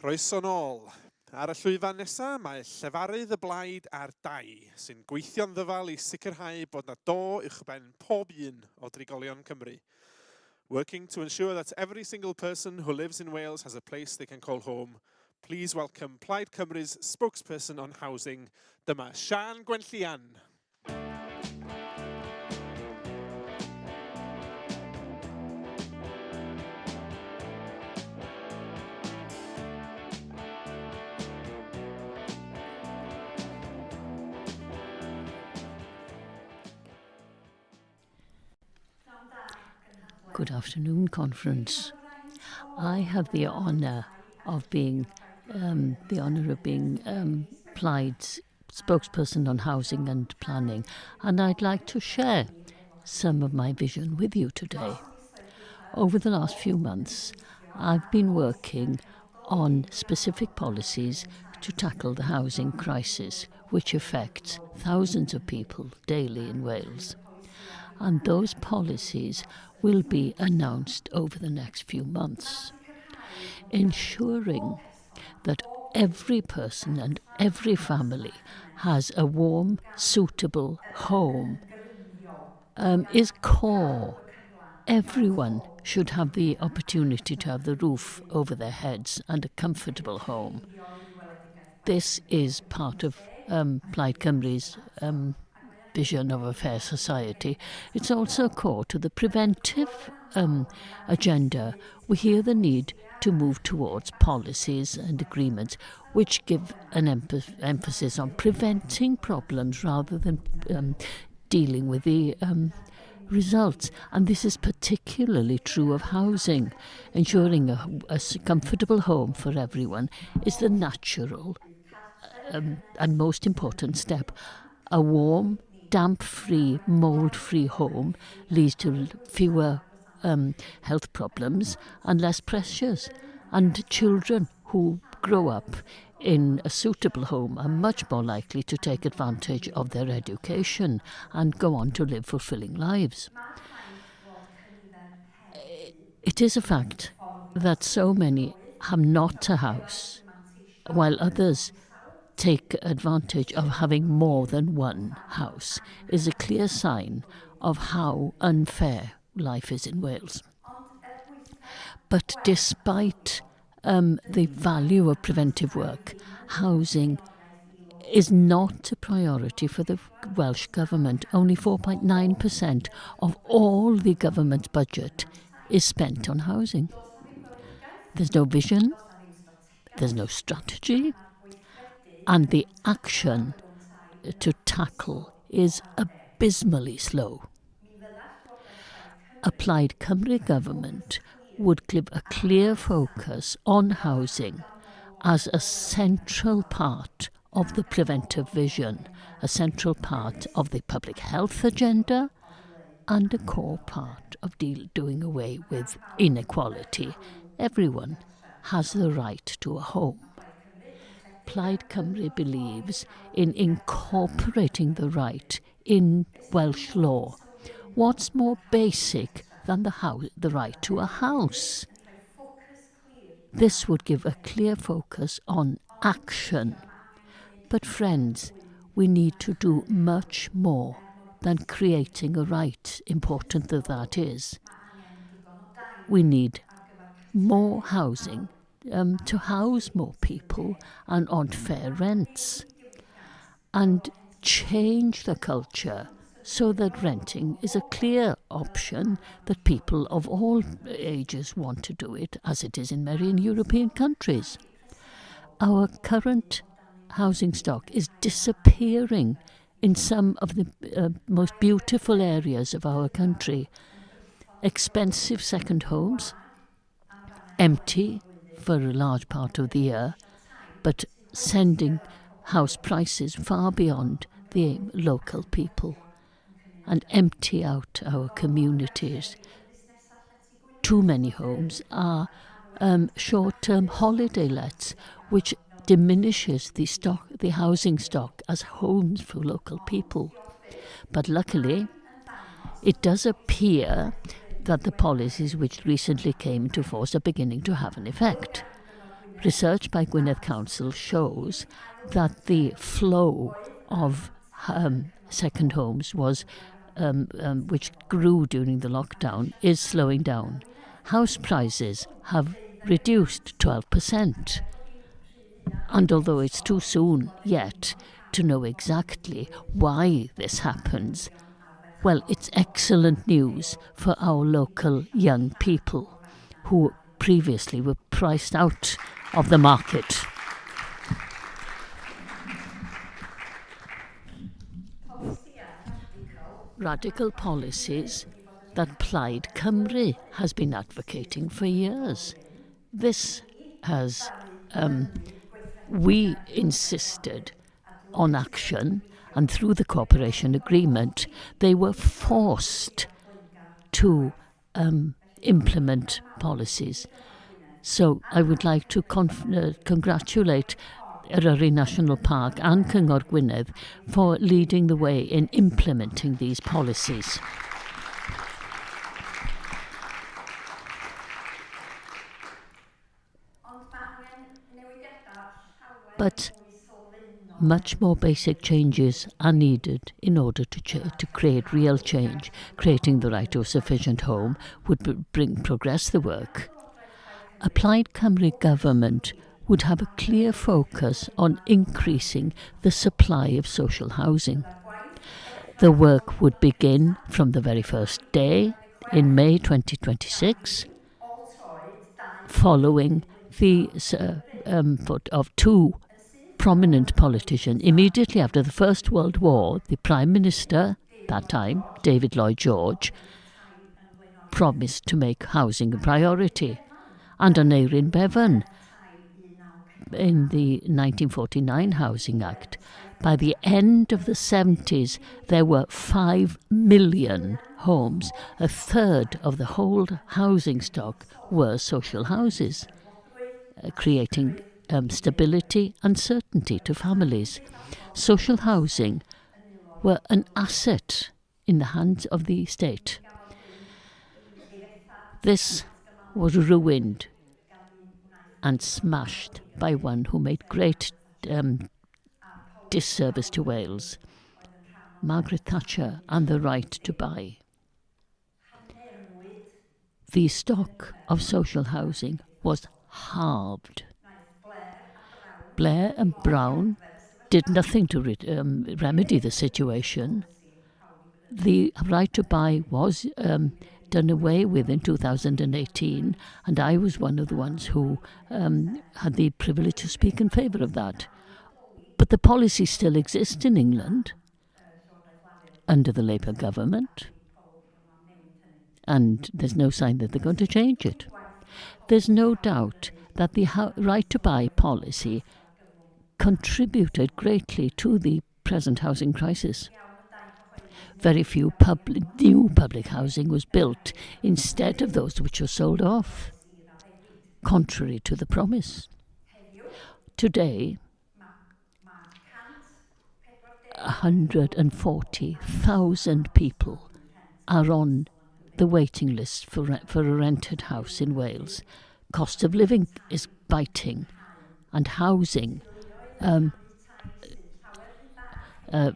Croeso nôl. Ar y llwyfan nesaf, mae llefarydd y blaid ar 2 sy'n gweithio'n ddyfal i sicrhau bod na do uwchben pob un o drigolion Cymru. Working to ensure that every single person who lives in Wales has a place they can call home, please welcome Plaid Cymru's spokesperson on housing, dyma Sian Gwenllian. Good afternoon, conference. I have the honour of being Plaid's spokesperson on housing and planning, and I'd like to share some of my vision with you today. Over the last few months, I've been working on specific policies to tackle the housing crisis, which affects thousands of people daily in Wales. And those policies will be announced over the next few months, ensuring that every person and every family has a warm, suitable home is core. Everyone should have the opportunity to have the roof over their heads and a comfortable home. This is part of Plaid Cymru's vision of a fair society. It's also core to the preventive agenda. We hear the need to move towards policies and agreements which give an emphasis on preventing problems rather than dealing with the results. And this is particularly true of housing. Ensuring a comfortable home for everyone is the natural and most important step. A warm, damp-free, mould-free home leads to fewer health problems and less pressures. And children who grow up in a suitable home are much more likely to take advantage of their education and go on to live fulfilling lives. It is a fact that so many have not a house, while others take advantage of having more than one house, is a clear sign of how unfair life is in Wales. But despite the value of preventive work, housing is not a priority for the Welsh Government. Only 4.9% of all the government budget is spent on housing. There's no vision, there's no strategy, and the action to tackle is abysmally slow. A Plaid Cymru government would give a clear focus on housing as a central part of the preventive vision, a central part of the public health agenda, and a core part of doing away with inequality. Everyone has the right to a home. Plaid Cymru believes in incorporating the right in Welsh law. What's more basic than the right to a house? This would give a clear focus on action. But friends, we need to do much more than creating a right, important though that is. We need more housing to house more people and on fair rents, and change the culture so that renting is a clear option, that people of all ages want to do it, as it is in many European countries. Our current housing stock is disappearing in some of the most beautiful areas of our country. Expensive second homes, empty for a large part of the year, but sending house prices far beyond the local people and empty out our communities. Too many homes are short-term holiday lets, which diminishes the housing stock as homes for local people. But luckily, it does appear that the policies which recently came into force are beginning to have an effect. research by Gwynedd Council shows that the flow of second homes was, which grew during the lockdown, is slowing down. House prices have reduced 12%. And although it's too soon yet to know exactly why this happens, well, it's excellent news for our local young people who previously were priced out of the market. Radical policies that Plaid Cymru has been advocating for years. This has, we insisted on action, and through the cooperation agreement, they were forced to implement policies. So I would like to congratulate Eryri National Park and Cyngor Gwynedd for leading the way in implementing these policies. But much more basic changes are needed in order to create real change. Creating the right to a sufficient home would progress the work. A Plaid Cymru government would have a clear focus on increasing the supply of social housing. The work would begin from the very first day in May 2026, following the vote of two prominent politicians. Immediately after the First World War, the Prime Minister, that time, David Lloyd George, promised to make housing a priority. And Aneurin Bevan, in the 1949 Housing Act, by the end of the 70s, there were 5 million homes. A third of the whole housing stock were social houses, creating stability and certainty to families. Social housing were an asset in the hands of the state. This was ruined and smashed by one who made great disservice to Wales, Margaret Thatcher, and the right to buy. The stock of social housing was halved. Blair and Brown did nothing to remedy the situation. The right to buy was done away with in 2018, and I was one of the ones who had the privilege to speak in favour of that. But the policy still exists in England under the Labour government, and there's no sign that they're going to change it. There's no doubt that the right to buy policy contributed greatly to the present housing crisis. Very few new public housing was built instead of those which were sold off, contrary to the promise. Today, 140,000 people are on the waiting list for a rented house in Wales. Cost of living is biting, and housing,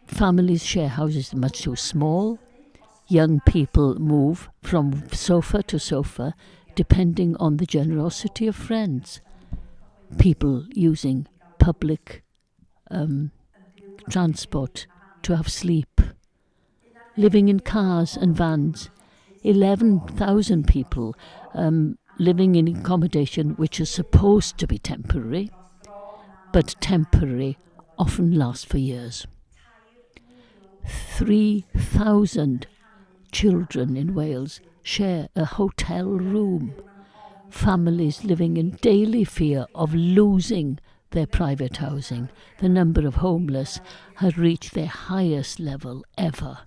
families share houses much too small. Young people move from sofa to sofa depending on the generosity of friends. People using public transport to have sleep. Living in cars and vans. 11,000 people living in accommodation which is supposed to be temporary, but temporary often lasts for years. 3,000 children in Wales share a hotel room. Families living in daily fear of losing their private housing. The number of homeless has reached their highest level ever.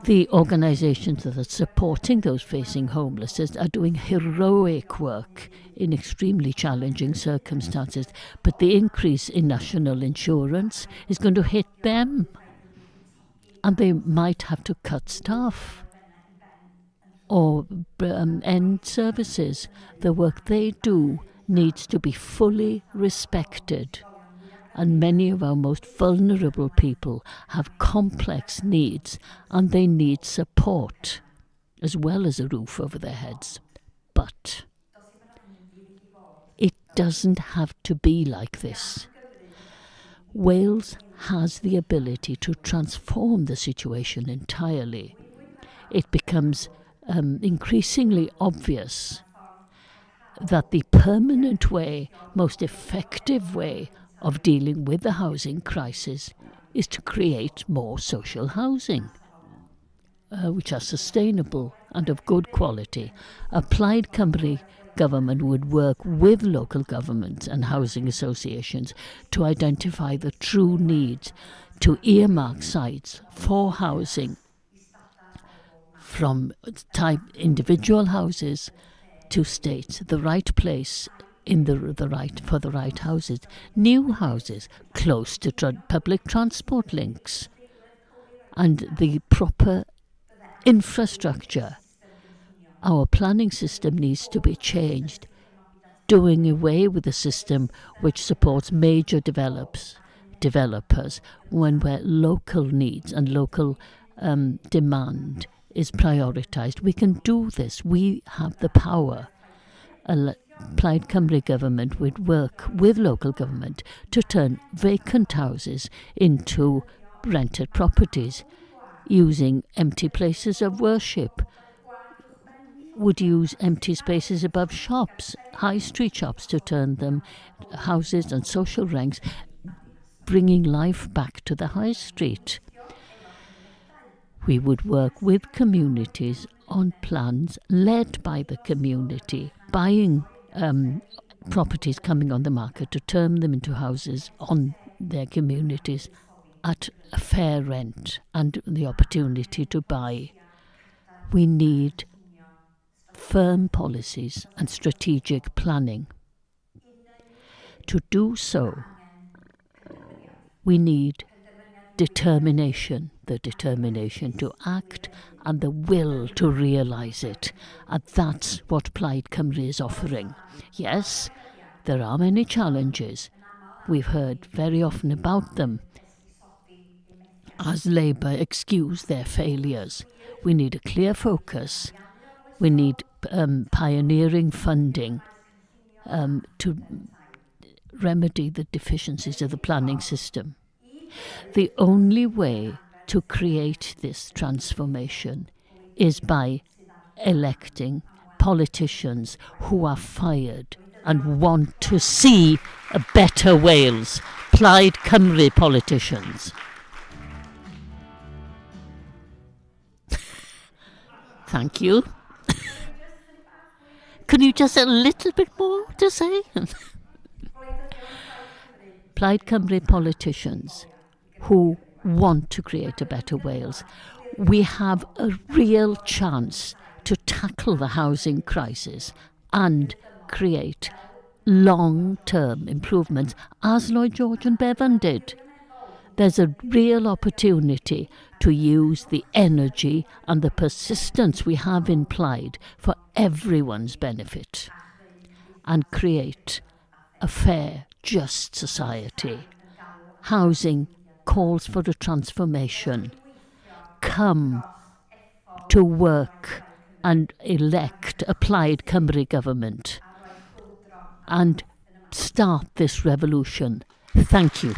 The organisations that are supporting those facing homelessness are doing heroic work in extremely challenging circumstances, but the increase in national insurance is going to hit them, and they might have to cut staff or end services. The work they do needs to be fully respected. And many of our most vulnerable people have complex needs, and they need support as well as a roof over their heads. But it doesn't have to be like this. Wales has the ability to transform the situation entirely. It becomes increasingly obvious that the permanent way, most effective way of dealing with the housing crisis is to create more social housing, which are sustainable and of good quality. A Plaid Cymru government would work with local governments and housing associations to identify the true needs, to earmark sites for housing, from type individual houses to state, the right place in the right for the right houses, new houses close to public transport links, and the proper infrastructure. Our planning system needs to be changed, doing away with a system which supports major developers where local needs and local demand is prioritised. We can do this. We have the power. Plaid Cymru government would work with local government to turn vacant houses into rented properties, using empty places of worship, would use empty spaces above shops, high street shops, to turn them houses and social ranks, bringing life back to the high street. We would work with communities on plans led by the community, buying properties coming on the market to turn them into houses on their communities at a fair rent and the opportunity to buy. We need firm policies and strategic planning. To do so, we need determination, the determination to act and the will to realise it. And that's what Plaid Cymru is offering. Yes, there are many challenges. We've heard very often about them as Labour excuse their failures. We need a clear focus. We need pioneering funding to remedy the deficiencies of the planning system. The only way to create this transformation is by electing politicians who are fired and want to see a better Wales. Plaid Cymru politicians. Thank you. Can you just a little bit more to say? Plaid Cymru politicians who want to create a better Wales. We have a real chance to tackle the housing crisis and create long-term improvements, as Lloyd George and Bevan did. There's a real opportunity to use the energy and the persistence we have in Plaid for everyone's benefit and create a fair, just society. Housing calls for a transformation. Come to work and elect a Plaid Cymru government and start this revolution. Thank you.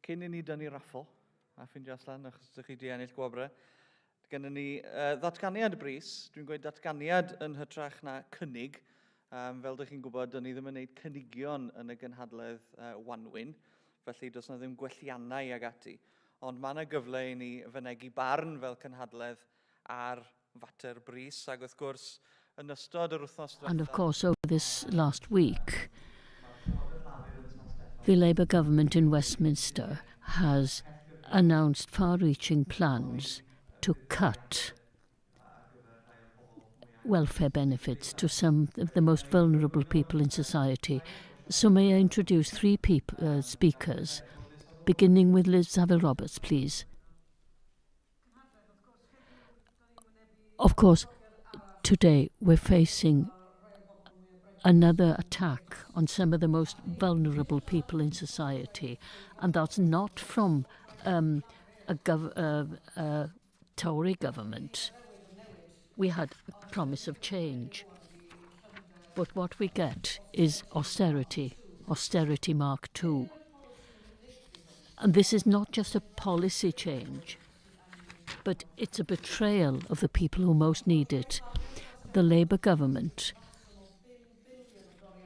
Cyn i ni dynnu raffle, a ffindio allan, achos ydych chi di ennill gwobre, gennym ni ddatganiad bris. Dwi'n gweud datganiad yn hytrach na cynnig. Fel ydych chi'n gwybod, dyn ni ddim yn gwneud cynigion yn y gynhadledd wanwyn, felly does na ddim gwelliannau ag ati. Ond mae yna gyfle i ni fynegu barn fel cynhadledd ar fater bris, ag wrth gwrs, yn ystod yr wythnos And of course, over this last week, the Labour government in Westminster has announced far-reaching plans to cut welfare benefits to some of the most vulnerable people in society. So may I introduce three speakers, beginning with Liz Saville-Roberts, please. Of course, today we're facing another attack on some of the most vulnerable people in society, and that's not from a Tory government. We had a promise of change, but what we get is austerity Mark II. And this is not just a policy change, but it's a betrayal of the people who most need it. The Labour government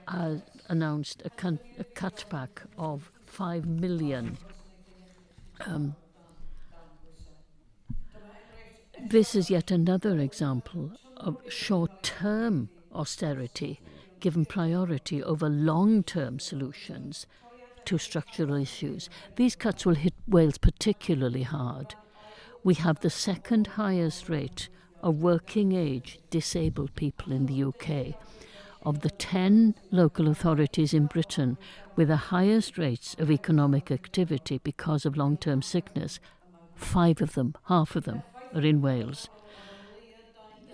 has announced a cutback of 5 million. This is yet another example of short-term austerity given priority over long-term solutions to structural issues. These cuts will hit Wales particularly hard. We have the second highest rate of working-age disabled people in the UK. Of the 10 local authorities in Britain with the highest rates of economic activity because of long-term sickness, 5 of them, half of them, are in Wales.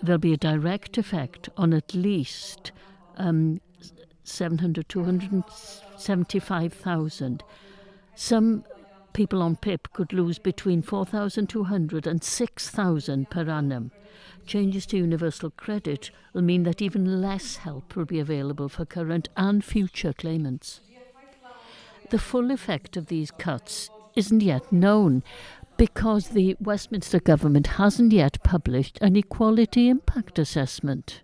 There'll be a direct effect on at least 275,000. Some people on PIP could lose between 4,200 and 6,000 per annum. Changes to universal credit will mean that even less help will be available for current and future claimants. The full effect of these cuts isn't yet known because the Westminster government hasn't yet published an equality impact assessment.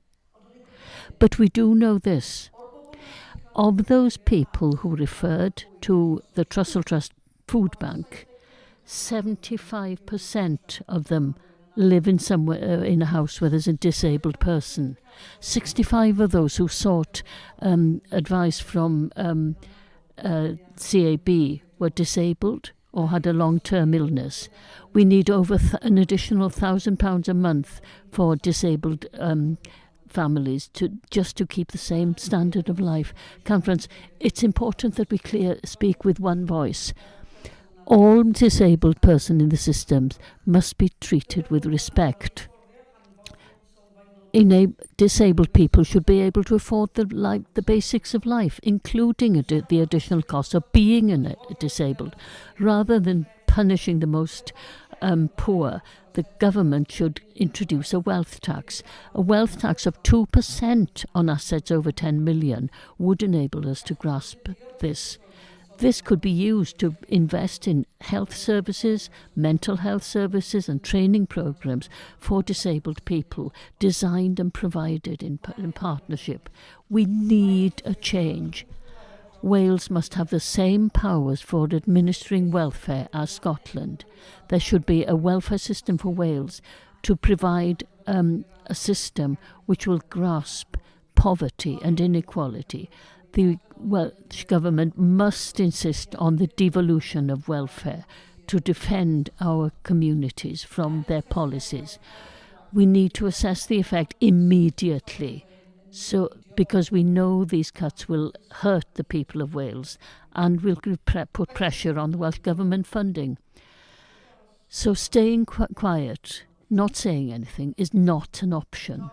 But we do know this. Of those people who referred to the Trussell Trust Food Bank, 75% of them live in somewhere in a house where there's a disabled person. 65 of those who sought advice from CAB were disabled or had a long-term illness. We need over an additional £1,000 a month for disabled families just to keep the same standard of life. Conference, it's important that we speak with one voice. All disabled persons in the systems must be treated with respect. Disabled people should be able to afford the basics of life, including the additional cost of being disabled. Rather than punishing the most poor, the government should introduce a wealth tax. A wealth tax of 2% on assets over 10 million would enable us to grasp this. This could be used to invest in health services, mental health services and training programs for disabled people, designed and provided in partnership. We need a change. Wales must have the same powers for administering welfare as Scotland. There should be a welfare system for Wales to provide a system which will grasp poverty and inequality. The Welsh Government must insist on the devolution of welfare to defend our communities from their policies. We need to assess the effect immediately, because we know these cuts will hurt the people of Wales and will put pressure on the Welsh Government funding. So staying quiet, not saying anything, is not an option.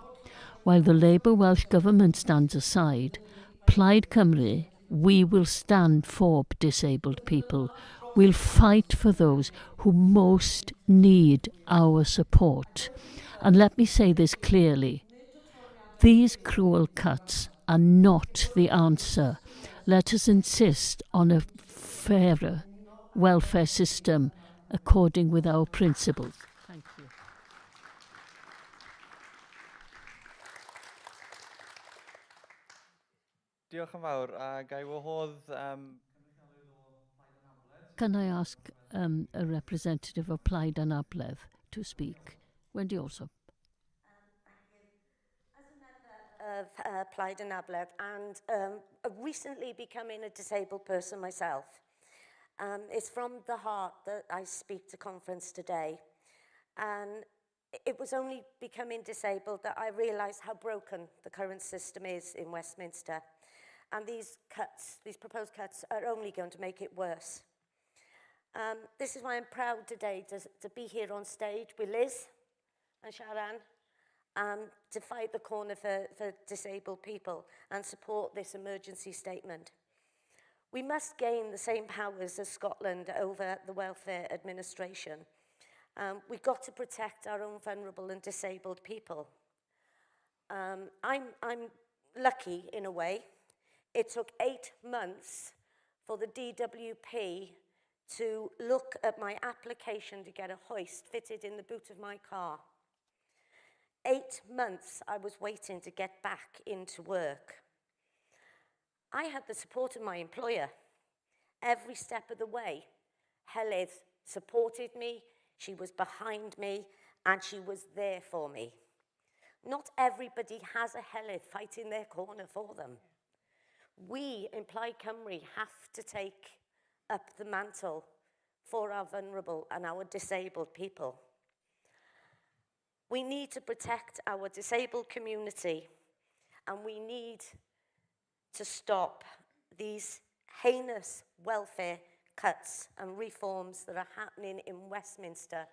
While the Labour Welsh Government stands aside, Plaid Cymru, we will stand for disabled people. We'll fight for those who most need our support. And let me say this clearly. These cruel cuts are not the answer. Let us insist on a fairer welfare system according with our principles. Thank you. Diolch yn fawr, a gai wahodd... Can I ask a representative of Plaid Anabledd to speak? Wendy also. Of Plaid Anabledd and recently becoming a disabled person myself. It's from the heart that I speak to conference today. And it was only becoming disabled that I realised how broken the current system is in Westminster. And these cuts, these proposed cuts, are only going to make it worse. This is why I'm proud today to be here on stage with Liz and Sharon to fight the corner for disabled people and support this emergency statement. We must gain the same powers as Scotland over the welfare administration. We've got to protect our own vulnerable and disabled people. I'm lucky in a way. It took 8 months for the DWP to look at my application to get a hoist fitted in the boot of my car. 8 months I was waiting to get back into work. I had the support of my employer every step of the way. Helydd supported me, she was behind me, and she was there for me. Not everybody has a Helydd fighting their corner for them. We in Plaid Cymru have to take up the mantle for our vulnerable and our disabled people. We need to protect our disabled community, and we need to stop these heinous welfare cuts and reforms that are happening in Westminster.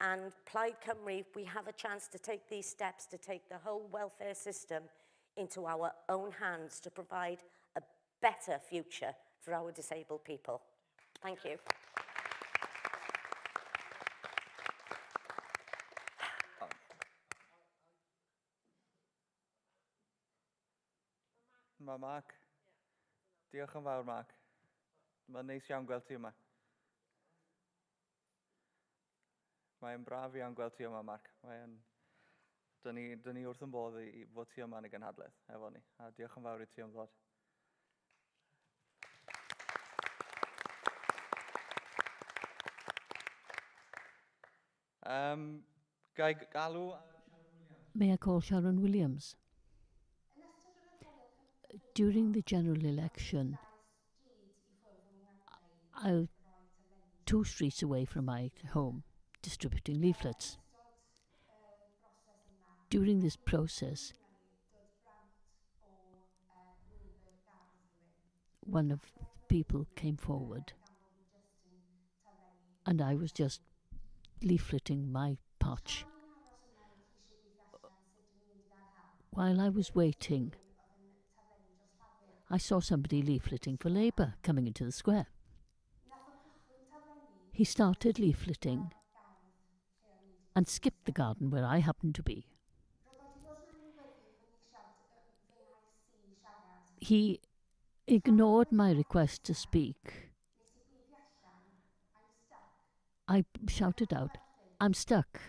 And Plaid Cymru, we have a chance to take these steps to take the whole welfare system into our own hands to provide a better future for our disabled people. Thank you. Mae Mark. Diolch yn fawr, Mark. Mae'n neis iawn gweld ti yma. Mae'n braf iawn gweld ti yma, Mark. Dyn ni wrth yn bodd i fod ti yma yn y gynhadledd efo ni. A diolch yn fawr i ti am ddod. Gai galw... May I call Sharon Williams? During the general election, 2 streets away from my home, distributing leaflets. During this process, one of the people came forward, and I was just leafleting my patch. While I was waiting, I saw somebody leafleting for Labour coming into the square. He started leafleting and skipped the garden where I happened to be. He ignored my request to speak. I shouted out, "I'm stuck."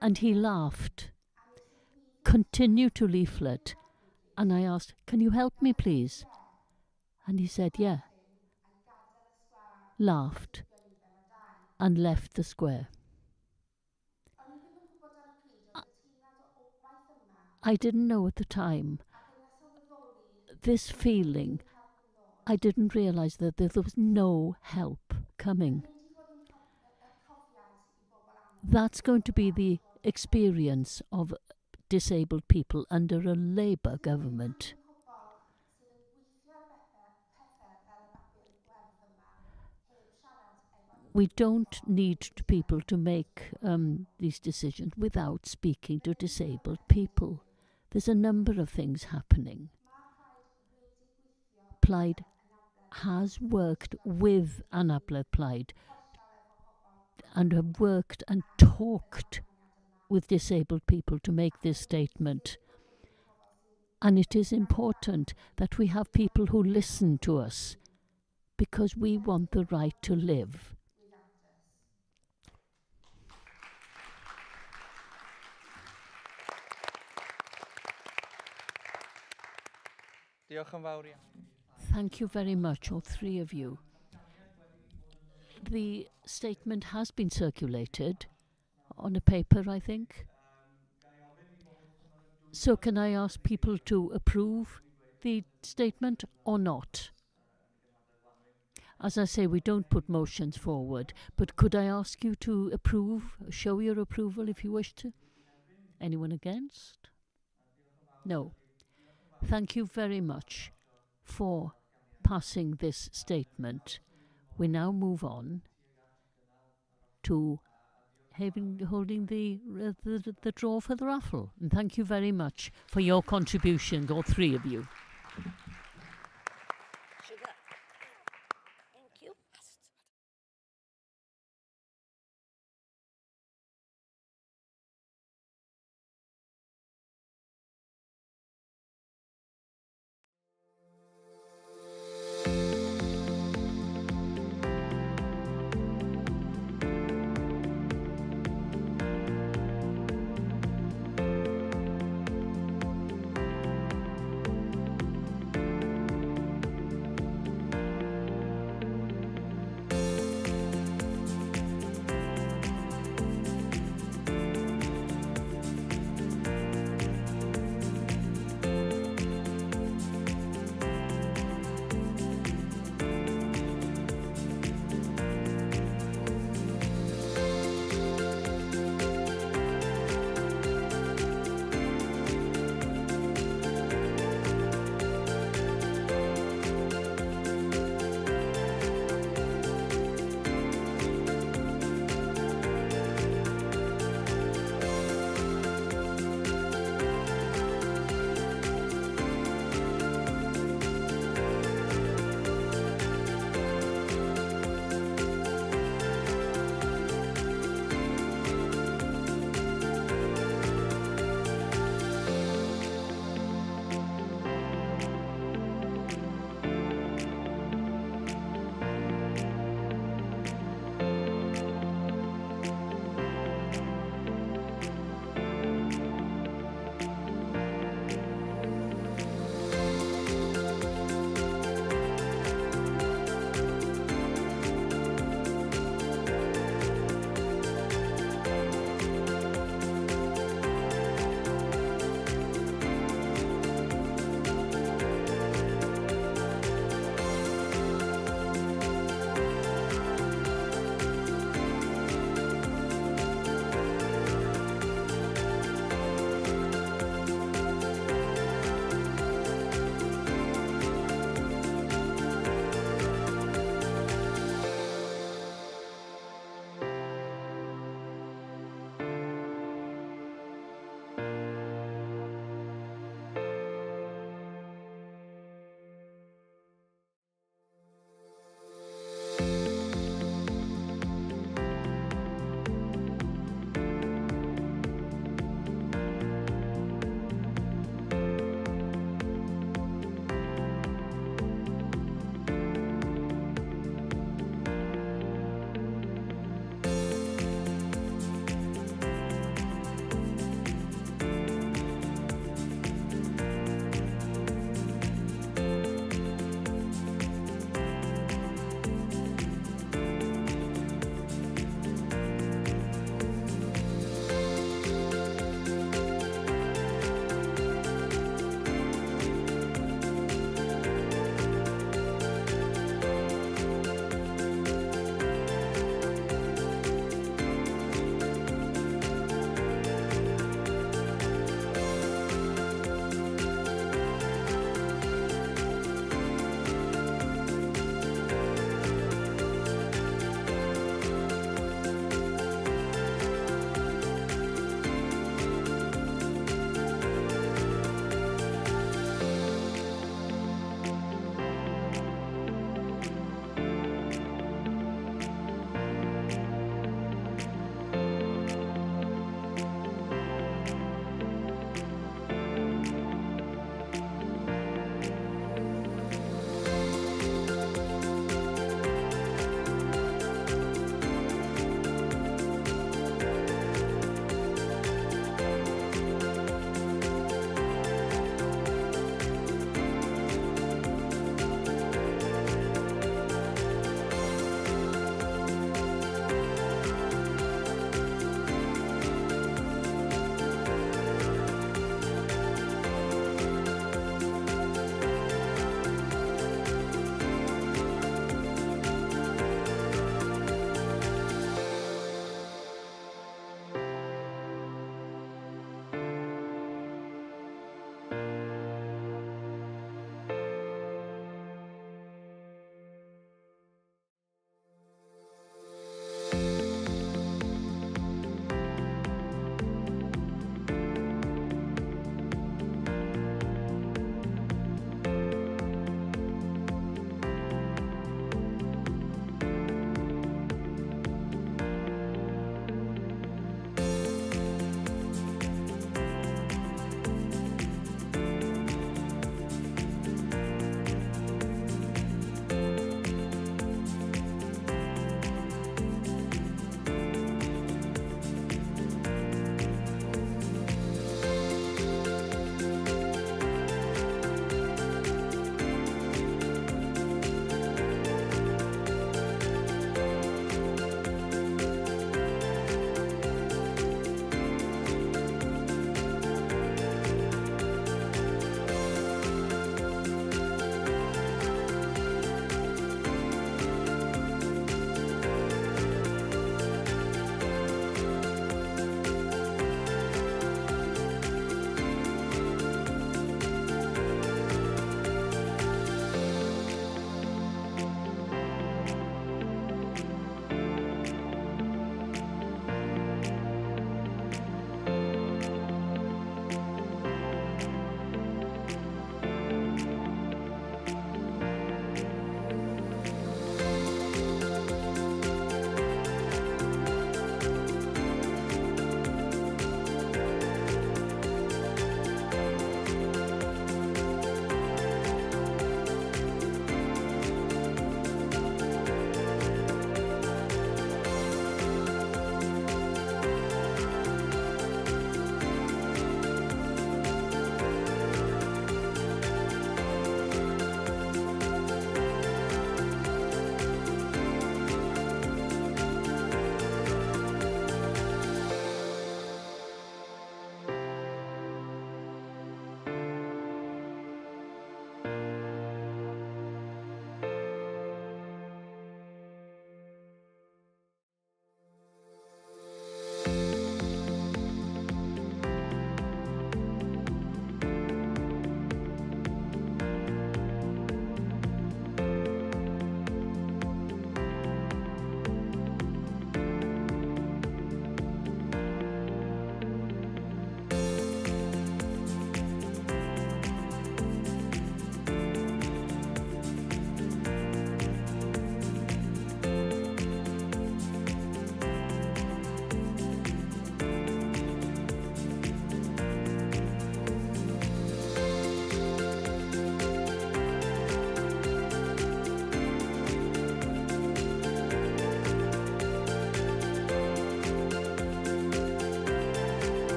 And he laughed, continued to leaflet, and I asked, "Can you help me, please?" And he said, "Yeah." Laughed and left the square. I didn't know at the time. This feeling, I didn't realise that there was no help coming. That's going to be the experience of disabled people under a Labour government. We don't need people to make these decisions without speaking to disabled people. There's a number of things happening. Plaid has worked with Anabledd Plaid and have worked and talked with disabled people to make this statement. And it is important that we have people who listen to us because we want the right to live. Diolch yn fawr iawn. Thank you very much, all three of you. The statement has been circulated on a paper, I think. So can I ask people to approve the statement or not? As I say, we don't put motions forward, but could I ask you to approve, show your approval if you wish to? Anyone against? No. Thank you very much for passing this statement. We now move on to holding the draw for the raffle. And thank you very much for your contribution, all three of you. Thank you.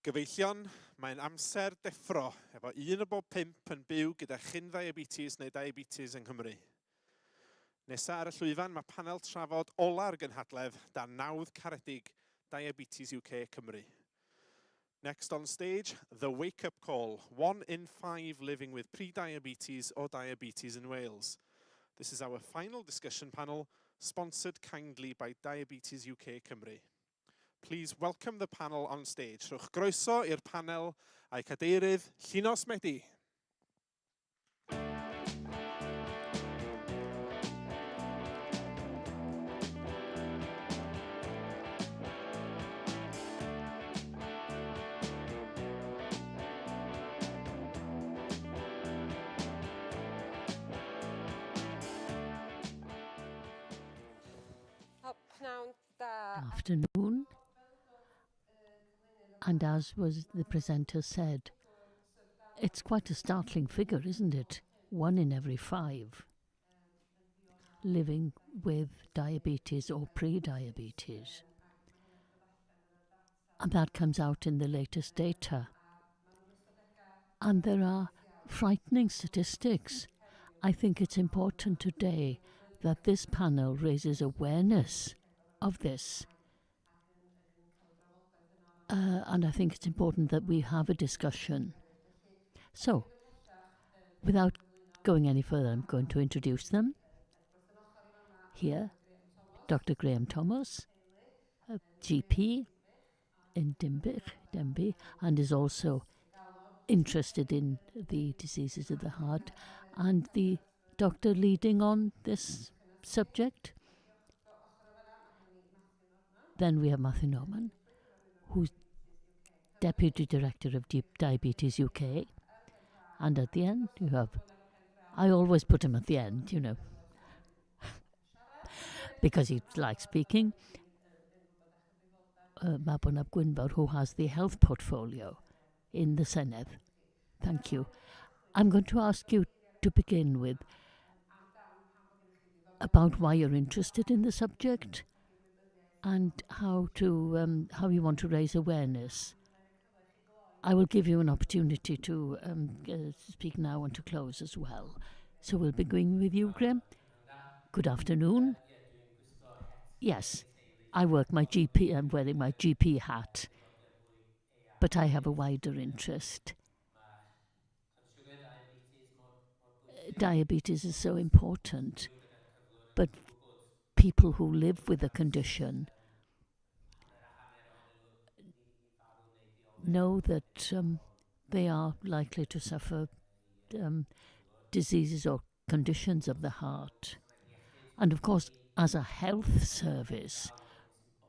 Gyfeillion, mae'n amser deffro efo 1 o bob 5 yn byw gyda chyn diabetes neu diabetes yng Nghymru. Nesa ar y llwyfan mae panel trafod ola'r gynhadledd dan nawdd caredig Diabetes UK Cymru. Next on stage, the wake-up call. 1 in 5 living with pre-diabetes or diabetes in Wales. This is our final discussion panel, sponsored kindly by Diabetes UK Cymru. Please welcome the panel on stage. Rhowch groeso i'r panel a'i cadeirydd Llunos Medi. Afternoon. And as was the presenter said, it's quite a startling figure, isn't it? 1 in every 5 living with diabetes or pre-diabetes. And that comes out in the latest data. And there are frightening statistics. I think it's important today that this panel raises awareness of this. And I think it's important that we have a discussion. So, without going any further, I'm going to introduce them. Here, Dr. Graham Thomas, a GP in Denbigh, and is also interested in the diseases of the heart, and the doctor leading on this subject. Then we have Matthew Norman, who's Deputy Director of Diabetes UK. And at the end, you have, I always put him at the end, you know, because he likes speaking, Mabon Ap Gwynfor, who has the health portfolio in the Senedd. Thank you. I'm going to ask you to begin with about why you're interested in the subject and how you want to raise awareness. I will give you an opportunity to speak now and to close as well. So we'll be going with you, Graham. Good afternoon. Yes, I work my GP. I'm wearing my GP hat, but I have a wider interest. Diabetes is so important, but people who live with the condition know that they are likely to suffer diseases or conditions of the heart. And of course, as a health service,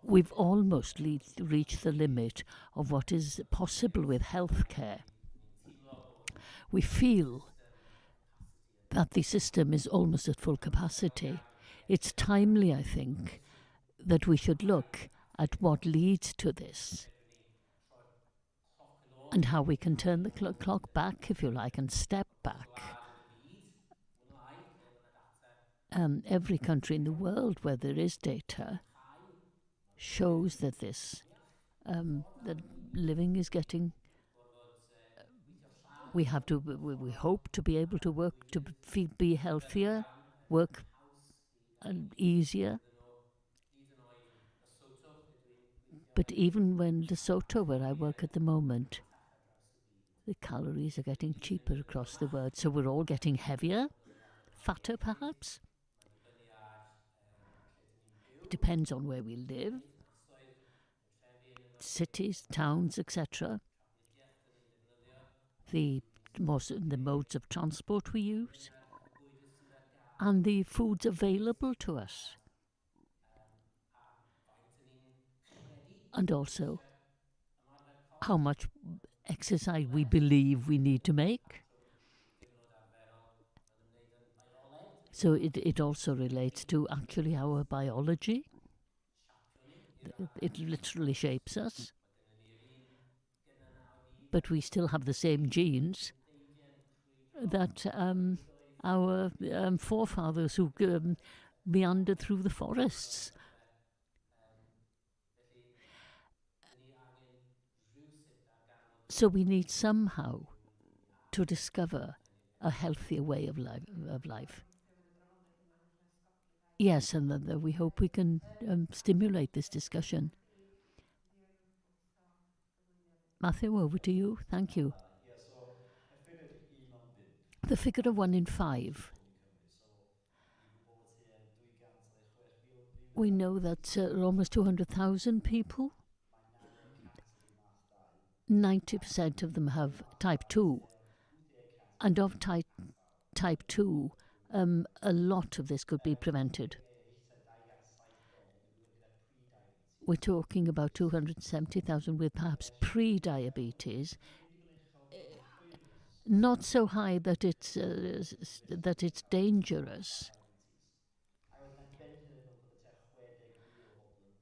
we've almost reached the limit of what is possible with healthcare. We feel that the system is almost at full capacity. It's timely, I think, that we should look at what leads to this and how we can turn the clock back, if you like, and step back. Every country in the world where there is data shows that this, that living is getting, we hope to be able to work, to be healthier, work easier. But even when Lesotho, where I work at the moment, the calories are getting cheaper across the world, so we're all getting heavier, fatter perhaps. It depends on where we live, cities, towns, etc. The modes of transport we use, and the foods available to us. And also how much exercise we believe we need to make. So it also relates to actually our biology. It literally shapes us. But we still have the same genes that our forefathers who meandered through the forests. So we need somehow to discover a healthier way of life. Yes, and we hope we can stimulate this discussion. Matthew, over to you. Thank you. The figure of 1 in 5. We know that almost 200,000 people, 90% of them have type 2. And of type 2, a lot of this could be prevented. We're talking about 270,000 with perhaps pre-diabetes, not so high that it's dangerous.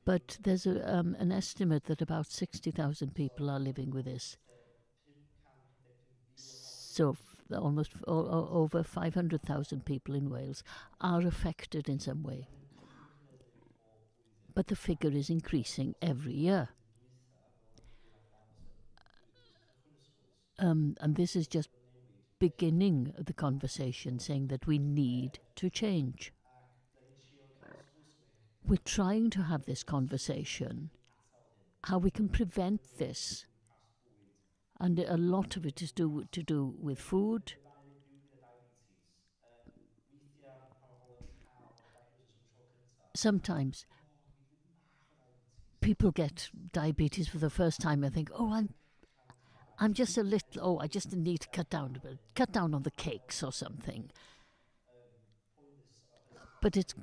But there's an estimate that about 60,000 people are living with this. So almost over 500,000 people in Wales are affected in some way. But the figure is increasing every year. And this is just beginning the conversation, saying that we need to change. We're trying to have this conversation, how we can prevent this. And a lot of it is to do with food. Sometimes people get diabetes for the first time and think, oh, I'm just a little, oh, I just need to cut down a bit, cut down on the cakes or something. But it's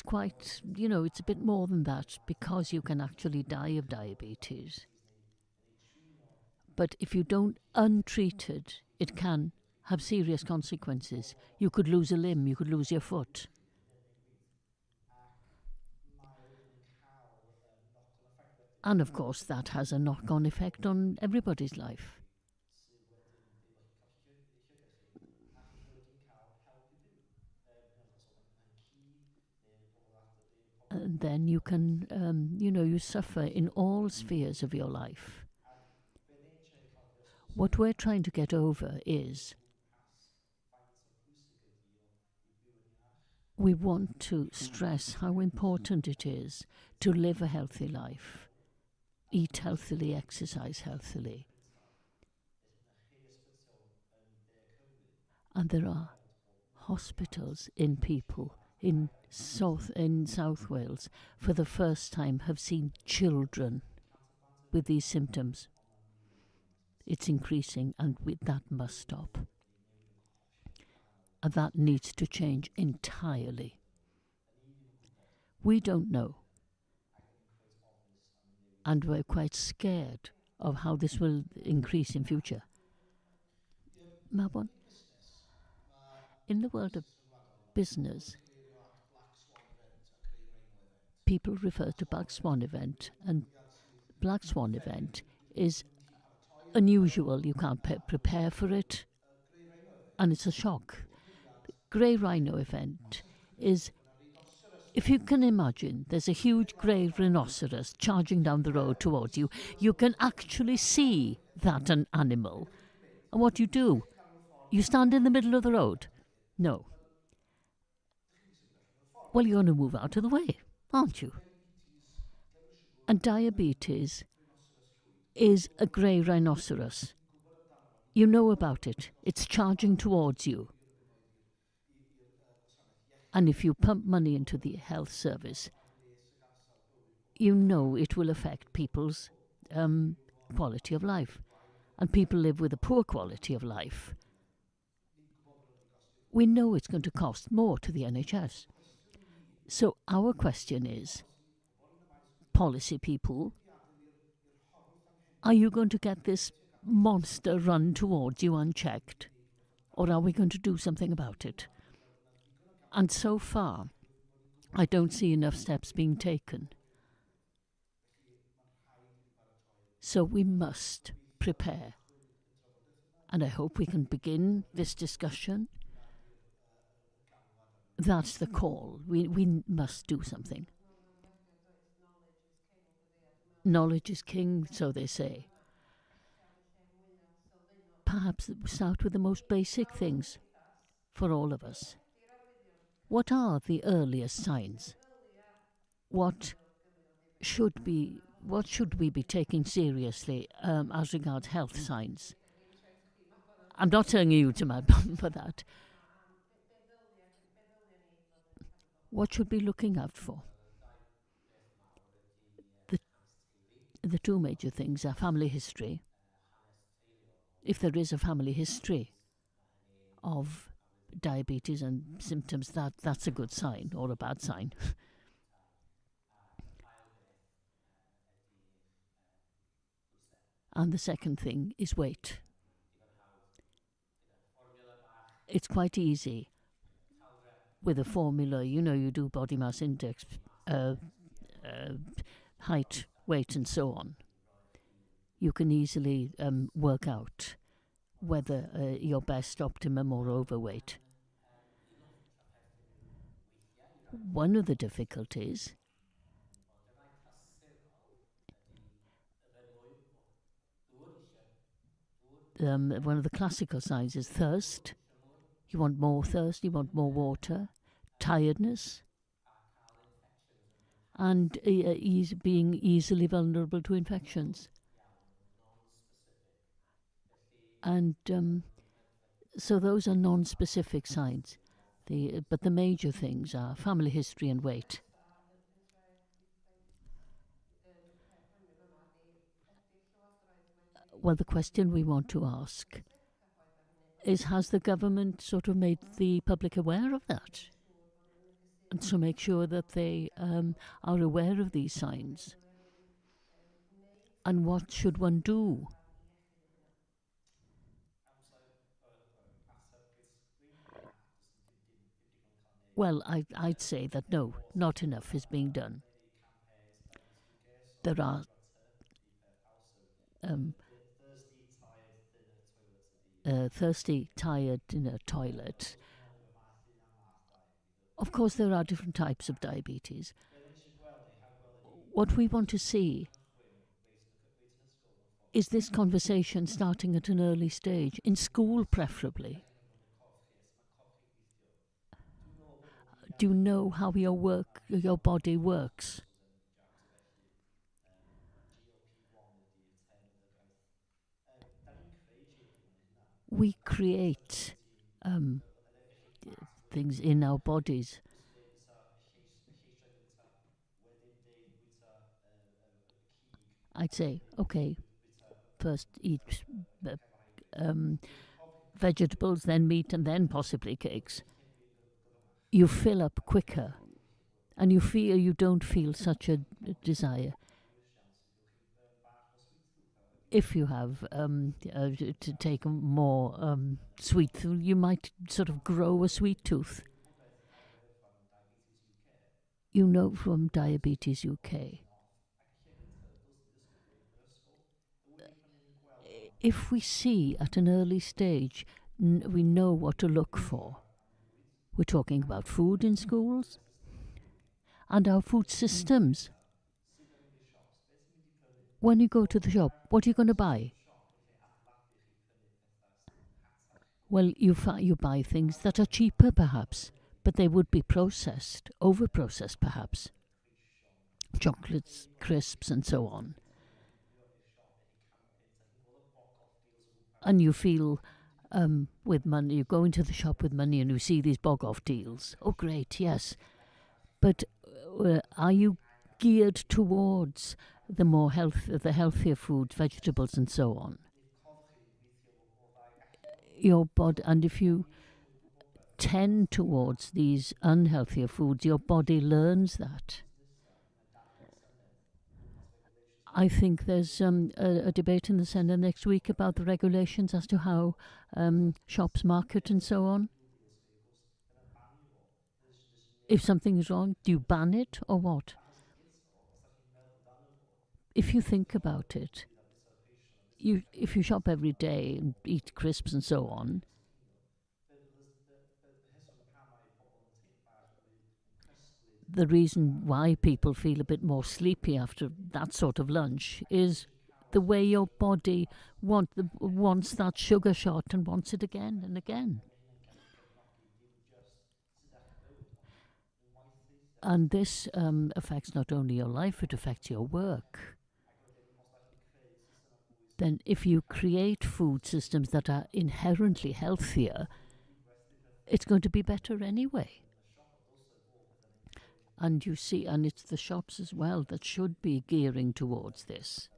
quite, it's a bit more than that, because you can actually die of diabetes. But if you don't untreat it, it can have serious consequences. You could lose a limb, you could lose your foot. And of course, that has a knock-on effect on everybody's life. And then you can, you suffer in all spheres of your life. What we're trying to get over is we want to stress how important it is to live a healthy life, eat healthily, exercise healthily. And there are hospitals in people in South Wales for the first time have seen children with these symptoms. It's increasing, and that must stop. And that needs to change entirely. We don't know. And we're quite scared of how this will increase in future. Mabon? In the world of business, people refer to Black Swan event, and Black Swan event is unusual. You can't prepare for it, and it's a shock. The Grey Rhino event is, if you can imagine, there's a huge grey rhinoceros charging down the road towards you. You can actually see that an animal. And what do? You stand in the middle of the road? No. Well, you're going to move out of the way, aren't you? And diabetes is a grey rhinoceros. You know about it. It's charging towards you. And if you pump money into the health service, you know it will affect people's quality of life. And people live with a poor quality of life. We know it's going to cost more to the NHS. So our question is, policy people, are you going to get this monster run towards you unchecked? Or are we going to do something about it? And so far, I don't see enough steps being taken. So we must prepare. And I hope we can begin this discussion. That's the call. We must do something. knowledge is king, so they say. Perhaps we start with the most basic things for all of us. What are the earliest signs? What should we be taking seriously as regards health signs? I'm not telling you to my bum for that. What should we be looking out for? The two major things are family history. If there is a family history of diabetes and symptoms, that's a good sign or a bad sign. And the second thing is weight. It's quite easy with a formula. You know, you do body mass index, height, weight, and so on. You can easily work out whether you're best optimum or overweight. One of the difficulties one of the classical signs is thirst. You want more thirst, you want more water, tiredness, and being easily vulnerable to infections. And so those are non-specific signs. But the major things are family history and weight. Well, the question we want to ask is, has the government sort of made the public aware of that? And so make sure that they are aware of these signs. And what should one do? Well, I'd say that no, not enough is being done. There are thirsty, tired in a toilet. Of course, there are different types of diabetes. What we want to see is this conversation starting at an early stage, in school preferably. Do you know how your body works? We create things in our bodies. I'd say, okay, first eat vegetables, then meat, and then possibly cakes. You fill up quicker, and you don't feel such a desire. If you have to take more sweet food, you might sort of grow a sweet tooth. You know from Diabetes UK, if we see at an early stage, we know what to look for. We're talking about food in schools and our food systems. When you go to the shop, what are you going to buy? Well, you buy things that are cheaper, perhaps, but they would be processed, over-processed, perhaps. Chocolates, crisps, and so on. And you feel with money, you go into the shop with money and you see these bog-off deals. Oh, great, yes. But are you geared towards the healthier food, vegetables and so on? Your body, and if you tend towards these unhealthier foods, your body learns that. I think there's a debate in the Senate next week about the regulations as to how shops market and so on. If something is wrong, do you ban it or what? If you think about it, if you shop every day and eat crisps and so on, the reason why people feel a bit more sleepy after that sort of lunch is the way your body wants that sugar shot and wants it again and again. And this affects not only your life, it affects your work. Then if you create food systems that are inherently healthier, it's going to be better anyway. And you see, and it's the shops as well that should be gearing towards this.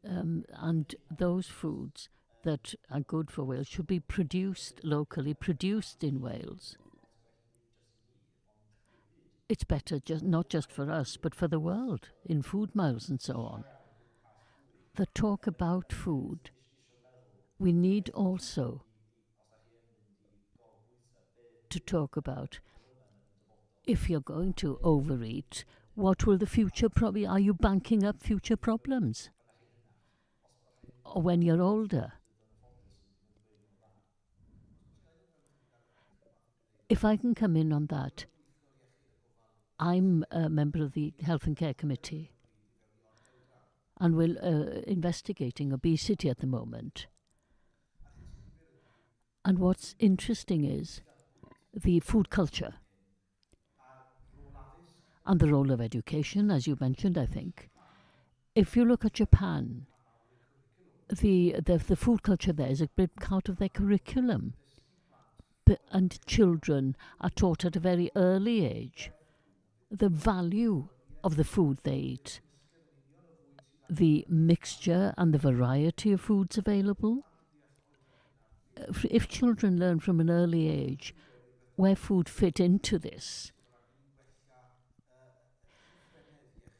And those foods that are good for Wales should be produced locally, produced in Wales. It's better not just for us, but for the world, in food miles and so on. The talk about food, we need also to talk about, if you're going to overeat, what will the future probably, are you banking up future problems? Or when you're older? If I can come in on that, I'm a member of the Health and Care Committee, and we're investigating obesity at the moment. And what's interesting is the food culture and the role of education, as you mentioned, I think. If you look at Japan, the food culture there is a big part of their curriculum. And children are taught at a very early age the value of the food they eat, the mixture and the variety of foods available. If children learn from an early age where food fit into this.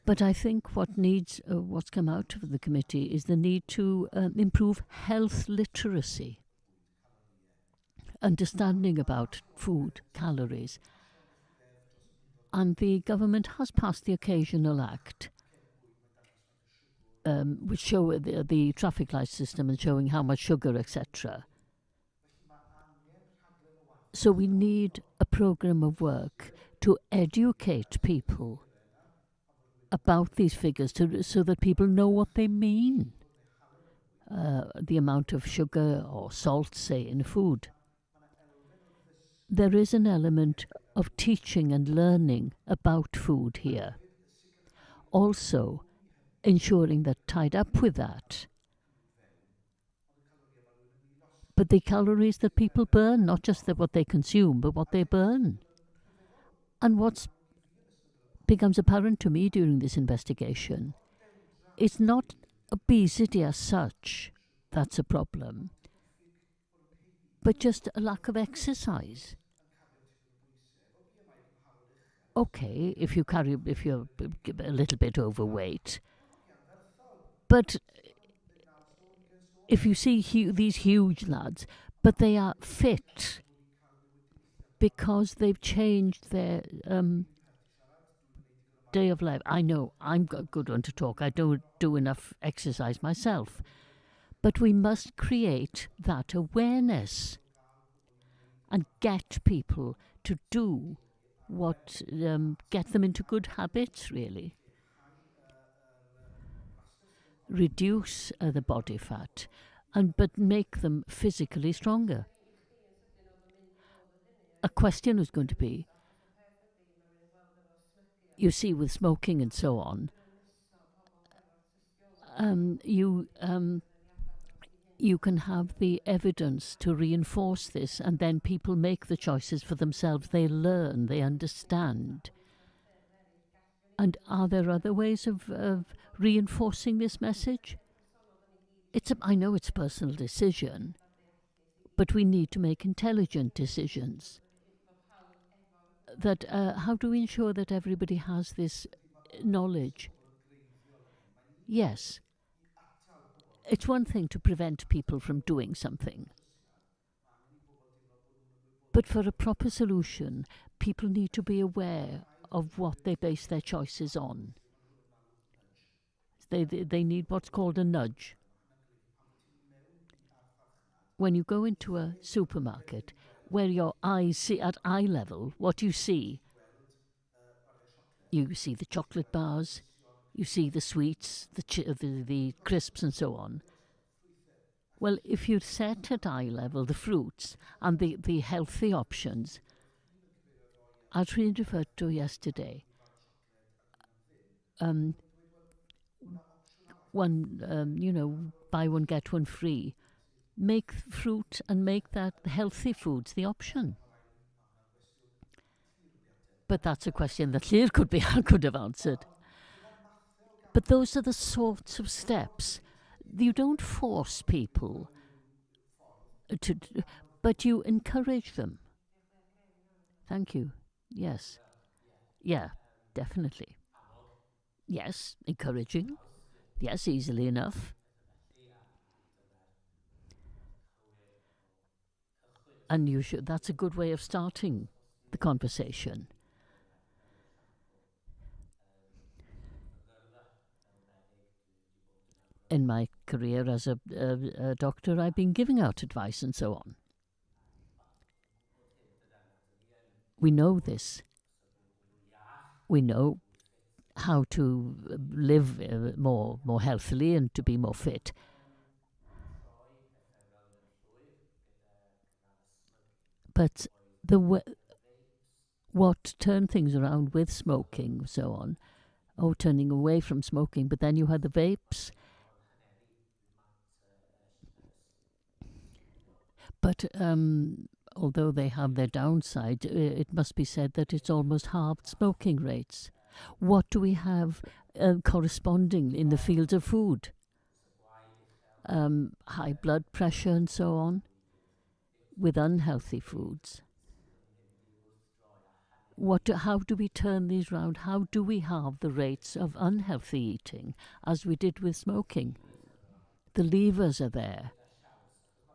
But I think what's come out of the committee is the need to improve health literacy, understanding about food, calories. And the government has passed the Occasional Act, which show the traffic light system and showing how much sugar, etc. So we need a programme of work to educate people about these figures so that people know what they mean. The amount of sugar or salt, say, in food. There is an element of teaching and learning about food here. Also, ensuring that tied up with that, but the calories that people burn, not just what they consume, but what they burn. And what becomes apparent to me during this investigation, it's not obesity as such that's a problem, but just a lack of exercise. Okay, if you're a little bit overweight, but if you see these huge lads, but they are fit because they've changed their day of life. I know I'm a good one to talk. I don't do enough exercise myself, but we must create that awareness and get people to do what get them into good habits, really. Reduce the body fat, but make them physically stronger. A question is going to be, you see, with smoking and so on, you can have the evidence to reinforce this, and then people make the choices for themselves. They learn, they understand. And are there other ways of reinforcing this message? I know it's a personal decision, but we need to make intelligent decisions. That how do we ensure that everybody has this knowledge? Yes. It's one thing to prevent people from doing something. But for a proper solution, people need to be aware of what they base their choices on. They need what's called a nudge. When you go into a supermarket, where your eyes see at eye level, what you see. You see the chocolate bars, you see the sweets, the crisps and so on. Well, if you set at eye level the fruits and the healthy options, as we referred to yesterday, buy one, get one free. Make fruit and make that healthy foods the option. But that's a question that Llŷr could have answered. But those are the sorts of steps. You don't force people to, but you encourage them. Thank you. Yes. Yeah, definitely. Yes, encouraging. Yes, easily enough. And that's a good way of starting the conversation. In my career as a doctor, I've been giving out advice and so on. We know this. We know how to live more healthily and to be more fit. But what turned things around with smoking and so on, turning away from smoking, but then you had the vapes. But although they have their downside, it must be said that it's almost halved smoking rates. What do we have corresponding in the field of food? High blood pressure and so on, with unhealthy foods. How do we turn these round? How do we halve the rates of unhealthy eating, as we did with smoking? The levers are there.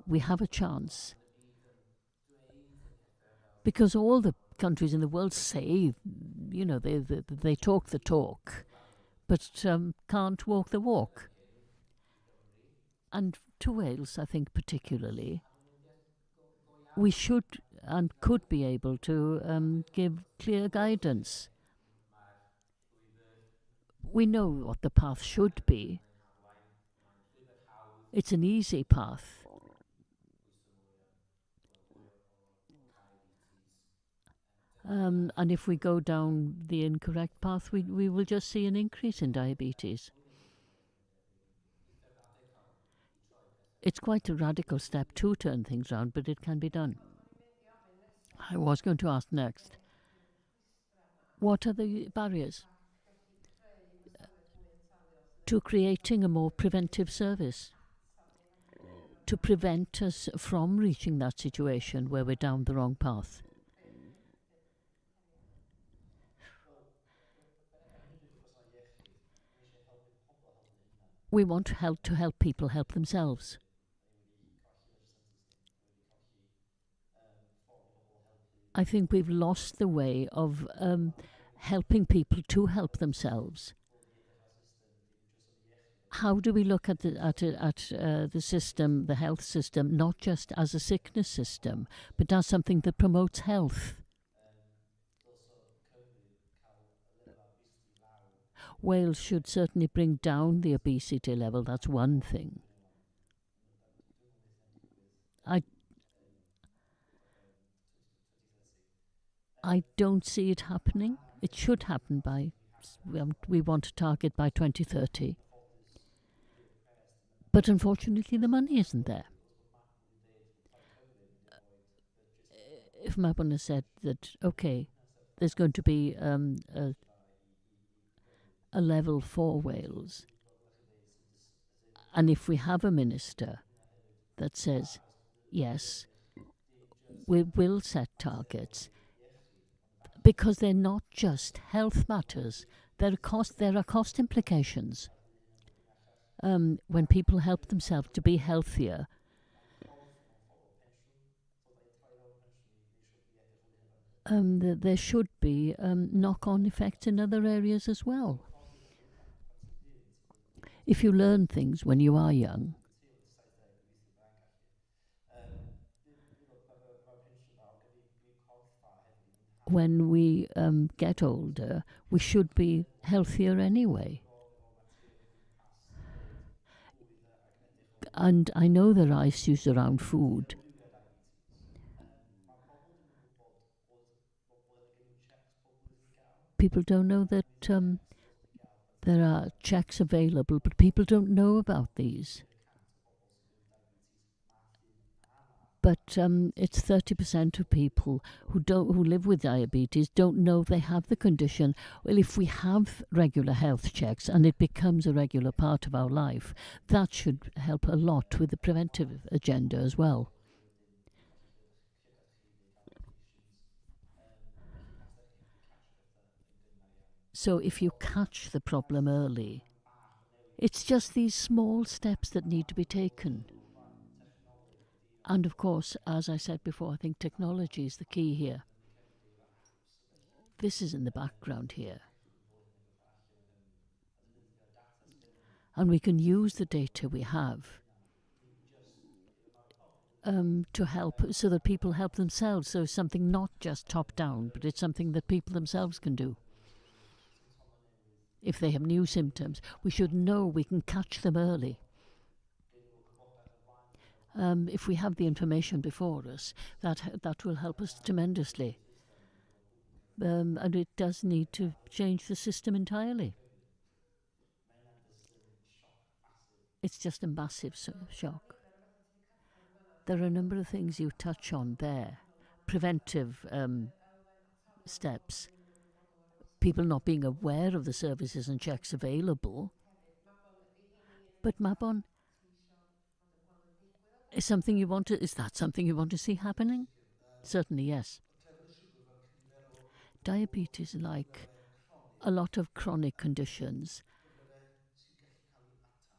We have a chance. Because all the countries in the world say, they talk the talk, but can't walk the walk. And to Wales, I think particularly, we should and could be able to give clear guidance. We know what the path should be. It's an easy path. And if we go down the incorrect path, we will just see an increase in diabetes. It's quite a radical step to turn things around, but it can be done. I was going to ask next, what are the barriers to creating a more preventive service, to prevent us from reaching that situation where we're down the wrong path? We want to help people help themselves. I think we've lost the way of helping people to help themselves. How do we look at the system, the health system, not just as a sickness system, but as something that promotes health? Wales should certainly bring down the obesity level. That's one thing. I don't see it happening. It should happen we want to target by 2030. But unfortunately, the money isn't there. If Mabon said that, okay, there's going to be a level for Wales, and if we have a minister that says, yes, we will set targets, because they're not just health matters, there are cost implications. When people help themselves to be healthier, there should be knock-on effects in other areas as well. If you learn things when you are young, when we get older, we should be healthier anyway. And I know there are issues around food. People don't know that there are checks available, but people don't know about these. But it's 30% of people who live with diabetes don't know they have the condition. Well, if we have regular health checks and it becomes a regular part of our life, that should help a lot with the preventive agenda as well. So if you catch the problem early, it's just these small steps that need to be taken. And of course, as I said before, I think technology is the key here. This is in the background here. And we can use the data we have to help, so that people help themselves. So it's something not just top down, but it's something that people themselves can do. If they have new symptoms, we should know we can catch them early. If we have the information before us, that will help us tremendously. And it does need to change the system entirely. It's just a massive shock. There are a number of things you touch on there. Preventive steps. People not being aware of the services and checks available. But Mabon, is that something you want to see happening? Certainly, yes. Diabetes, like a lot of chronic conditions,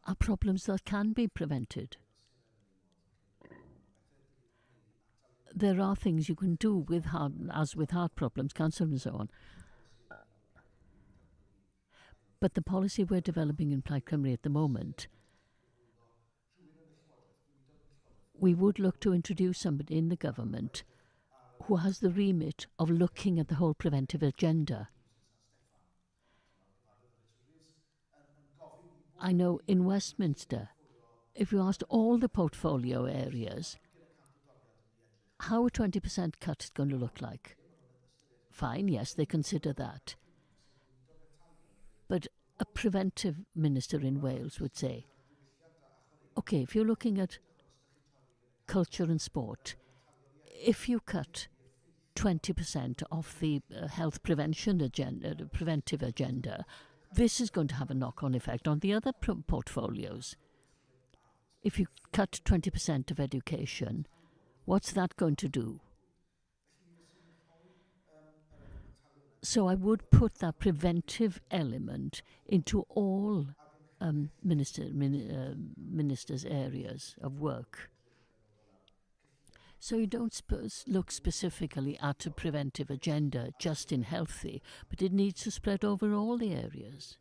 are problems that can be prevented. There are things you can do with heart problems, cancer and so on. But the policy we're developing in Plaid Cymru at the moment, we would look to introduce somebody in the government who has the remit of looking at the whole preventive agenda. I know in Westminster, if you asked all the portfolio areas, how a 20% cut is going to look like? Fine, yes, they consider that. But a preventive minister in Wales would say, okay, if you're looking at culture and sport, if you cut 20% off the health prevention agenda, the preventive agenda, this is going to have a knock-on effect on the other portfolios. If you cut 20% of education, what's that going to do? So I would put that preventive element into all ministers' areas of work. So you don't look specifically at a preventive agenda just in healthy, but it needs to spread over all the areas.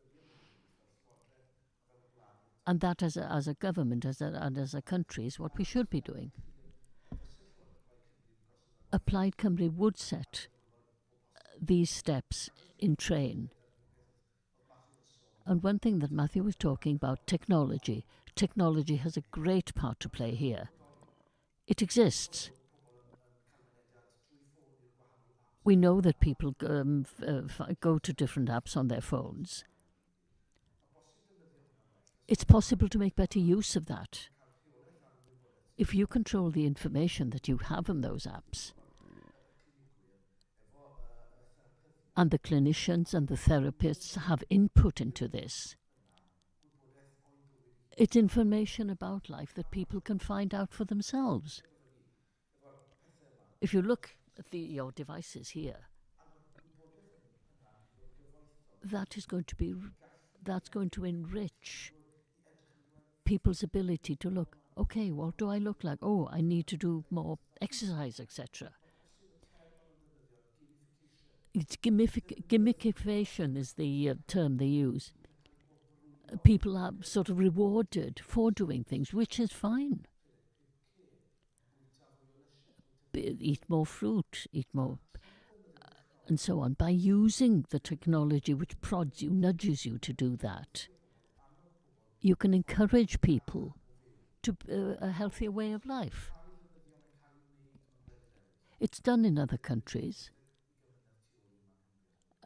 And that as a government and as a country is what we should be doing. Plaid Cymru would set these steps in train. And one thing that Matthew was talking about, technology. Technology has a great part to play here. It exists. We know that people go to different apps on their phones. It's possible to make better use of that. If you control the information that you have in those apps, and the clinicians and the therapists have input into this, it's information about life that people can find out for themselves. If you look at your devices here, that's going to enrich people's ability to look, okay, what do I look like? Oh, I need to do more exercise, etc. It's gamification is the term they use. People are sort of rewarded for doing things, which is fine. Eat more fruit, eat more and so on. By using the technology which prods you, nudges you to do that, you can encourage people to a healthier way of life. It's done in other countries,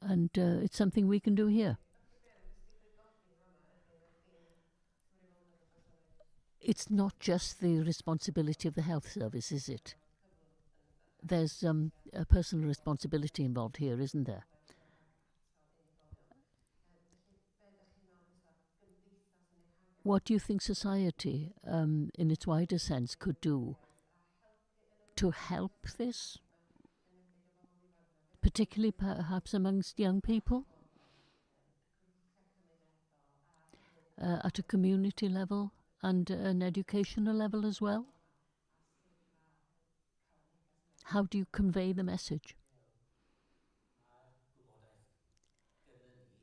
and it's something we can do here. It's not just the responsibility of the health service, is it? There's a personal responsibility involved here, isn't there? What do you think society, in its wider sense, could do to help this? Particularly perhaps amongst young people? At a community level and an educational level as well? How do you convey the message?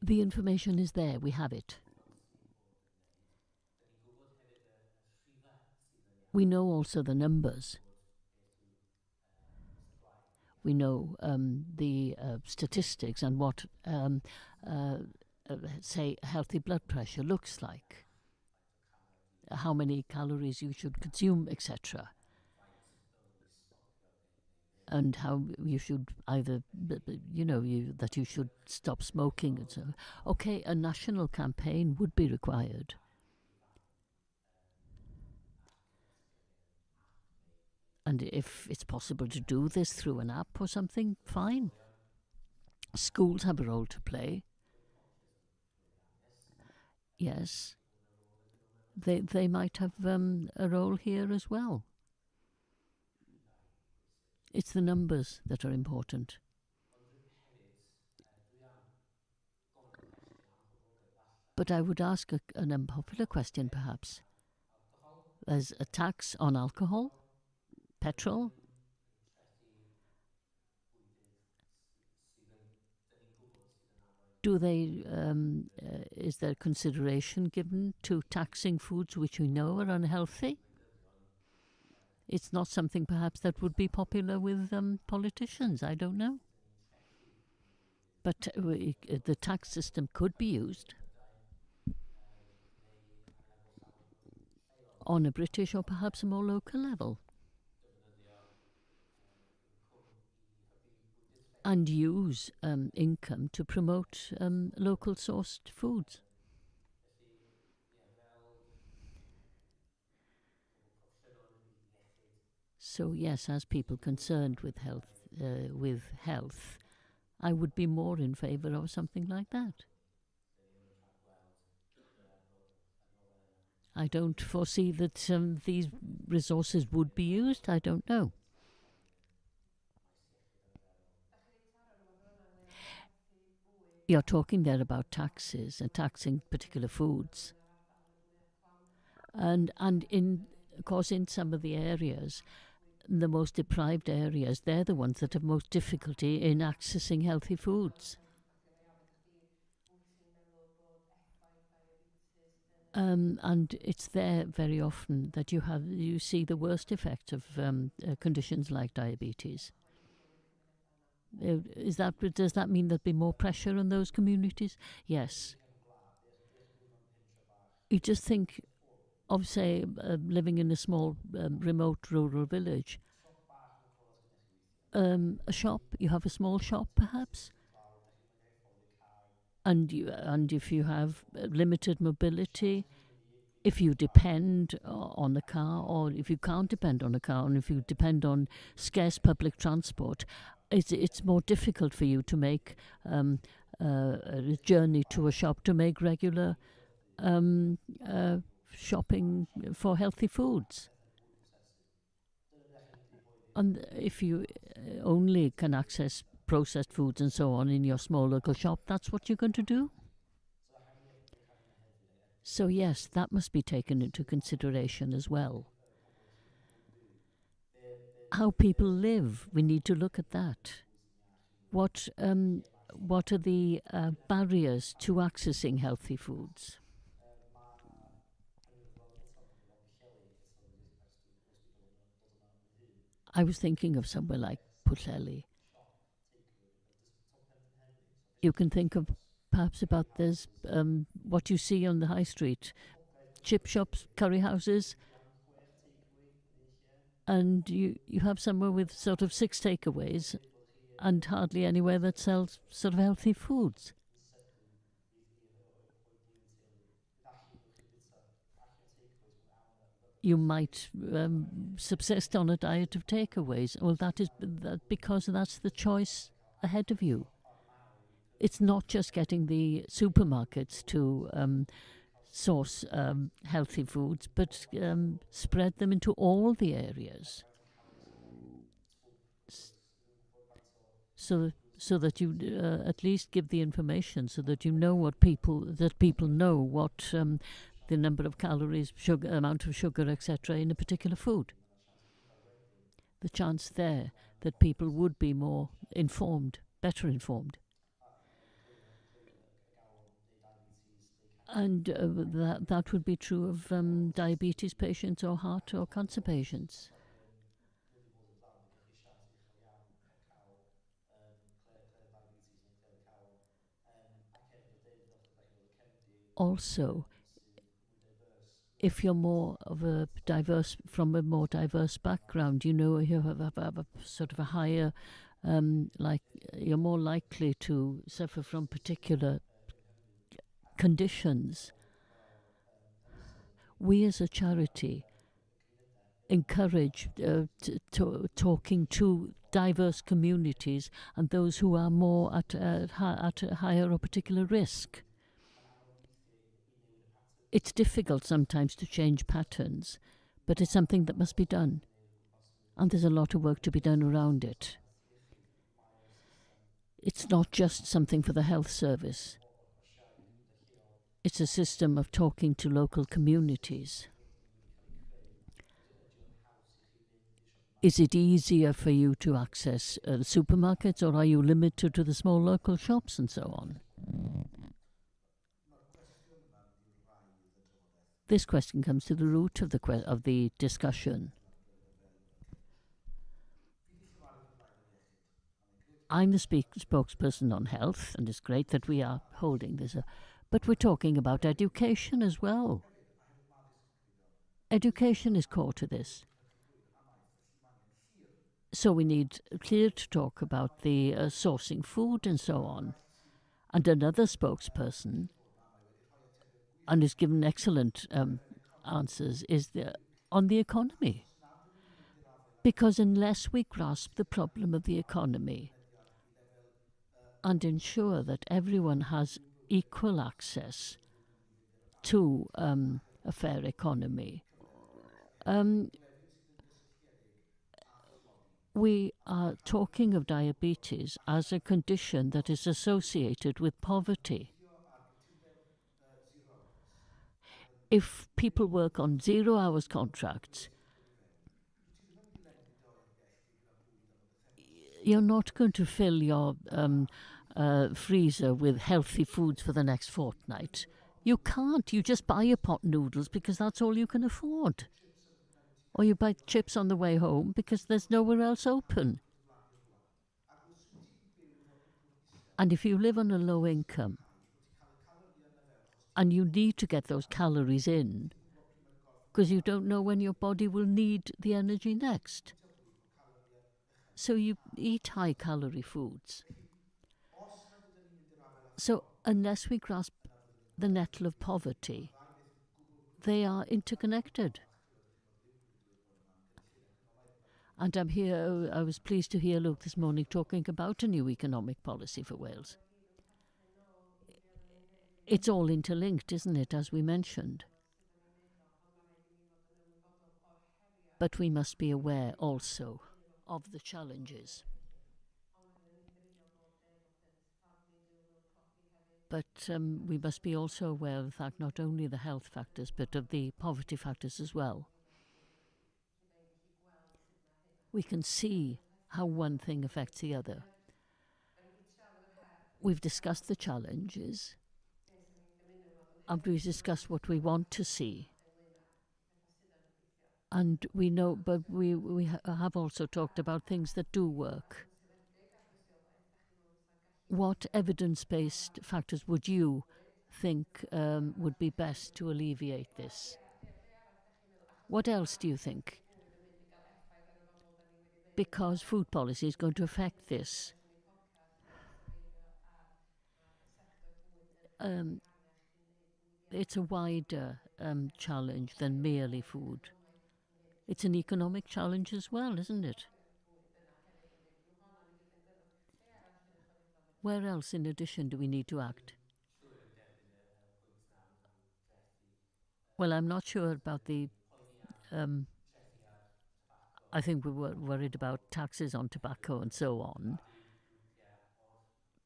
The information is there, we have it. We know also the numbers. We know the statistics and what, say, healthy blood pressure looks like. How many calories you should consume, etc. And how you should either, that you should stop smoking and so on. Okay, a national campaign would be required. And if it's possible to do this through an app or something, fine. Schools have a role to play. Yes. They might have a role here as well. It's the numbers that are important. But I would ask an unpopular question, perhaps. There's a tax on alcohol, petrol. Do they? Is there consideration given to taxing foods which we know are unhealthy? It's not something perhaps that would be popular with politicians, I don't know. But the tax system could be used on a British or perhaps a more local level. And use income to promote local sourced foods. So yes, as people concerned with health, I would be more in favour of something like that. I don't foresee that these resources would be used. I don't know. You're talking there about taxes and taxing particular foods. And of course, in some of the areas, the most deprived areas, they're the ones that have most difficulty in accessing healthy foods. And it's there very often that you see the worst effect of conditions like diabetes. Does that mean there'd be more pressure on those communities? Yes. You just think of, say, living in a small, remote rural village. A shop, you have a small shop perhaps, and if you have limited mobility, if you depend on a car, or if you can't depend on a car, and if you depend on scarce public transport, it's more difficult for you to make a journey to a shop to make regular shopping for healthy foods. And if you only can access processed foods and so on in your small local shop, that's what you're going to do. So yes, that must be taken into consideration as well. How people live, we need to look at that. What are the barriers to accessing healthy foods? I was thinking of somewhere like Pwllheli. You can think of perhaps about this, what you see on the high street, chip shops, curry houses, and you have somewhere with sort of 6 takeaways and hardly anywhere that sells sort of healthy foods. You might subsist on a diet of takeaways. Well, because that's the choice ahead of you. It's not just getting the supermarkets to source healthy foods, but spread them into all the areas, so that you at least give the information, so that you know people know what the number of calories, sugar, amount of sugar, etc. in a particular food. The chance there that people would be more informed, better informed. And that would be true of diabetes patients or heart or cancer patients. Also, if you're more diverse background, you have a sort of a higher, you're more likely to suffer from particular conditions. We as a charity encourage talking to diverse communities and those who are more at a higher or particular risk. It's difficult sometimes to change patterns, but it's something that must be done. And there's a lot of work to be done around it. It's not just something for the health service. It's a system of talking to local communities. Is it easier for you to access supermarkets, or are you limited to the small local shops and so on? This question comes to the root of the discussion. I'm the spokesperson on health, and it's great that we are holding this, but we're talking about education as well. Education is core to this. So we need clear to talk about the sourcing food and so on. And another spokesperson, and has given excellent answers, is on the economy. Because unless we grasp the problem of the economy and ensure that everyone has equal access to a fair economy, we are talking of diabetes as a condition that is associated with poverty. If people work on 0 hours contracts, you're not going to fill your freezer with healthy foods for the next fortnight. You can't. You just buy a pot of noodles because that's all you can afford. Or you buy chips on the way home because there's nowhere else open. And if you live on a low income, and you need to get those calories in, because you don't know when your body will need the energy next. So you eat high-calorie foods. So unless we grasp the nettle of poverty, they are interconnected. And I was pleased to hear Luke this morning talking about a new economic policy for Wales. It's all interlinked, isn't it, as we mentioned? But we must be aware also of the challenges. But we must be also aware of the fact not only the health factors, but of the poverty factors as well. We can see how one thing affects the other. We've discussed the challenges, and we've discussed what we want to see. And we know, but we have also talked about things that do work. What evidence-based factors would you think would be best to alleviate this? What else do you think? Because food policy is going to affect this. It's a wider challenge than merely food. It's an economic challenge as well, isn't it? Where else, in addition, do we need to act? Well, I'm not sure about the... I think we were worried about taxes on tobacco and so on,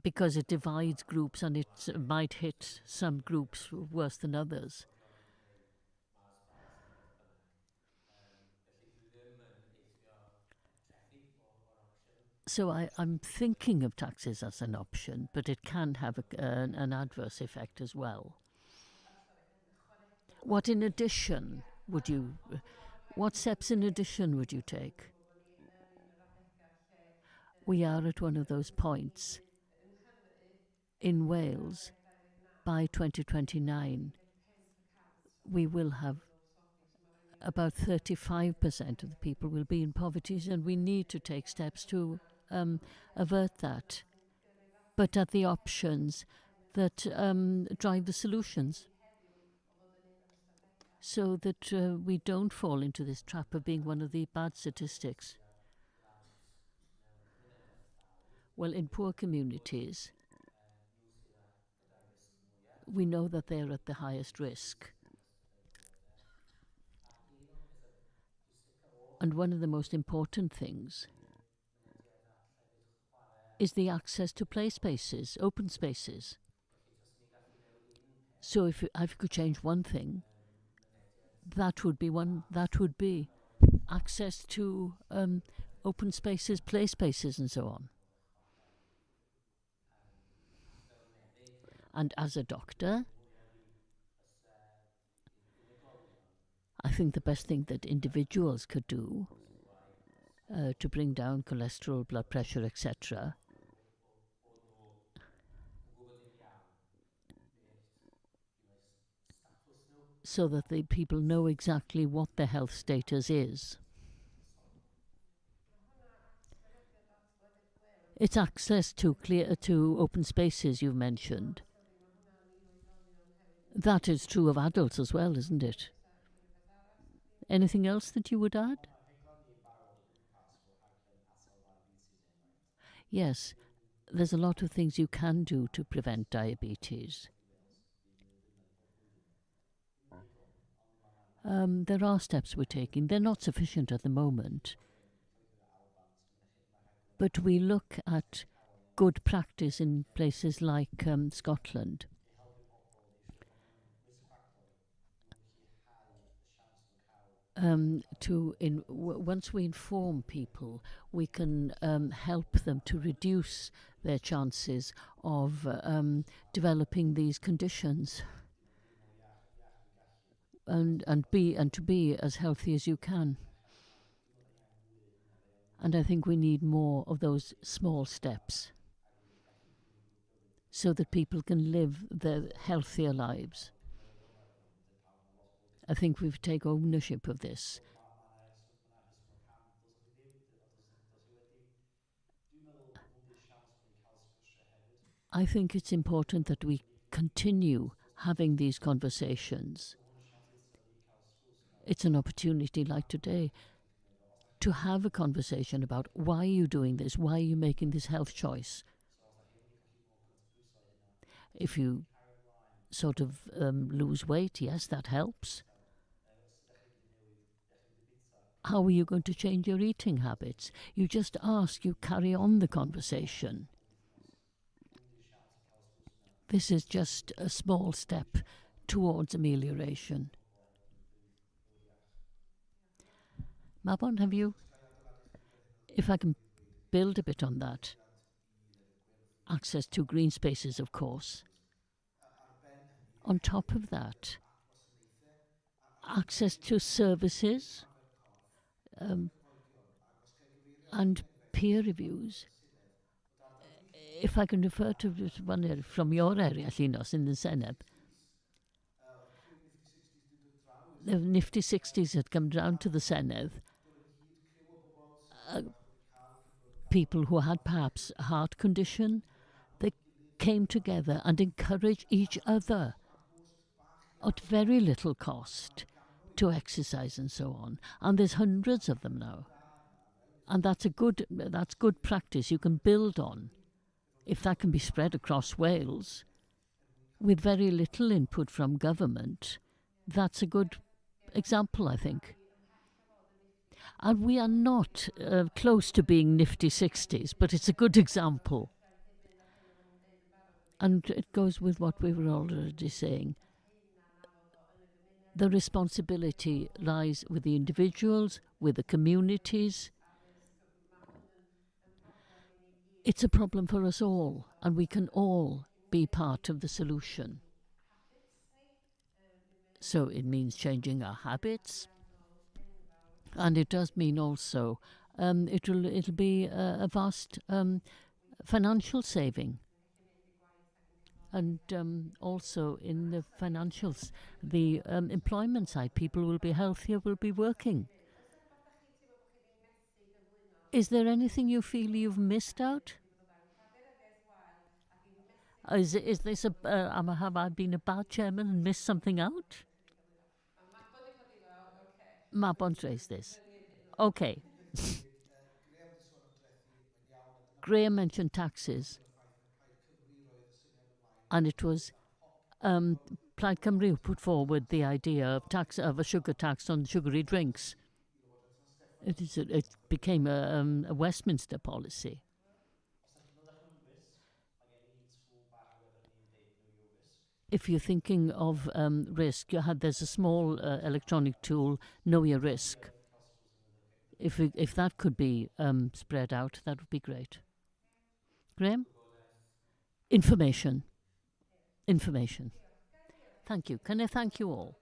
because it divides groups and it might hit some groups worse than others. So I'm thinking of taxes as an option, but it can have an adverse effect as well. What in addition would you... What steps in addition would you take? We are at one of those points. In Wales, by 2029, we will have about 35% of the people will be in poverty, and we need to take steps to avert that. But at the options that drive the solutions, so that we don't fall into this trap of being one of the bad statistics. Well, in poor communities, we know that they're at the highest risk. And one of the most important things is the access to play spaces, open spaces. So if I could change one thing, that would be access to open spaces, play spaces and so on. And as a doctor, I think the best thing that individuals could do to bring down cholesterol, blood pressure, etc., so that the people know exactly what their health status is. It's access to open spaces you mentioned. That is true of adults as well, isn't it? Anything else that you would add? Yes, there's a lot of things you can do to prevent diabetes. There are steps we're taking. They're not sufficient at the moment. But we look at good practice in places like Scotland. Once we inform people, we can help them to reduce their chances of developing these conditions. And to be as healthy as you can. And I think we need more of those small steps so that people can live their healthier lives. I think we take ownership of this. I think it's important that we continue having these conversations. It's an opportunity like today to have a conversation about why are you doing this, why are you making this health choice. If you sort of lose weight, yes, that helps. How are you going to change your eating habits? You just ask, you carry on the conversation. This is just a small step towards amelioration. Mabon, have you? If I can build a bit on that. Access to green spaces, of course. On top of that, access to services and peer reviews. if I can refer to just one area from your area, Llinos, in the Senedd, the nifty 60s had come down to the Senedd. People who had perhaps a heart condition, they came together and encouraged each other at very little cost to exercise and so on. And there's hundreds of them now. And that's good practice you can build on. If that can be spread across Wales with very little input from government, that's a good example, I think. And we are not close to being nifty 60s, but it's a good example. And it goes with what we were already saying. The responsibility lies with the individuals, with the communities. It's a problem for us all, and we can all be part of the solution. So it means changing our habits, and it does mean also it'll be a vast financial saving. And also in the financials, the employment side, people will be healthier, will be working. Is there anything you feel you've missed out? Is this have I been a bad chairman and missed something out? Mabon's raised this. Okay. Graham mentioned taxes. And it was Plaid Cymru who put forward the idea of a sugar tax on sugary drinks. It became a Westminster policy. If you're thinking of risk, there's a small electronic tool, Know Your Risk. If that could be spread out, that would be great. Graham? Information. Thank you. Can I thank you all?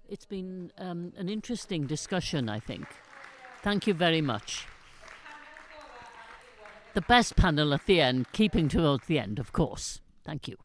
It's been an interesting discussion, I think. Thank you very much. The best panel at the end, keeping towards the end, of course. Thank you.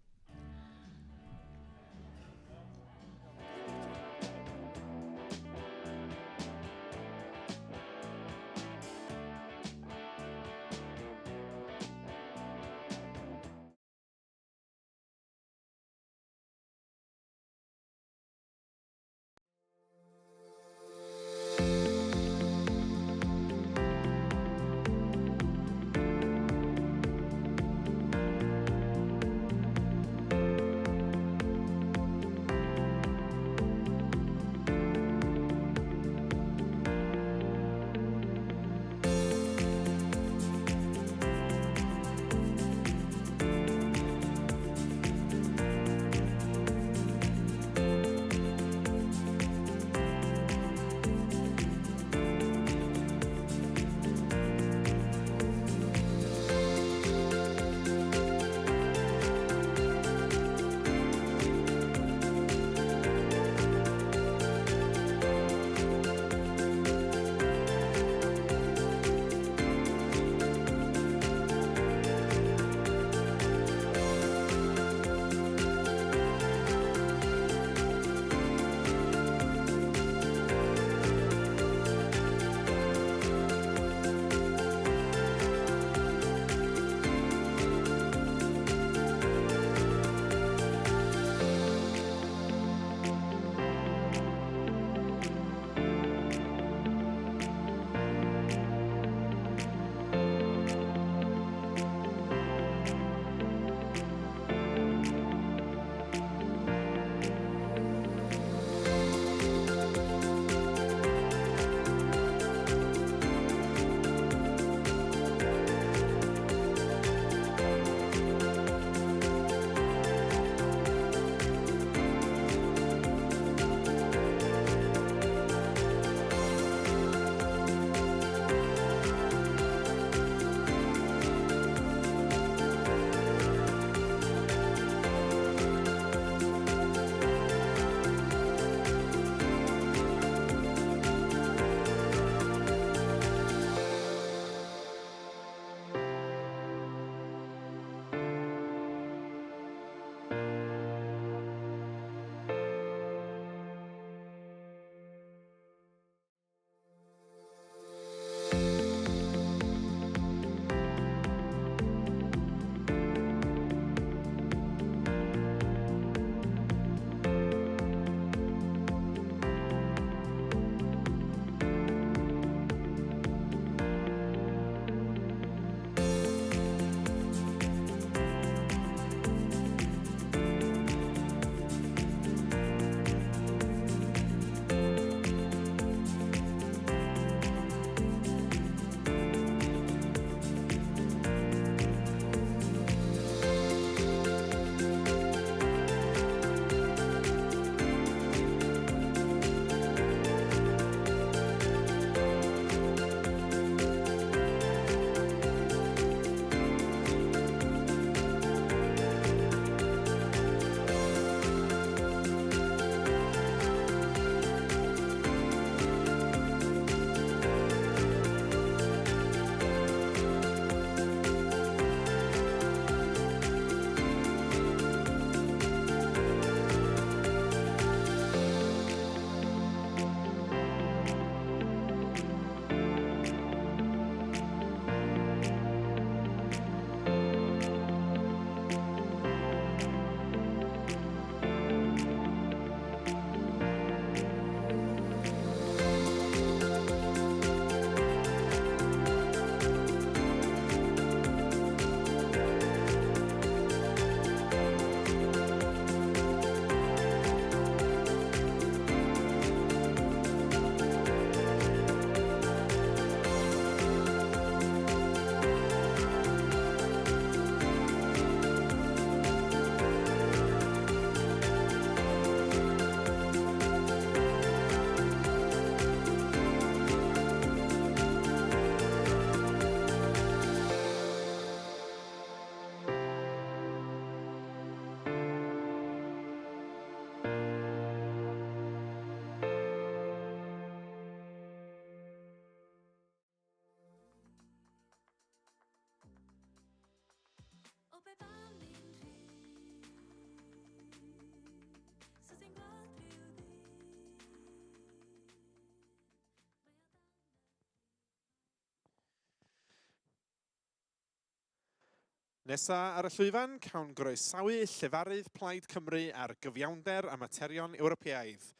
Nesa ar y llwyfan, cawn groesawu llefarydd Plaid Cymru ar gyfiawnder a materion Ewropeaidd.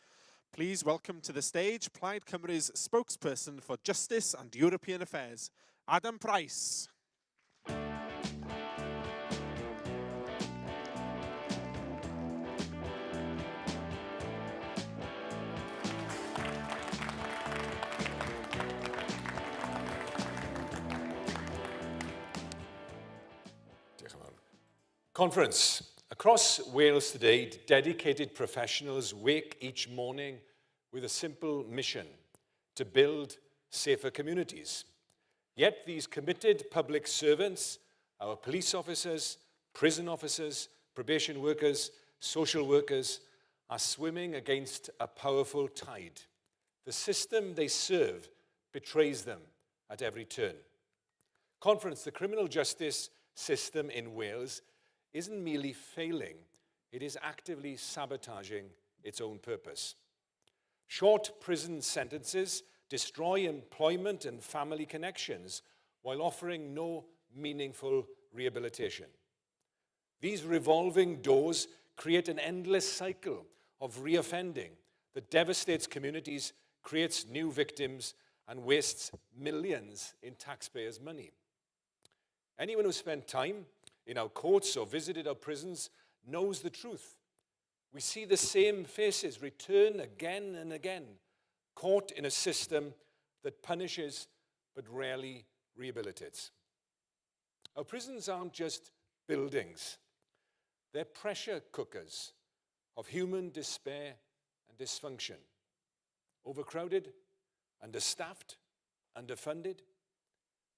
Please welcome to the stage Plaid Cymru's spokesperson for Justice and European Affairs, Adam Price. Conference. Across Wales today, dedicated professionals wake each morning with a simple mission: to build safer communities. Yet these committed public servants, our police officers, prison officers, probation workers, social workers, are swimming against a powerful tide. The system they serve betrays them at every turn. Conference, the criminal justice system in Wales isn't merely failing, it is actively sabotaging its own purpose. Short prison sentences destroy employment and family connections while offering no meaningful rehabilitation. These revolving doors create an endless cycle of reoffending that devastates communities, creates new victims, and wastes millions in taxpayers' money. Anyone who spent time in our courts or visited our prisons knows the truth. We see the same faces return again and again, caught in a system that punishes but rarely rehabilitates. Our prisons aren't just buildings. They're pressure cookers of human despair and dysfunction. Overcrowded, understaffed, underfunded.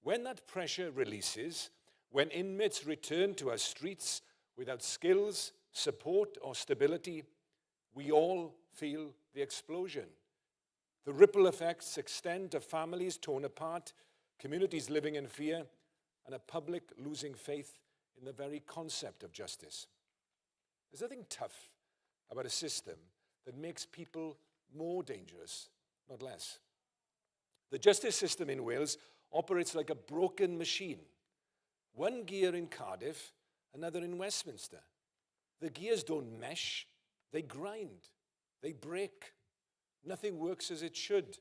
When that pressure releases, when inmates return to our streets without skills, support, or stability, we all feel the explosion. The ripple effects extend to families torn apart, communities living in fear, and a public losing faith in the very concept of justice. There's nothing tough about a system that makes people more dangerous, not less. The justice system in Wales operates like a broken machine. One gear in Cardiff, another in Westminster. The gears don't mesh, they grind, they break. Nothing works as it should.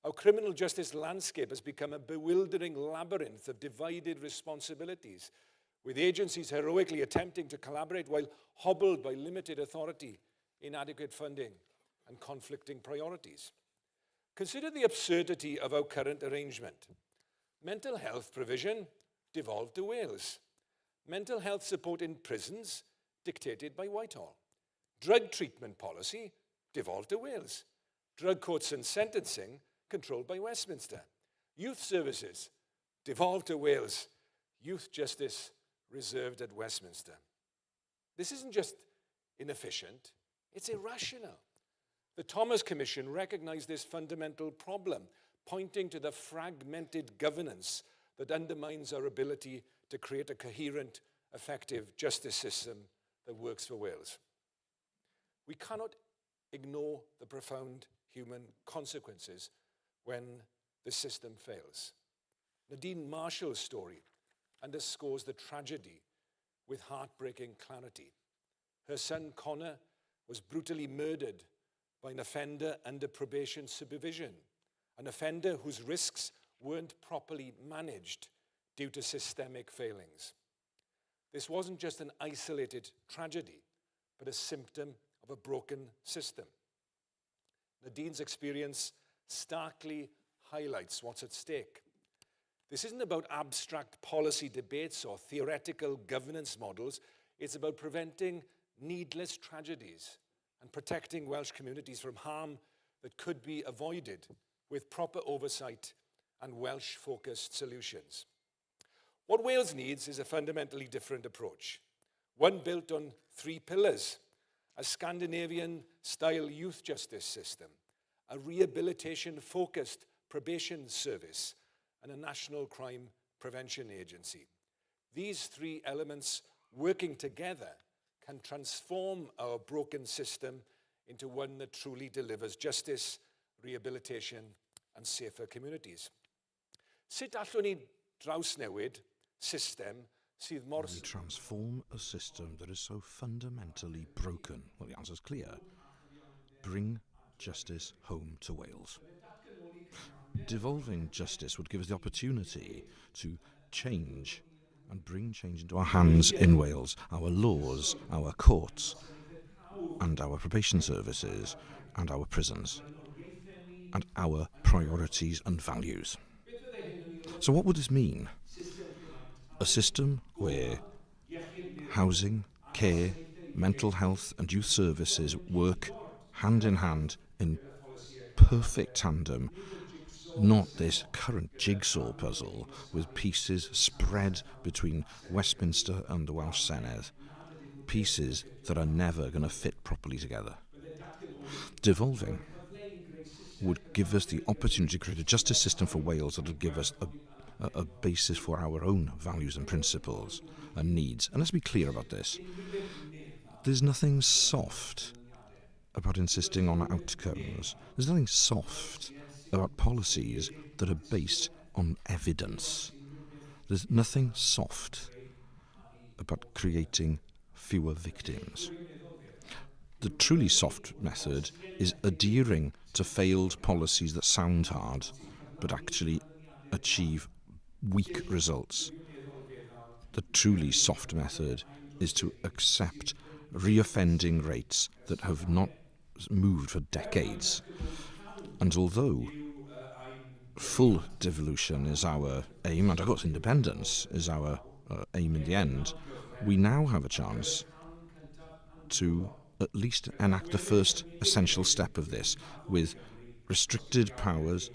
Our criminal justice landscape has become a bewildering labyrinth of divided responsibilities, with agencies heroically attempting to collaborate while hobbled by limited authority, inadequate funding, and conflicting priorities. Consider the absurdity of our current arrangement. Mental health provision devolved to Wales. Mental health support in prisons dictated by Whitehall. Drug treatment policy devolved to Wales. Drug courts and sentencing controlled by Westminster. Youth services devolved to Wales. Youth justice reserved at Westminster. This isn't just inefficient, it's irrational. The Thomas Commission recognized this fundamental problem, pointing to the fragmented governance that undermines our ability to create a coherent, effective justice system that works for Wales. We cannot ignore the profound human consequences when the system fails. Nadine Marshall's story underscores the tragedy with heartbreaking clarity. Her son Connor was brutally murdered by an offender under probation supervision, an offender whose risks weren't properly managed due to systemic failings. This wasn't just an isolated tragedy, but a symptom of a broken system. Nadine's experience starkly highlights what's at stake. This isn't about abstract policy debates or theoretical governance models. It's about preventing needless tragedies and protecting Welsh communities from harm that could be avoided with proper oversight and Welsh-focused solutions. What Wales needs is a fundamentally different approach, one built on 3 pillars: a Scandinavian-style youth justice system, a rehabilitation-focused probation service, and a national crime prevention agency. These 3 elements working together can transform our broken system into one that truly delivers justice, rehabilitation, and safer communities. Sut allwn ni drawsnewid system sydd Will mor... we transform a system that is so fundamentally broken? Well, the answer's clear. Bring justice home to Wales. Devolving justice would give us the opportunity to change and bring change into our hands in Wales. Our laws, our courts, and our probation services, and our prisons, and our priorities and values. So what would this mean? A system where housing, care, mental health and youth services work hand in hand in perfect tandem, not this current jigsaw puzzle with pieces spread between Westminster and the Welsh Senedd, pieces that are never going to fit properly together. Devolving would give us the opportunity to create a justice system for Wales that would give us a basis for our own values and principles and needs. And let's be clear about this. There's nothing soft about insisting on outcomes. There's nothing soft about policies that are based on evidence. There's nothing soft about creating fewer victims. The truly soft method is adhering to failed policies that sound hard but actually achieve weak results. The truly soft method is to accept reoffending rates that have not moved for decades. And although full devolution is our aim, and of course independence is our aim in the end, we now have a chance to at least enact the first essential step of this with restricted powers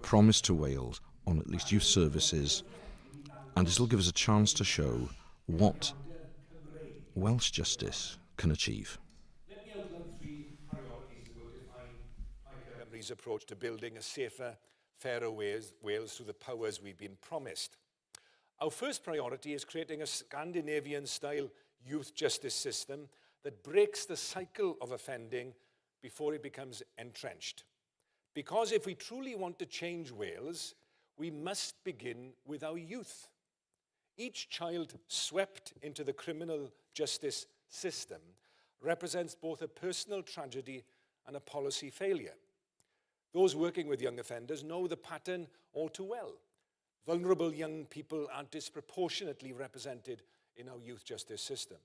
promised to Wales on at least youth services, and this will give us a chance to show what Welsh justice can achieve. Let me outline 3 priorities that will define Cymru's approach to building a safer, fairer Wales through the powers we've been promised. Our first priority is creating a Scandinavian-style youth justice system that breaks the cycle of offending before it becomes entrenched. Because if we truly want to change Wales, we must begin with our youth. Each child swept into the criminal justice system represents both a personal tragedy and a policy failure. Those working with young offenders know the pattern all too well. Vulnerable young people are disproportionately represented in our youth justice system.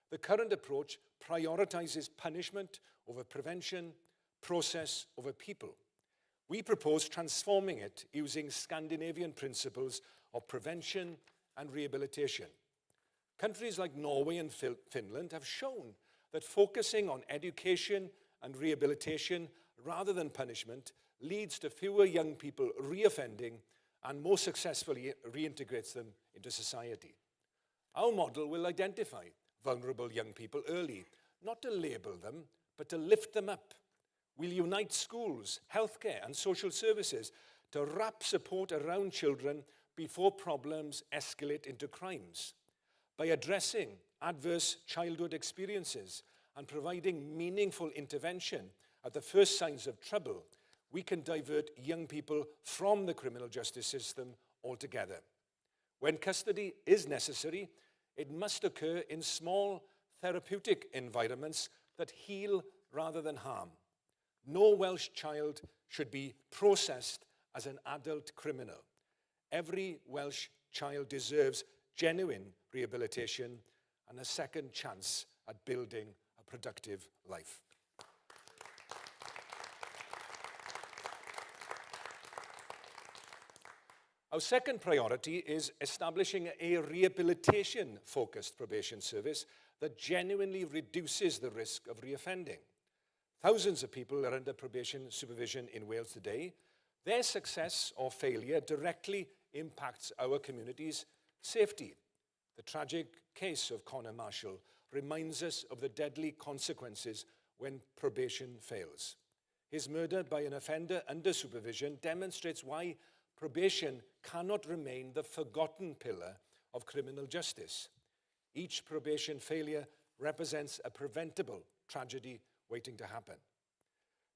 The current approach prioritizes punishment over prevention, process over people. We propose transforming it using Scandinavian principles of prevention and rehabilitation. Countries like Norway and Finland have shown that focusing on education and rehabilitation rather than punishment leads to fewer young people reoffending and more successfully reintegrates them into society. Our model will identify vulnerable young people early, not to label them, but to lift them up. We'll unite schools, healthcare, and social services to wrap support around children before problems escalate into crimes. By addressing adverse childhood experiences and providing meaningful intervention at the first signs of trouble, we can divert young people from the criminal justice system altogether. When custody is necessary, it must occur in small therapeutic environments that heal rather than harm. No Welsh child should be processed as an adult criminal. Every Welsh child deserves genuine rehabilitation and a second chance at building a productive life. Our second priority is establishing a rehabilitation-focused probation service that genuinely reduces the risk of reoffending. Thousands of people are under probation supervision in Wales today. Their success or failure directly impacts our community's safety. The tragic case of Connor Marshall reminds us of the deadly consequences when probation fails. His murder by an offender under supervision demonstrates why probation cannot remain the forgotten pillar of criminal justice. Each probation failure represents a preventable tragedy waiting to happen.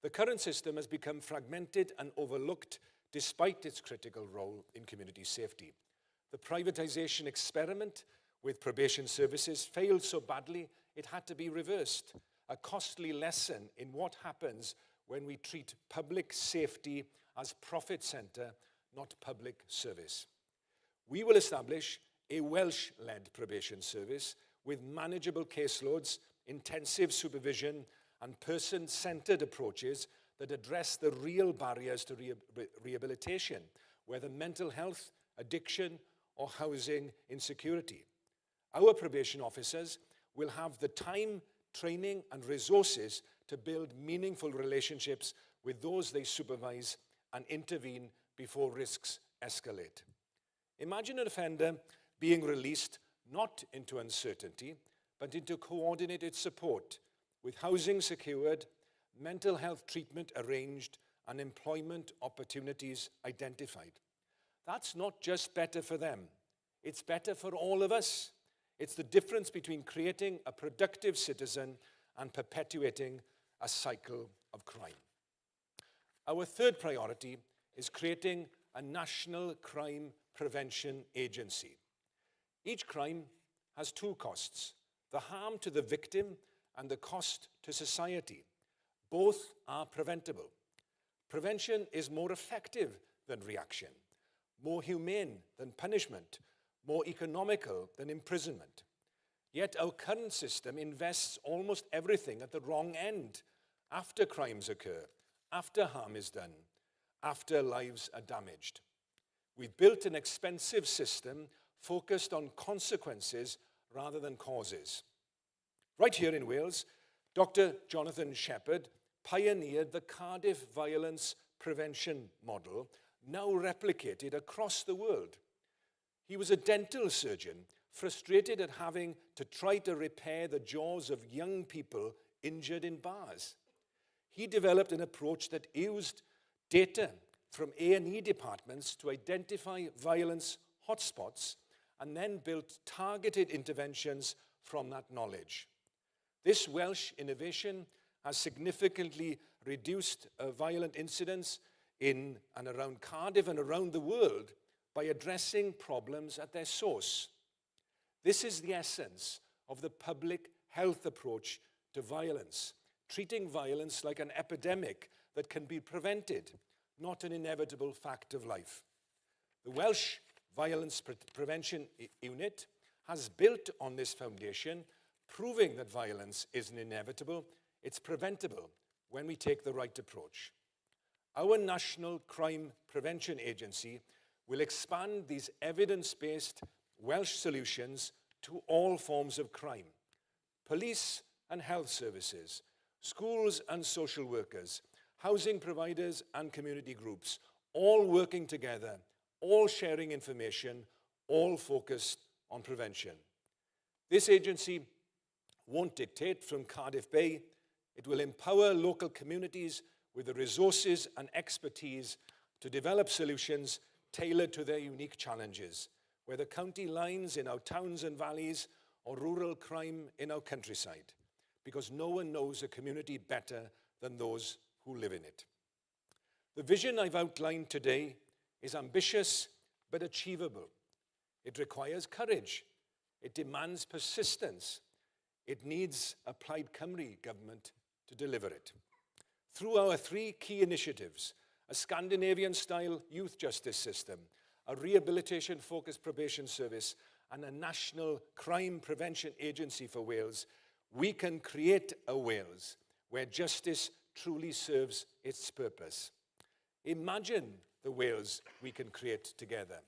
The current system has become fragmented and overlooked despite its critical role in community safety. The privatisation experiment with probation services failed so badly it had to be reversed, a costly lesson in what happens when we treat public safety as profit centre, not public service. We will establish a Welsh-led probation service with manageable caseloads, intensive supervision, and person-centred approaches that address the real barriers to rehabilitation, whether mental health, addiction, or housing insecurity. Our probation officers will have the time, training, and resources to build meaningful relationships with those they supervise and intervene before risks escalate. Imagine an offender being released not into uncertainty, but into coordinated support, with housing secured, mental health treatment arranged, and employment opportunities identified. That's not just better for them, it's better for all of us. It's the difference between creating a productive citizen and perpetuating a cycle of crime. Our third priority is creating a national crime prevention agency. Each crime has two costs: the harm to the victim and the cost to society. Both are preventable. Prevention is more effective than reaction, more humane than punishment, more economical than imprisonment. Yet our current system invests almost everything at the wrong end, after crimes occur, after harm is done, after lives are damaged. We've built an expensive system focused on consequences rather than causes. Right here in Wales, Dr. Jonathan Shepherd pioneered the Cardiff Violence Prevention Model, now replicated across the world. He was a dental surgeon, frustrated at having to try to repair the jaws of young people injured in bars. He developed an approach that used data from A&E departments to identify violence hotspots and then built targeted interventions from that knowledge. This Welsh innovation has significantly reduced violent incidents in and around Cardiff and around the world by addressing problems at their source. This is the essence of the public health approach to violence, treating violence like an epidemic that can be prevented, not an inevitable fact of life. The Welsh Violence Prevention Unit has built on this foundation, proving that violence isn't inevitable, it's preventable when we take the right approach. Our National Crime Prevention Agency will expand these evidence-based Welsh solutions to all forms of crime. Police and health services, schools and social workers, housing providers and community groups, all working together, all sharing information, all focused on prevention. This agency won't dictate from Cardiff Bay. It will empower local communities with the resources and expertise to develop solutions tailored to their unique challenges, whether county lines in our towns and valleys or rural crime in our countryside, because no one knows a community better than those who live in it. The vision I've outlined today is ambitious but achievable. It requires courage. It demands persistence. It needs a Plaid Cymru government to deliver it. Through our three key initiatives, a Scandinavian-style youth justice system, a rehabilitation-focused probation service, and a national crime prevention agency for Wales, we can create a Wales where justice truly serves its purpose. Imagine the Wales we can create together.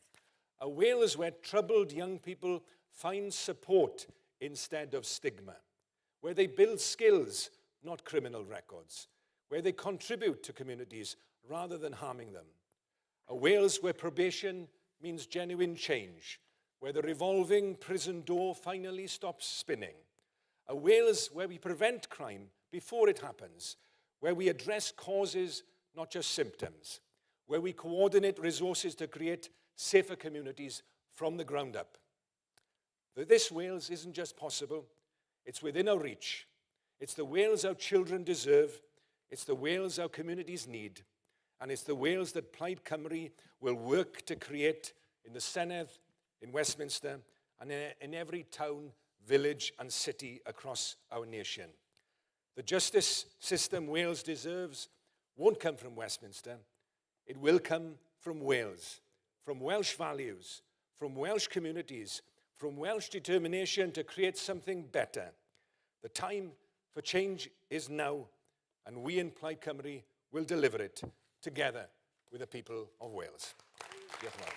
A Wales where troubled young people find support instead of stigma, where they build skills, not criminal records, where they contribute to communities rather than harming them. A Wales where probation means genuine change, where the revolving prison door finally stops spinning. A Wales where we prevent crime before it happens, where we address causes, not just symptoms, where we coordinate resources to create safer communities from the ground up. This Wales isn't just possible, it's within our reach. It's the Wales our children deserve, it's the Wales our communities need, and it's the Wales that Plaid Cymru will work to create in the Senedd, in Westminster, and in every town, village and city across our nation. The justice system Wales deserves won't come from Westminster. It will come from Wales, from Welsh values, from Welsh communities, from Welsh determination to create something better. The time for change is now, and we in Plaid Cymru will deliver it together with the people of Wales. Diolch yn fawr.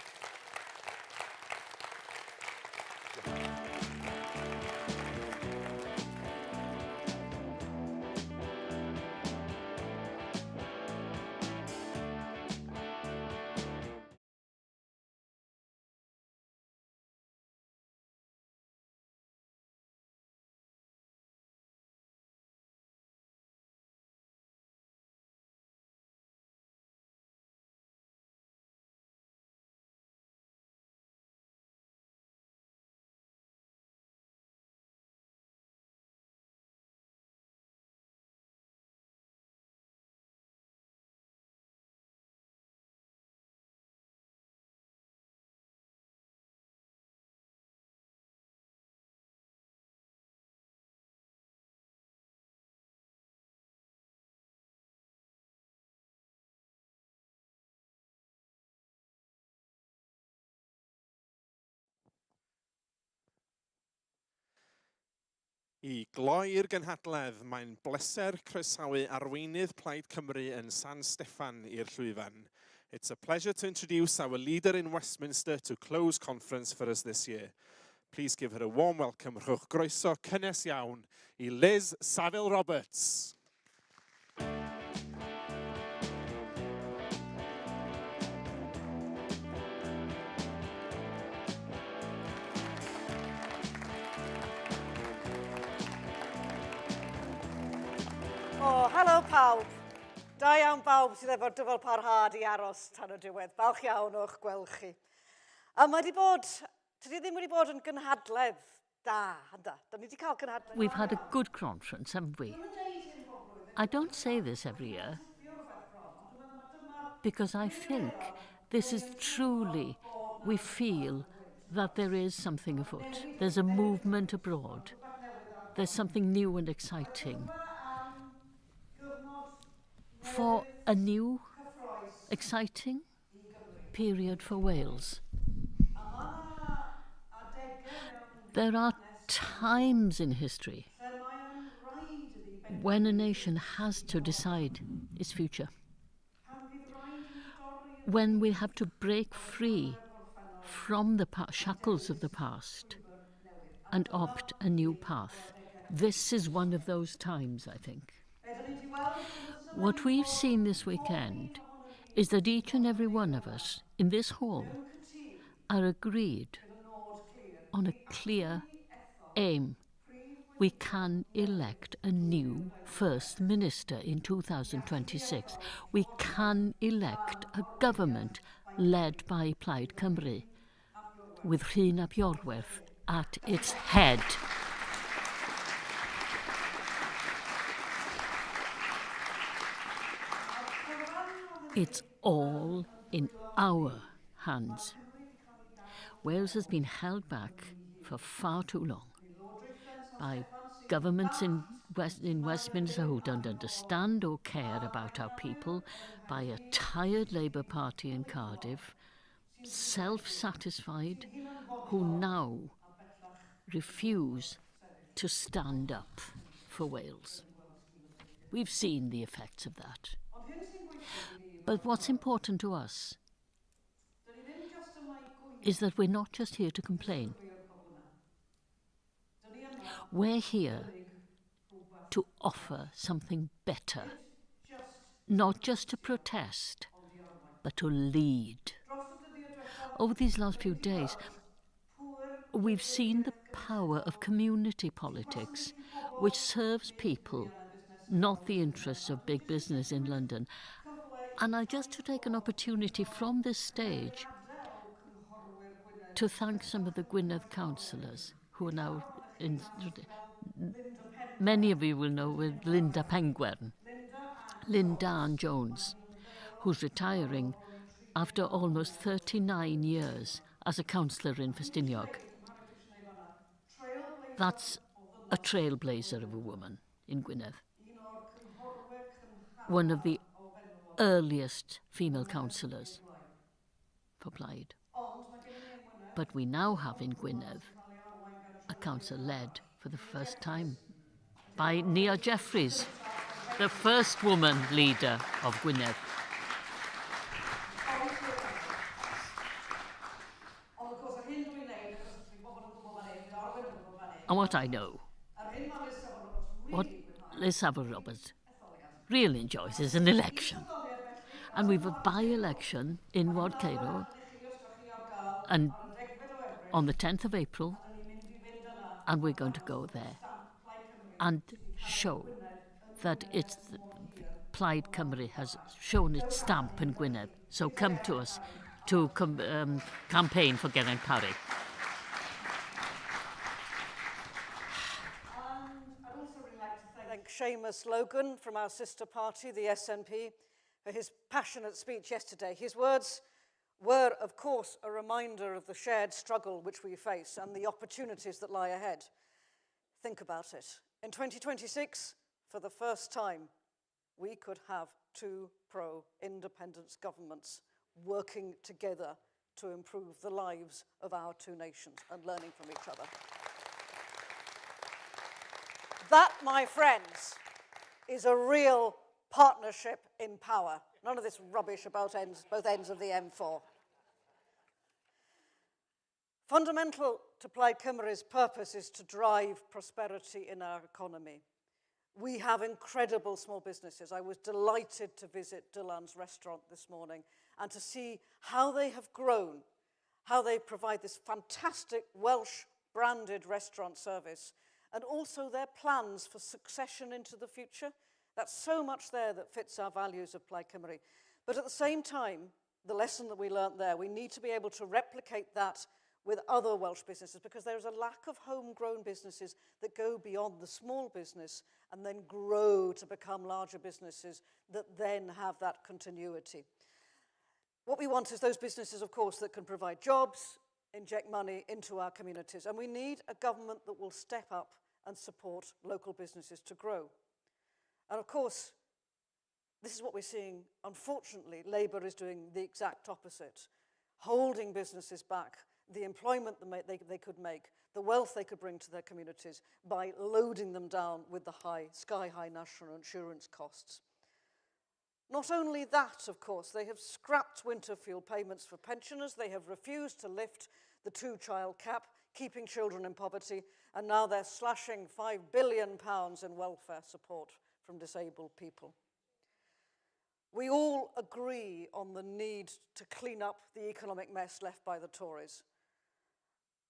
I gloi'r gynhadledd, mae'n bleser croesawu arweinydd Plaid Cymru yn San Steffan i'r llwyfan. It's a pleasure to introduce our leader in Westminster to close conference for us this year. Please give her a warm welcome. Rhowch groeso cynnes iawn I Liz Saville-Roberts. Helo pawb. Da iawn pawb sydd efo'r dyfal parhad I aros tan y diwedd. Falch iawn o'ch gweld chi. Tydi ddim wedi bod yn gynhadledd da, ynda. Da ni wedi cael gynhadledd. We've had a good conference, haven't we? I don't say this every year because I think this is truly, we feel that there is something afoot. There's a movement abroad. There's something new and exciting. For a new, exciting period for Wales. There are times in history when a nation has to decide its future. When we have to break free from the shackles of the past and opt a new path. This is one of those times, I think. What we've seen this weekend is that each and every one of us in this hall are agreed on a clear aim. We can elect a new First Minister in 2026. We can elect a government led by Plaid Cymru, with Rhun ap Iorwerth at its head. It's all in our hands. Wales has been held back for far too long by governments in Westminster who don't understand or care about our people, by a tired Labour Party in Cardiff, self-satisfied, who now refuse to stand up for Wales. We've seen the effects of that. But what's important to us is that we're not just here to complain. We're here to offer something better, not just to protest, but to lead. Over these last few days, we've seen the power of community politics, which serves people, not the interests of big business in London. And I just to take an opportunity from this stage to thank some of the Gwynedd councillors who are now in. Many of you will know with Linda Pengwern, Linda Ann Jones, who's retiring after almost 39 years as a councillor in Festiniog. That's a trailblazer of a woman in Gwynedd. One of the earliest female councillors for Plaid. But we now have in Gwynedd a council led for the first time by Nia Jeffries, the first woman leader of Gwynedd. And what I know, what Liz Savile-Roberts really enjoys is an election. And we've a by-election in Ward Cairo and on the 10th of April, and we're going to go there and show that it's Plaid Cymru has shown its stamp in Gwynedd. So come to us to campaign for Geraint Parry. I'd also really like to thank Seamus Logan from our sister party, the SNP, for his passionate speech yesterday. His words were, of course, a reminder of the shared struggle which we face and the opportunities that lie ahead. Think about it. In 2026, for the first time, we could have two pro-independence governments working together to improve the lives of our two nations and learning from each other. That, my friends, is a real partnership in power. None of this rubbish about both ends of the M4. Fundamental to Plaid Cymru's purpose is to drive prosperity in our economy. We have incredible small businesses. I was delighted to visit Dylan's restaurant this morning and to see how they have grown, how they provide this fantastic Welsh branded restaurant service, and also their plans for succession into the future. That's so much there that fits our values of Plaid Cymru. But at the same time, the lesson that we learnt there, we need to be able to replicate that with other Welsh businesses, because there is a lack of homegrown businesses that go beyond the small business and then grow to become larger businesses that then have that continuity. What we want is those businesses, of course, that can provide jobs, inject money into our communities, and we need a government that will step up and support local businesses to grow. And of course, this is what we're seeing. Unfortunately, Labour is doing the exact opposite, holding businesses back, the employment they could make, the wealth they could bring to their communities by loading them down with the sky-high national insurance costs. Not only that, of course, they have scrapped winter fuel payments for pensioners, they have refused to lift the two-child cap, keeping children in poverty, and now they're slashing £5 billion in welfare support from disabled people. We all agree on the need to clean up the economic mess left by the Tories.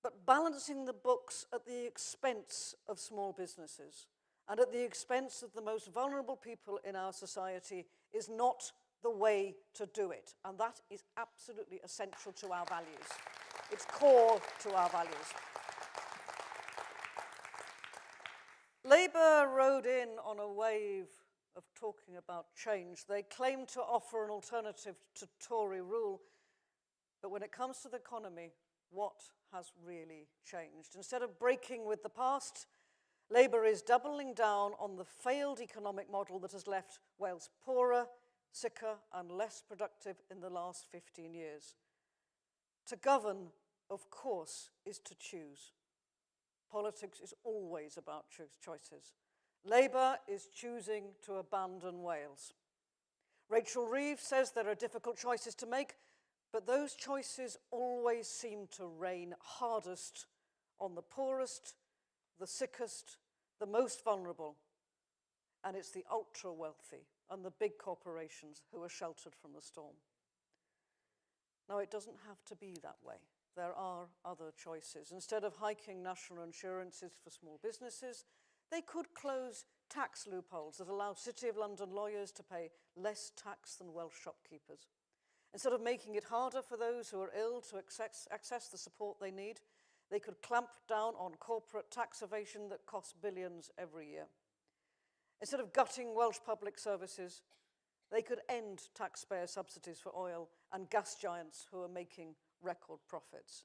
But balancing the books at the expense of small businesses and at the expense of the most vulnerable people in our society is not the way to do it. And that is absolutely essential to our values. It's core to our values. Labour rode in on a wave of talking about change. They claim to offer an alternative to Tory rule, but when it comes to the economy, what has really changed? Instead of breaking with the past, Labour is doubling down on the failed economic model that has left Wales poorer, sicker, and less productive in the last 15 years. To govern, of course, is to choose. Politics is always about choices. Labour is choosing to abandon Wales. Rachel Reeves says there are difficult choices to make, but those choices always seem to rain hardest on the poorest, the sickest, the most vulnerable, and it's the ultra-wealthy and the big corporations who are sheltered from the storm. Now, it doesn't have to be that way. There are other choices. Instead of hiking national insurances for small businesses, they could close tax loopholes that allow City of London lawyers to pay less tax than Welsh shopkeepers. Instead of making it harder for those who are ill to access the support they need, they could clamp down on corporate tax evasion that costs billions every year. Instead of gutting Welsh public services, they could end taxpayer subsidies for oil and gas giants who are making record profits.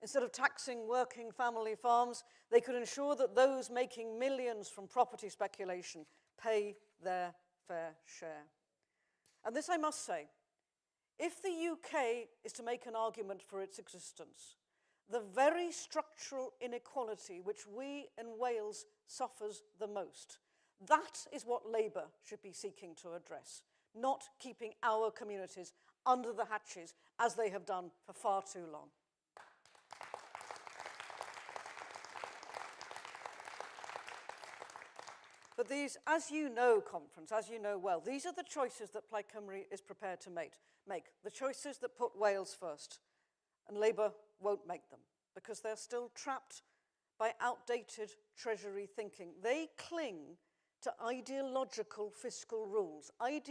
Instead of taxing working family farms, they could ensure that those making millions from property speculation pay their fair share. And this I must say, if the UK is to make an argument for its existence, the very structural inequality which we in Wales suffers the most, that is what Labour should be seeking to address, not keeping our communities under the hatches as they have done for far too long. But these, as you know, conference, as you know well, these are the choices that Plaid Cymru is prepared to make. The choices that put Wales first. And Labour won't make them because they're still trapped by outdated Treasury thinking. They cling to ideological fiscal rules, a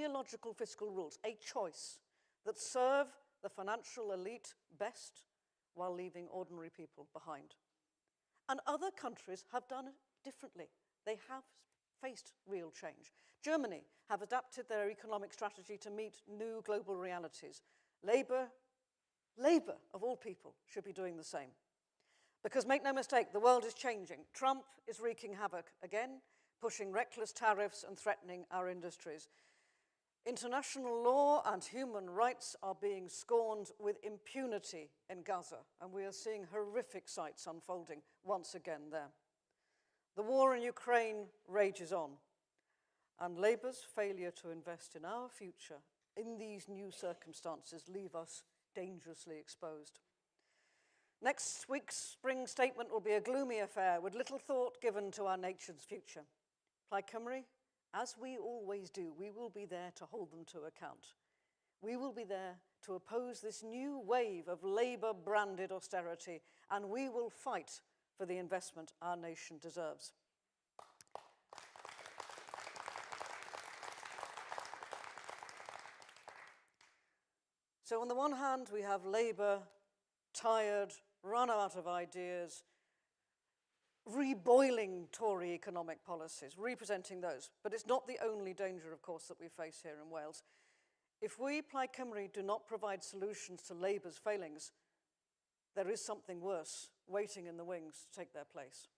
choice that serve the financial elite best while leaving ordinary people behind. And other countries have done it differently. They have faced real change. Germany have adapted their economic strategy to meet new global realities. Labour, of all people, should be doing the same. Because make no mistake, the world is changing. Trump is wreaking havoc again, pushing reckless tariffs and threatening our industries. International law and human rights are being scorned with impunity in Gaza, and we are seeing horrific sights unfolding once again there. The war in Ukraine rages on, and Labour's failure to invest in our future in these new circumstances leave us dangerously exposed. Next week's spring statement will be a gloomy affair with little thought given to our nation's future. Plaid Cymru, as we always do, we will be there to hold them to account. We will be there to oppose this new wave of Labour-branded austerity, and we will fight for the investment our nation deserves. So on the one hand, we have Labour, tired, run out of ideas, reboiling Tory economic policies, representing those. But it's not the only danger, of course, that we face here in Wales. If we, Plaid Cymru, do not provide solutions to Labour's failings, there is something worse waiting in the wings to take their place.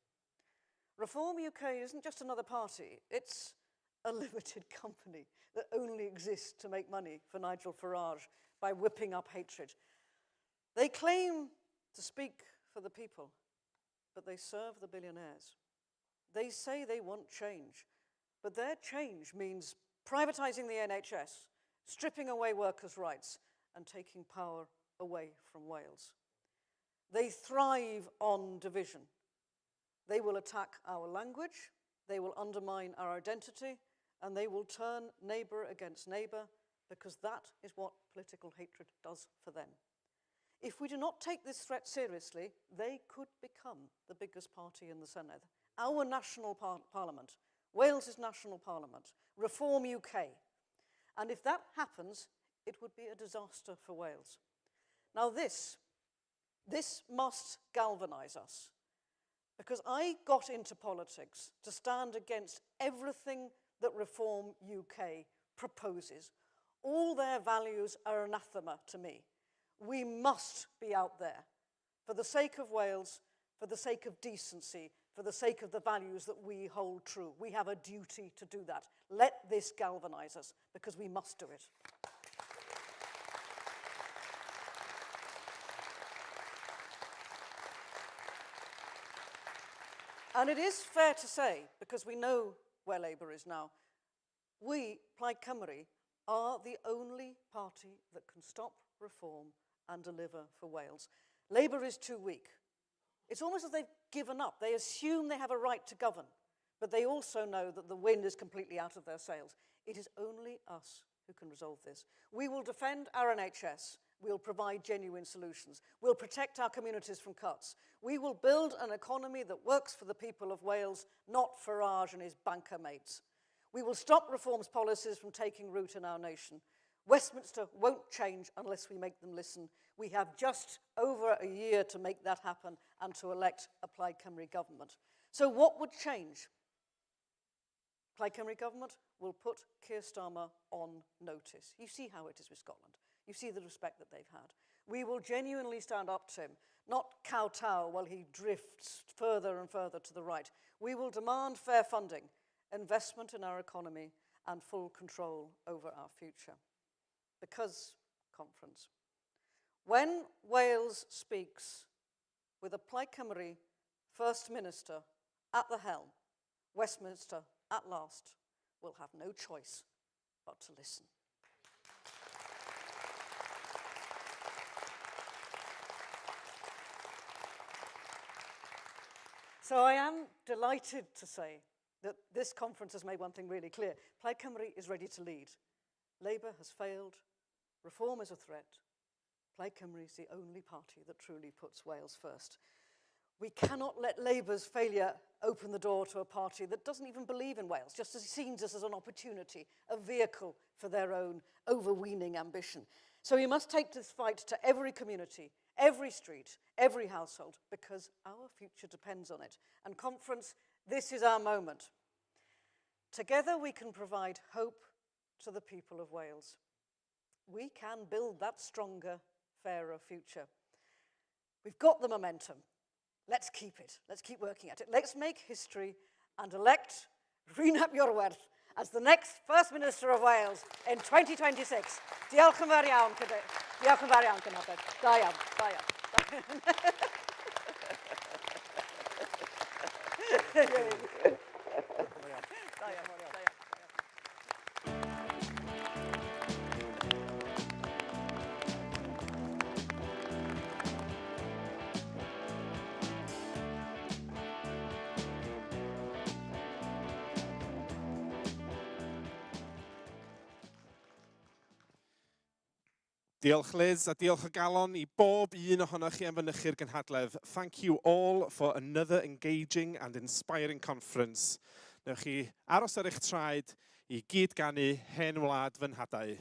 Reform UK isn't just another party, it's a limited company that only exists to make money for Nigel Farage by whipping up hatred. They claim to speak for the people, but they serve the billionaires. They say they want change, but their change means privatising the NHS, stripping away workers' rights, and taking power away from Wales. They thrive on division. They will attack our language, they will undermine our identity, and they will turn neighbour against neighbour, because that is what political hatred does for them. If we do not take this threat seriously, they could become the biggest party in the Senedd. Our national parliament, Wales's national parliament, Reform UK. And if that happens, it would be a disaster for Wales. Now this must galvanise us, because I got into politics to stand against everything that Reform UK proposes. All their values are anathema to me. We must be out there for the sake of Wales, for the sake of decency, for the sake of the values that we hold true. We have a duty to do that. Let this galvanise us, because we must do it. And it is fair to say, because we know where Labour is now, we, Plaid Cymru, are the only party that can stop reform and deliver for Wales. Labour is too weak. It's almost as they've given up. They assume they have a right to govern, but they also know that the wind is completely out of their sails. It is only us who can resolve this. We will defend our NHS. We'll provide genuine solutions. We'll protect our communities from cuts. We will build an economy that works for the people of Wales, not Farage and his banker mates. We will stop reforms policies from taking root in our nation. Westminster won't change unless we make them listen. We have just over a year to make that happen and to elect a Plaid Cymru government. So what would change? Plaid Cymru government will put Keir Starmer on notice. You see how it is with Scotland. You see the respect that they've had. We will genuinely stand up to him, not kowtow while he drifts further and further to the right. We will demand fair funding, investment in our economy, and full control over our future. Because, conference, when Wales speaks with a Plaid Cymru First Minister at the helm, Westminster, at last, will have no choice but to listen. So I am delighted to say that this conference has made one thing really clear. Plaid Cymru is ready to lead. Labour has failed. Reform is a threat. Plaid Cymru is the only party that truly puts Wales first. We cannot let Labour's failure open the door to a party that doesn't even believe in Wales, just as it sees us as an opportunity, a vehicle for their own overweening ambition. So we must take this fight to every community, every street, every household, because our future depends on it. And conference, this is our moment. Together we can provide hope to the people of Wales. We can build that stronger, fairer future. We've got the momentum. Let's keep it. Let's keep working at it. Let's make history and elect Rhys ap Iorwerth as the next First Minister of Wales in 2026. Diolch yn fawr iawn, Diolch yn fawr iawn, Cynabed. Da iawn, da iawn. Diolch Liz, a diolch o galon I bob un ohonoch chi am fynychu'r gynhadledd. Thank you all for another engaging and inspiring conference. Newch chi aros ar eich traed I gyd ganu hen wlad fy nhadau.